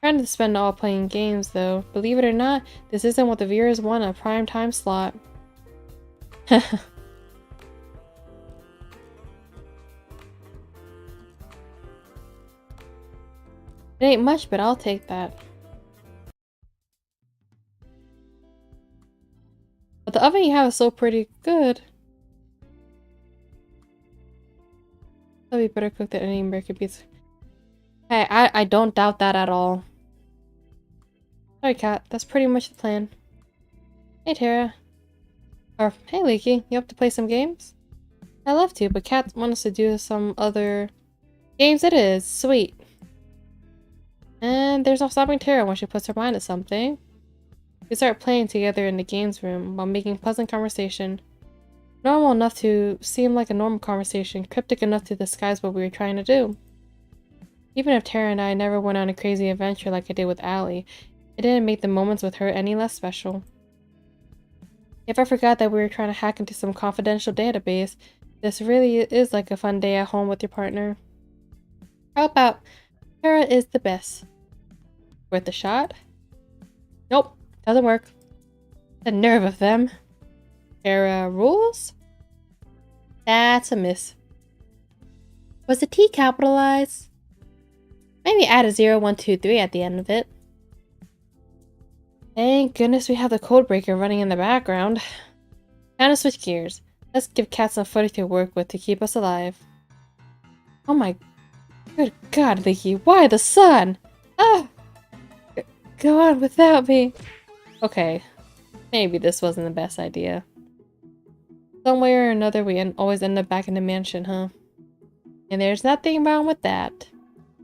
Trying to spend all playing games, though. Believe it or not, this isn't what the viewers want, a prime time slot. It ain't much, but I'll take that. But the oven you have is so pretty good. That'll be better cooked than any American pizza. Hey, I don't doubt that at all. Sorry, Kat. That's pretty much the plan. Hey, Tara. Or, hey, Leaky. You up to play some games? I'd love to, but Kat wants us to do some other games it is. Sweet. And there's no stopping Tara when she puts her mind to something. We start playing together in the games room while making pleasant conversation. Normal enough to seem like a normal conversation, cryptic enough to disguise what we were trying to do. Even if Tara and I never went on a crazy adventure like I did with Allie, it didn't make the moments with her any less special. If I forgot that we were trying to hack into some confidential database, this really is like a fun day at home with your partner. How about Tara is the best? Worth a shot? Nope, doesn't work. The nerve of them. Tara rules? That's a miss. Was the T capitalized? Maybe add a 0, 1, 2, 3 at the end of it. Thank goodness we have the code breaker running in the background. Time to switch gears. Let's give Cat some footage to work with to keep us alive. Oh my good god, Vicky, why the sun? Ah! Go on without me. Okay, maybe this wasn't the best idea. Some way or another, we always end up back in the mansion, huh? And there's nothing wrong with that.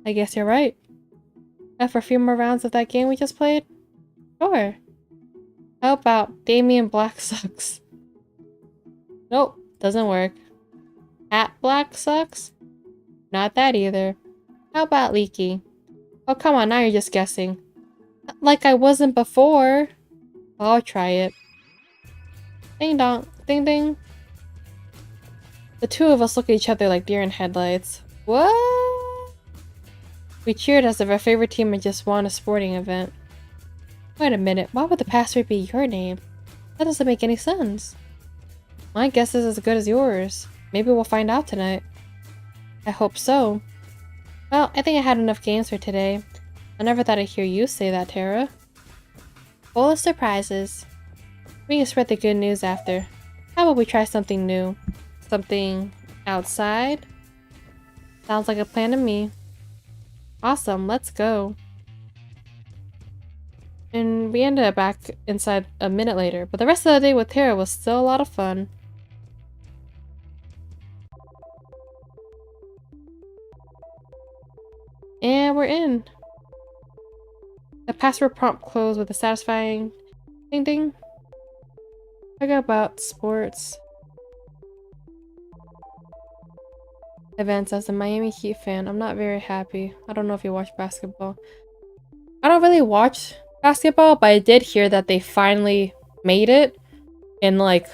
I guess you're right. After a few more rounds of that game we just played? Sure. How about Damien Black Sucks? Nope, doesn't work. Hat Black Sucks? Not that either. How about Leaky? Oh, come on, now you're just guessing. Like I wasn't before. I'll try it. Ding dong, ding ding. The two of us look at each other like deer in headlights. What? We cheered as if our favorite team had just won a sporting event. Wait a minute, why would the password be your name? That doesn't make any sense. My guess is as good as yours. Maybe we'll find out tonight. I hope so. Well, I think I had enough games for today. I never thought I'd hear you say that, Tara. Full of surprises. We can spread the good news after. How about we try something new? Something outside? Sounds like a plan to me. Awesome, let's go. And we ended up back inside a minute later, but the rest of the day with Tara was still a lot of fun. And we're in. The password prompt closed with a satisfying ding ding. Talk about sports. Events. As a Miami Heat fan, I'm not very happy. I don't know if you watch basketball. I don't really watch basketball, but I did hear that they finally made it in like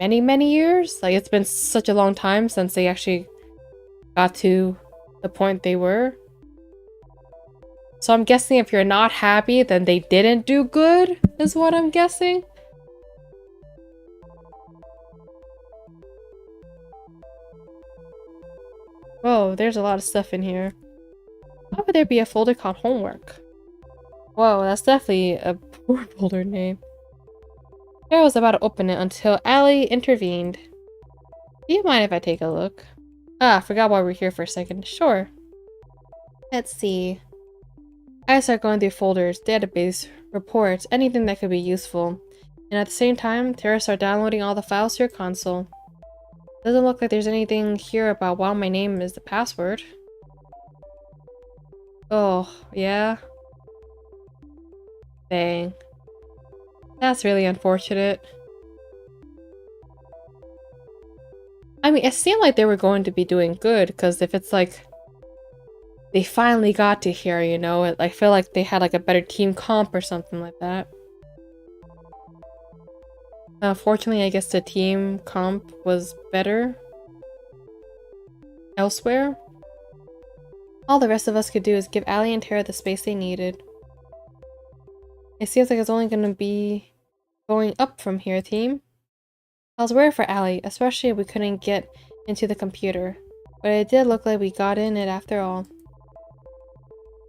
many years. Like it's been such a long time since they actually got to the point they were. So I'm guessing if you're not happy, then they didn't do good, is what I'm guessing. Whoa, there's a lot of stuff in here. Why would there be a folder called homework? Whoa, that's definitely a poor folder name. Sarah was about to open it until Allie intervened. Do you mind if I take a look? Ah, forgot why we're here for a second. Sure. Let's see. I start going through folders, database, reports, anything that could be useful. And at the same time, Tara started downloading all the files to your console. Doesn't look like there's anything here about why my name is the password. Oh, yeah? Dang. That's really unfortunate. I mean, it seemed like they were going to be doing good, because if it's like they finally got to here, you know, I feel like they had like a better team comp or something like that. Unfortunately, I guess the team comp was better elsewhere. All the rest of us could do is give Allie and Tara the space they needed. It seems like it's only going to be going up from here, team. I was worried for Allie, especially if we couldn't get into the computer. But it did look like we got in it after all.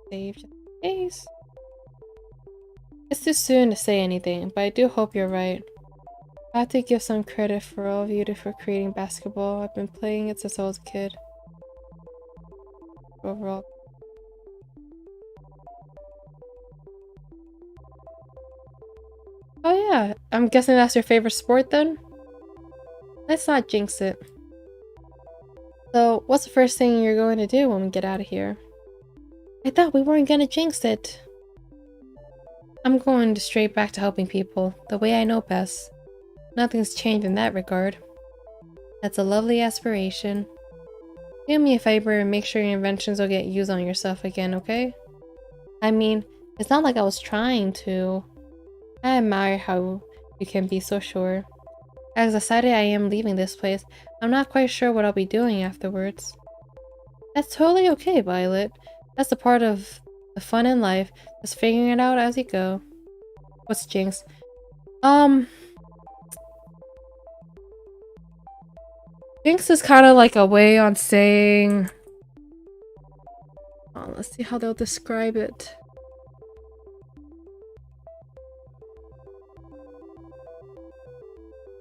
Save just in case. It's too soon to say anything, but I do hope you're right. I have to give some credit for all of you for creating basketball. I've been playing it since I was a kid. Overall. Oh yeah, I'm guessing that's your favorite sport then? Let's not jinx it. So, what's the first thing you're going to do when we get out of here? I thought we weren't gonna jinx it. I'm going straight back to helping people, the way I know best. nothing's changed in that regard. That's a lovely aspiration. Do me a favor and make sure your inventions will get used on yourself again, okay? I mean, it's not like I was trying to. I admire how you can be so sure. As decided I am leaving this place, I'm not quite sure what I'll be doing afterwards. That's totally okay, Violet. That's a part of the fun in life, just figuring it out as you go. What's Jinx? Jinx is kind of like a way on saying... Oh, let's see how they'll describe it.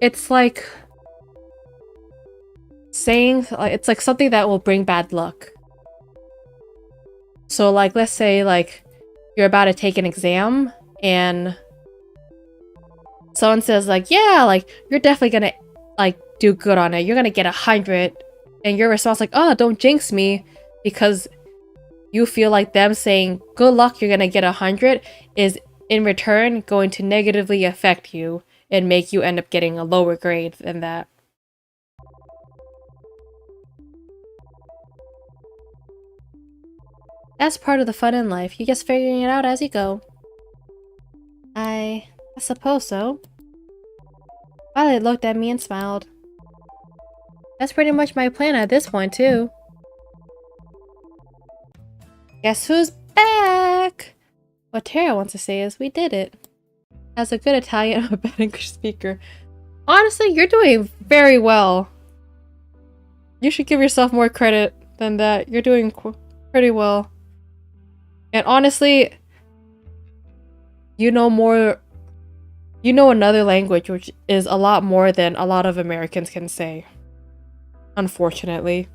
It's like... saying... It's like something that will bring bad luck. So like, let's say like, you're about to take an exam, and... someone says like, yeah, like, you're definitely gonna, like, do good on it. You're gonna get 100. And your response like, oh, don't jinx me. Because you feel like them saying, good luck, you're gonna get 100, is in return going to negatively affect you and make you end up getting a lower grade than that. That's part of the fun in life. You're just figuring it out as you go. I suppose so. Violet looked at me and smiled. That's pretty much my plan at this point, too. Guess who's back? What Tara wants to say is, we did it. As a good Italian, I'm a bad English speaker. Honestly, you're doing very well. You should give yourself more credit than that. You're doing pretty well. And honestly, you know more... You know another language, which is a lot more than a lot of Americans can say. Unfortunately.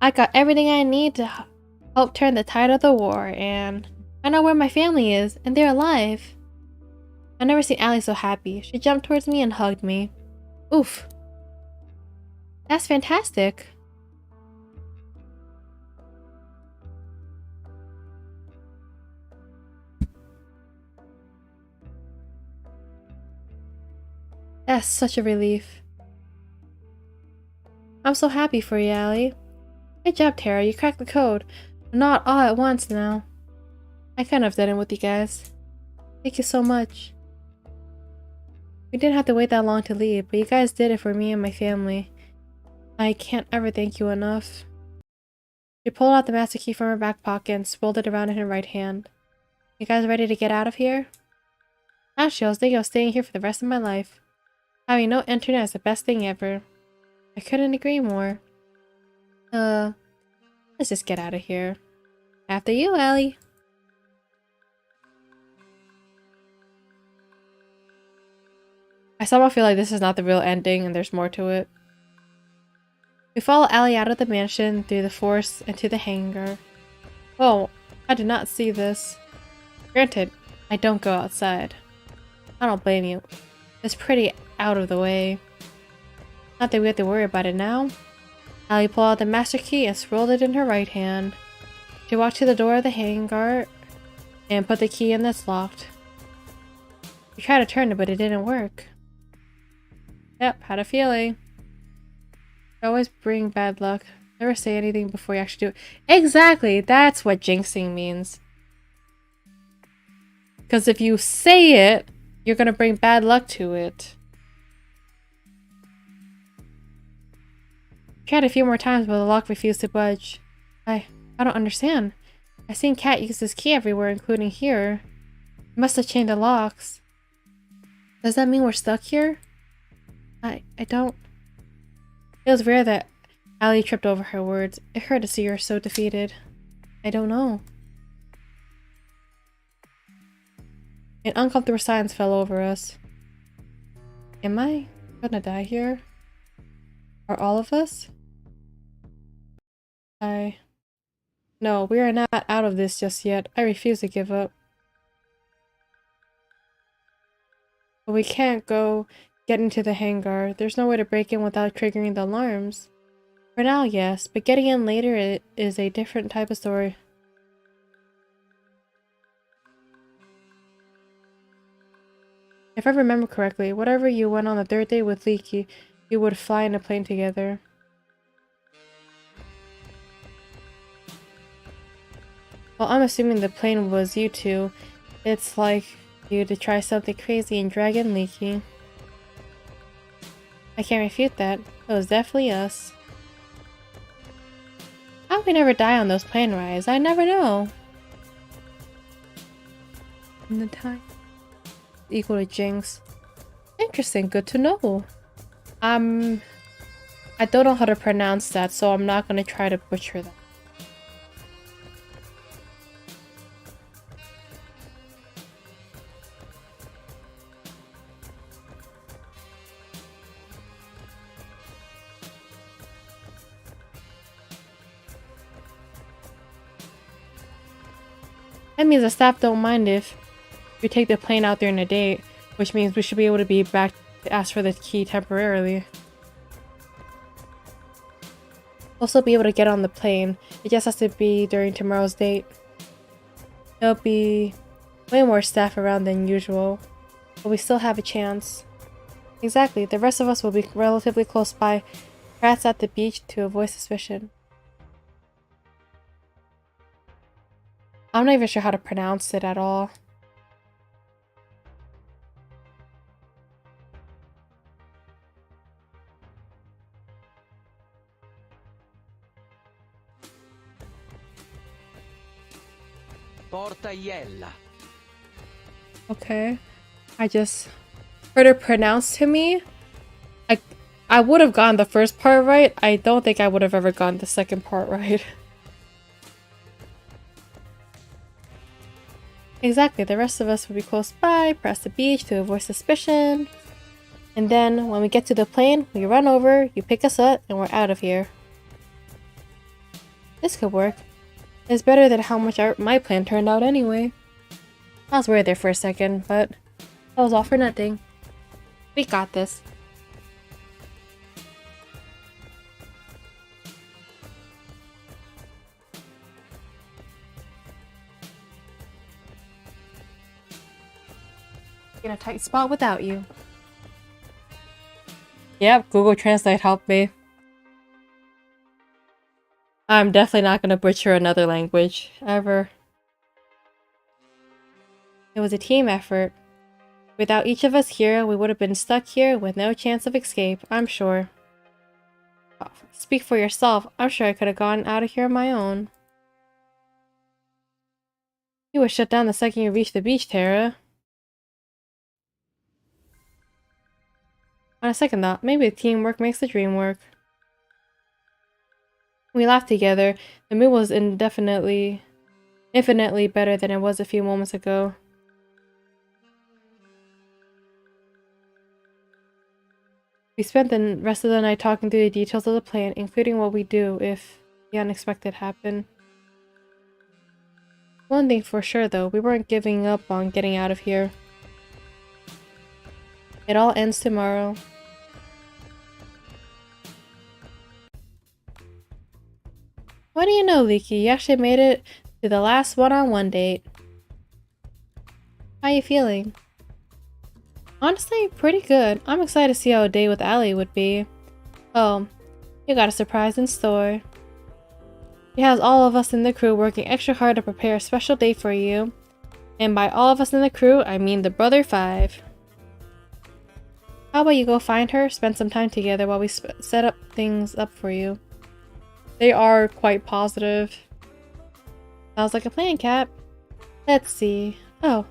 I got everything I need to help turn the tide of the war, and I know where my family is, and they're alive. I've never seen Allie so happy. She jumped towards me and hugged me. Oof. That's fantastic. That's such a relief. I'm so happy for you, Allie. Good job, Tara. You cracked the code. Not all at once now. I couldn't have done it with you guys. Thank you so much. We didn't have to wait that long to leave, but you guys did it for me and my family. I can't ever thank you enough. She pulled out the master key from her back pocket and swirled it around in her right hand. You guys ready to get out of here? Actually, I was thinking of staying here for the rest of my life. Having no internet is the best thing ever. I couldn't agree more. Let's just get out of here. After you, Allie. I somehow feel like this is not the real ending and there's more to it. We follow Allie out of the mansion, through the forest, and to the hangar. Oh, I did not see this. Granted, I don't go outside. I don't blame you. It's pretty out of the way. Not that we have to worry about it now. Allie pulled out the master key and swirled it in her right hand. She walked to the door of the hangar and put the key in that's locked. We tried to turn it, but it didn't work. Yep, had a feeling. I always bring bad luck. Never say anything before you actually do it. Exactly! That's what jinxing means. Because if you say it, you're gonna bring bad luck to it. Tried a few more times, but the lock refused to budge. I don't understand. I've seen Cat use this key everywhere, including here. It must have changed the locks. Does that mean we're stuck here? I don't... It was rare that Allie tripped over her words. It hurt to see her so defeated. I don't know. An uncomfortable silence fell over us. Am I gonna die here? Are all of us? No, we are not out of this just yet. I refuse to give up. But we can't go get into the hangar. There's no way to break in without triggering the alarms. For now, yes, but getting in later is a different type of story. If I remember correctly, whatever you went on the third day with Leaky, you would fly in a plane together. Well, I'm assuming the plane was you two. It's like you to try something crazy and drag in Leaky. I can't refute that. It was definitely us. How we never die on those plane rides? I never know. In the time equal to Jinx. Interesting, good to know. I don't know how to pronounce that, so I'm not gonna try to butcher that. That means the staff don't mind if we take the plane out during the date, which means we should be able to be back to ask for the key temporarily. We'll still be able to get on the plane. It just has to be during tomorrow's date. There'll be way more staff around than usual, but we still have a chance. Exactly, the rest of us will be relatively close by, perhaps at the beach to avoid suspicion. I'm not even sure how to pronounce it at all. Porta Iella. Okay. I just heard it pronounced to me. I would have gotten the first part right. I don't think I would have ever gotten the second part right. Exactly, the rest of us will be close by, past the beach to avoid suspicion. And then, when we get to the plane, we run over, you pick us up, and we're out of here. This could work. It's better than how much my plan turned out anyway. I was worried there for a second, but that was all for nothing. We got this. In a tight spot without you. Yep, Google Translate helped me. I'm definitely not gonna butcher another language, ever. It was a team effort. Without each of us here, we would have been stuck here with no chance of escape, I'm sure. Oh, speak for yourself, I'm sure I could have gotten out of here on my own. You were shut down the second you reached the beach, Tara. On a second thought, maybe teamwork makes the dream work. We laughed together. The mood was infinitely better than it was a few moments ago. We spent the rest of the night talking through the details of the plan, including what we do if the unexpected happened. One thing for sure though, we weren't giving up on getting out of here. It all ends tomorrow. What do you know, Leaky? You actually made it to the last one-on-one date. How you feeling? Honestly, pretty good. I'm excited to see how a date with Allie would be. Oh, you got a surprise in store. She has all of us in the crew working extra hard to prepare a special date for you. And by all of us in the crew, I mean the Brother 5. How about you go find her, spend some time together while we set up things up for you. They are quite positive. Sounds like a plan, Cap. Let's see. Oh,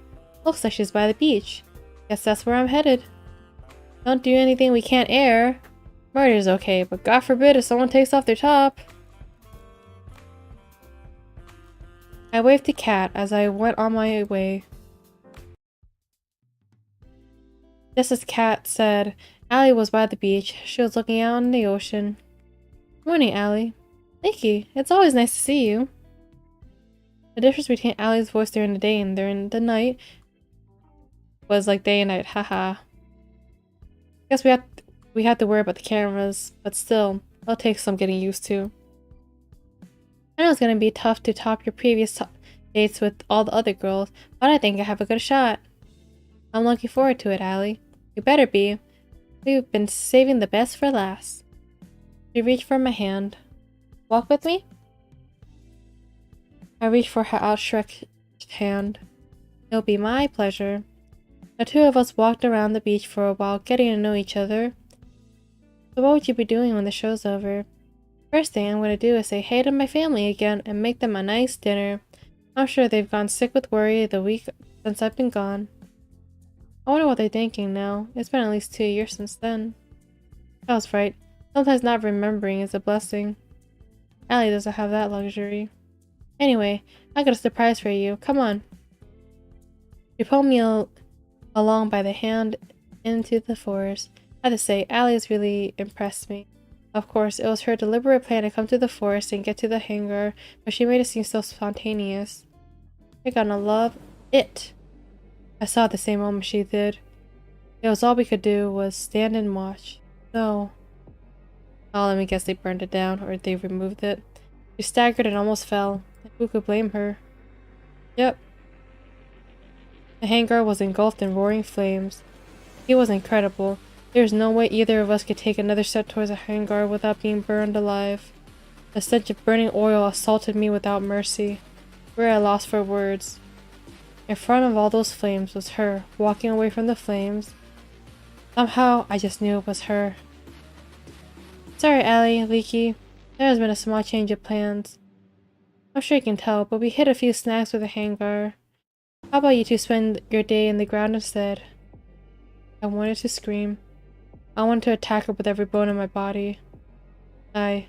looks like she's by the beach. Guess that's where I'm headed. Don't do anything we can't air. Murder's okay, but God forbid if someone takes off their top. I waved to Kat as I went on my way. Just as Kat said, Allie was by the beach. She was looking out on the ocean. Morning, Allie. Nikki, it's always nice to see you. The difference between Allie's voice during the day and during the night was like day and night, haha. Guess we have to worry about the cameras, but still, it'll take some getting used to. I know it's gonna be tough to top your previous dates with all the other girls, but I think I have a good shot. I'm looking forward to it, Allie. You better be. We've been saving the best for last. She reached for my hand. Walk with me? I reached for her outstretched hand. It'll be my pleasure. The two of us walked around the beach for a while, getting to know each other. So what would you be doing when the show's over? First thing I'm going to do is say hey to my family again and make them a nice dinner. I'm sure they've gone sick with worry the week since I've been gone. I wonder what they're thinking now. It's been at least 2 years since then. I was right. Sometimes not remembering is a blessing. Allie doesn't have that luxury. Anyway, I got a surprise for you. Come on. She pulled me along by the hand into the forest. I have to say, Allie's really impressed me. Of course, it was her deliberate plan to come to the forest and get to the hangar, but she made it seem so spontaneous. You're gonna love it. I saw it the same moment she did. It was all we could do was stand and watch. No. Oh, let me guess they burned it down, or they removed it. She staggered and almost fell. Who could blame her? Yep. The hangar was engulfed in roaring flames. It was incredible. There was no way either of us could take another step towards the hangar without being burned alive. The stench of burning oil assaulted me without mercy. We were at a loss for words. In front of all those flames was her, walking away from the flames. Somehow, I just knew it was her. Sorry, Allie, Leaky. There has been a small change of plans. I'm sure you can tell, but we hit a few snags with the hangar. How about you two spend your day in the ground instead? I wanted to scream. I wanted to attack her with every bone in my body. I'm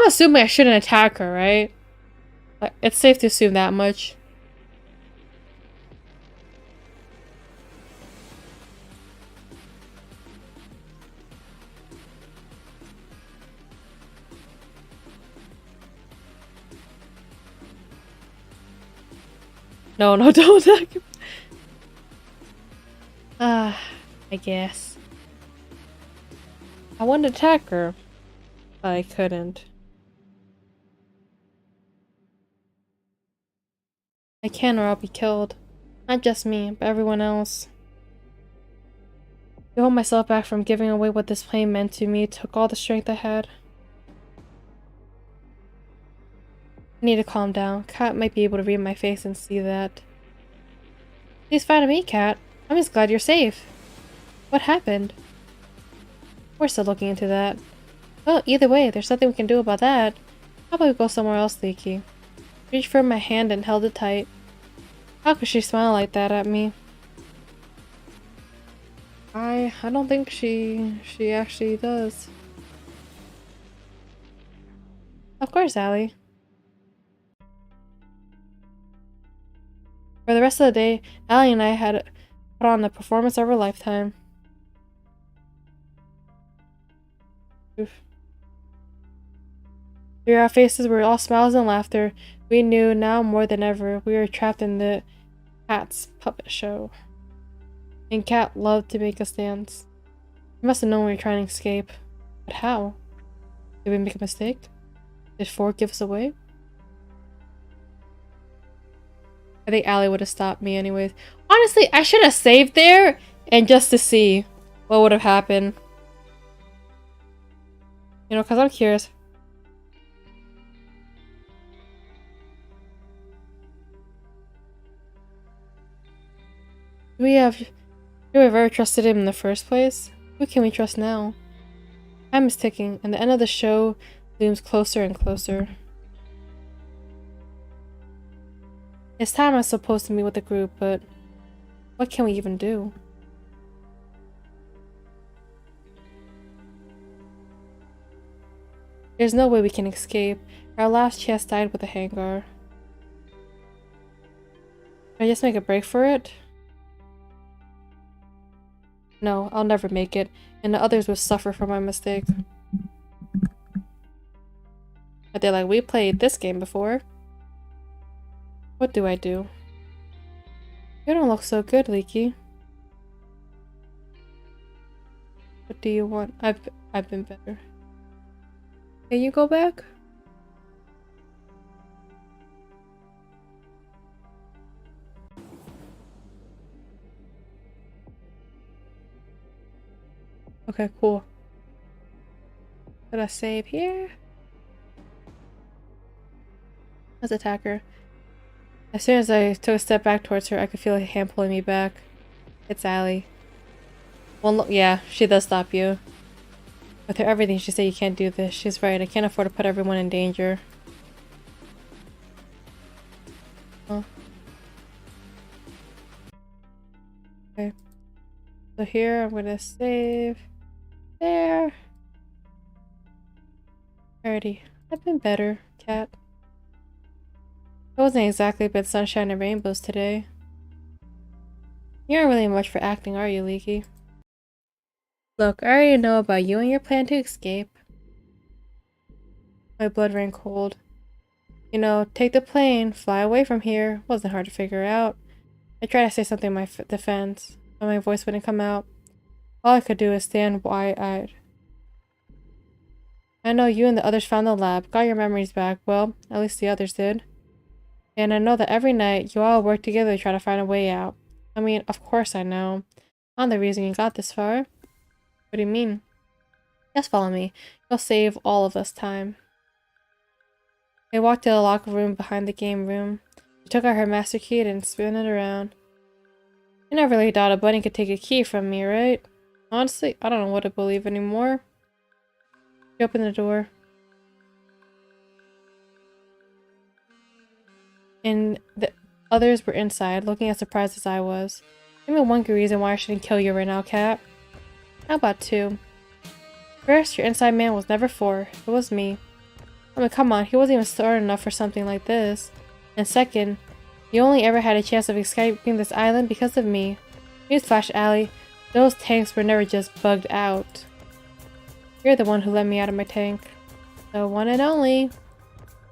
assuming I shouldn't attack her, right? Like, it's safe to assume that much. No, don't attack him. I guess. I wanted to attack her, but I couldn't. I can or I'll be killed. Not just me, but everyone else. To hold myself back from giving away what this plane meant to me took all the strength I had. I need to calm down. Kat might be able to read my face and see that. Please find me, Kat. I'm just glad you're safe. What happened? We're still looking into that. Well, either way, there's nothing we can do about that. How about we go somewhere else, Leaky? Reached for my hand and held it tight. How could she smile like that at me? I don't think she actually does. Of course, Allie. For the rest of the day, Allie and I had put on the performance of our lifetime. Oof. Through our faces were all smiles and laughter. We knew now more than ever we were trapped in the Cat's puppet show. And Cat loved to make us dance. He must have known we were trying to escape. But how? Did we make a mistake? Did Ford give us away? I think Allie would have stopped me anyways. Honestly, I should have saved there and just to see what would have happened. You know, because I'm curious. Do we have ever trusted him in the first place? Who can we trust now? Time is ticking, and the end of the show looms closer and closer. It's time I'm supposed to meet with the group, but what can we even do? There's no way we can escape. Our last chance died with the hangar. Should I just make a break for it? No, I'll never make it, and the others will suffer for my mistake. But they're like, we played this game before. What do I do? You don't look so good, Leaky. What do you want? I've been better. Can you go back? Okay, cool. Did I save here? Let's attack her. As soon as I took a step back towards her, I could feel a hand pulling me back. It's Allie. Well, look, yeah, she does stop you. With her everything, she said you can't do this. She's right, I can't afford to put everyone in danger. Oh. Okay. So here, I'm gonna save. There. Alrighty. I've been better, cat. It wasn't exactly been sunshine and rainbows today. You aren't really much for acting, are you, Leaky? Look, I already know about you and your plan to escape. My blood ran cold. You know, take the plane, fly away from here. Wasn't hard to figure out. I tried to say something in my defense, but my voice wouldn't come out. All I could do is stand wide-eyed. I know you and the others found the lab, got your memories back. Well, at least the others did. And I know that every night you all work together to try to find a way out. I mean, of course I know. I'm the reason you got this far. What do you mean? Just follow me. You'll save all of us time. I walked to the locker room behind the game room. She took out her master key and spun it around. You never really thought a bunny could take a key from me, right? Honestly, I don't know what to believe anymore. She opened the door. And the others were inside, looking as surprised as I was. Give me one good reason why I shouldn't kill you right now, Cat. How about two? First, your inside man was never for. It was me. I mean, come on, he wasn't even smart enough for something like this. And second, you only ever had a chance of escaping this island because of me. Newsflash, Allie. Those tanks were never just bugged out. You're the one who let me out of my tank. The one and only.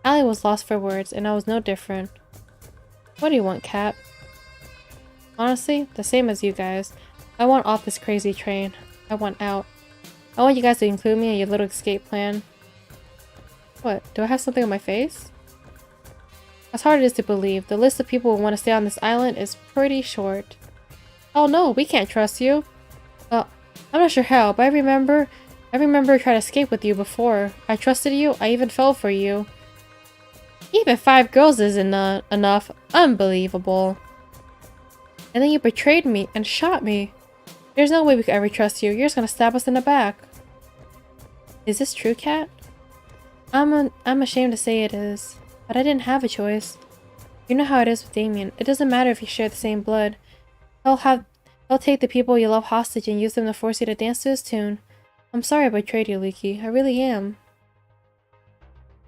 Allie was lost for words, and I was no different. What do you want, Cat? Honestly, the same as you guys. I want off this crazy train. I want out. I want you guys to include me in your little escape plan. What? Do I have something on my face? As hard as it is to believe, the list of people who want to stay on this island is pretty short. Oh no, we can't trust you. I'm not sure how, but I remember trying to escape with you before. I trusted you, I even fell for you. Even 5 girls isn't enough. Unbelievable. And then you betrayed me and shot me. There's no way we could ever trust you. You're just gonna stab us in the back. Is this true, Cat? I'm ashamed to say it is, but I didn't have a choice. You know how it is with Damien. It doesn't matter if you share the same blood. He'll take the people you love hostage and use them to force you to dance to his tune. I'm sorry I betrayed you, Leaky. I really am.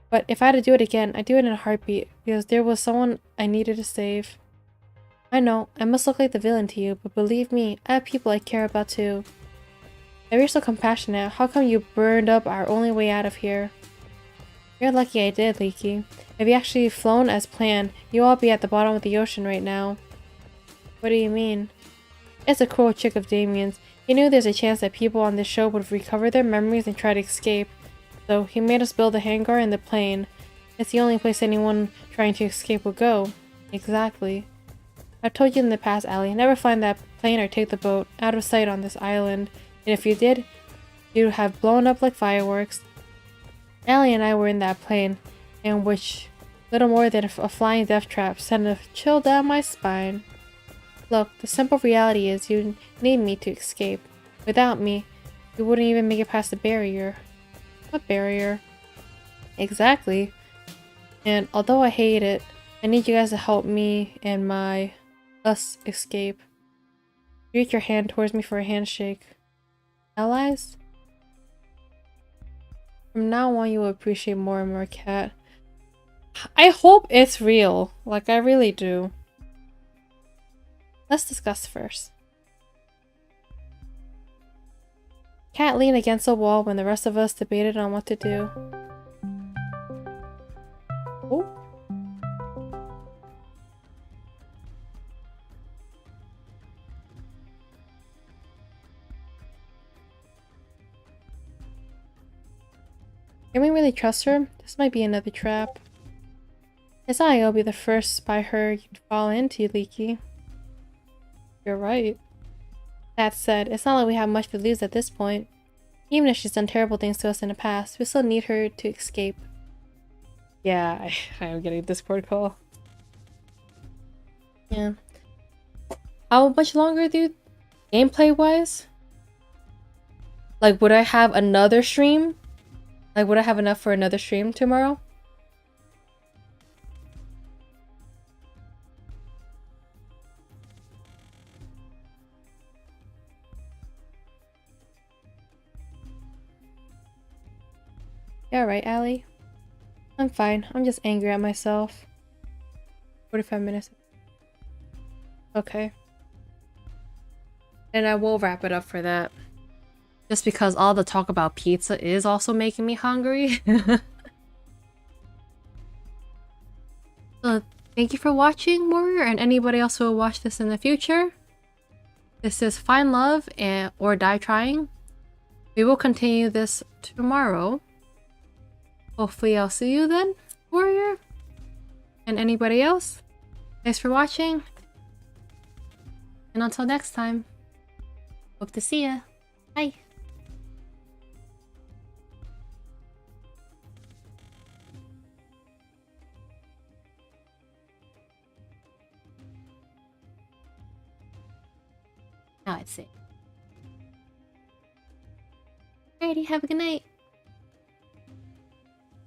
But if I had to do it again, I'd do it in a heartbeat, because there was someone I needed to save. I know, I must look like the villain to you, but believe me, I have people I care about too. If you're so compassionate, how come you burned up our only way out of here? You're lucky I did, Leaky. If you actually flown as planned, you'd all be at the bottom of the ocean right now. What do you mean? It's a cruel trick of Damien's. He knew there's a chance that people on this show would recover their memories and try to escape. So he made us build a hangar in the plane. It's the only place anyone trying to escape would go. Exactly. I've told you in the past, Allie, never find that plane or take the boat out of sight on this island. And if you did, you'd have blown up like fireworks. Allie and I were in that plane, in which little more than a flying death trap sent a chill down my spine. Look, the simple reality is you need me to escape. Without me, you wouldn't even make it past the barrier. What barrier? Exactly. And although I hate it, I need you guys to help me and us escape. Reach your hand towards me for a handshake. Allies? From now on, you will appreciate more and more, Cat. I hope it's real. Like, I really do. Let's discuss first. Cat leaned against the wall when the rest of us debated on what to do. Oh. Can we really trust her? This might be another trap. It's not like I'll be the first by her you'd fall into, Leaky. You're right. That said, it's not like we have much to lose at this point. Even if she's done terrible things to us in the past, we still need her to escape. Yeah, I am getting a Discord call. Yeah. How much longer, dude? Gameplay-wise? Like, would I have another stream? Like, would I have enough for another stream tomorrow? Yeah, right, Allie? I'm fine. I'm just angry at myself. 45 minutes. Okay. And I will wrap it up for that. Just because all the talk about pizza is also making me hungry. So, thank you for watching, Warrior, and anybody else who will watch this in the future. This is Find Love or Die Trying. We will continue this tomorrow. Hopefully I'll see you then, Warrior. And anybody else. Thanks for watching. And until next time. Hope to see ya. Bye. Now it's safe. Alrighty, have a good night.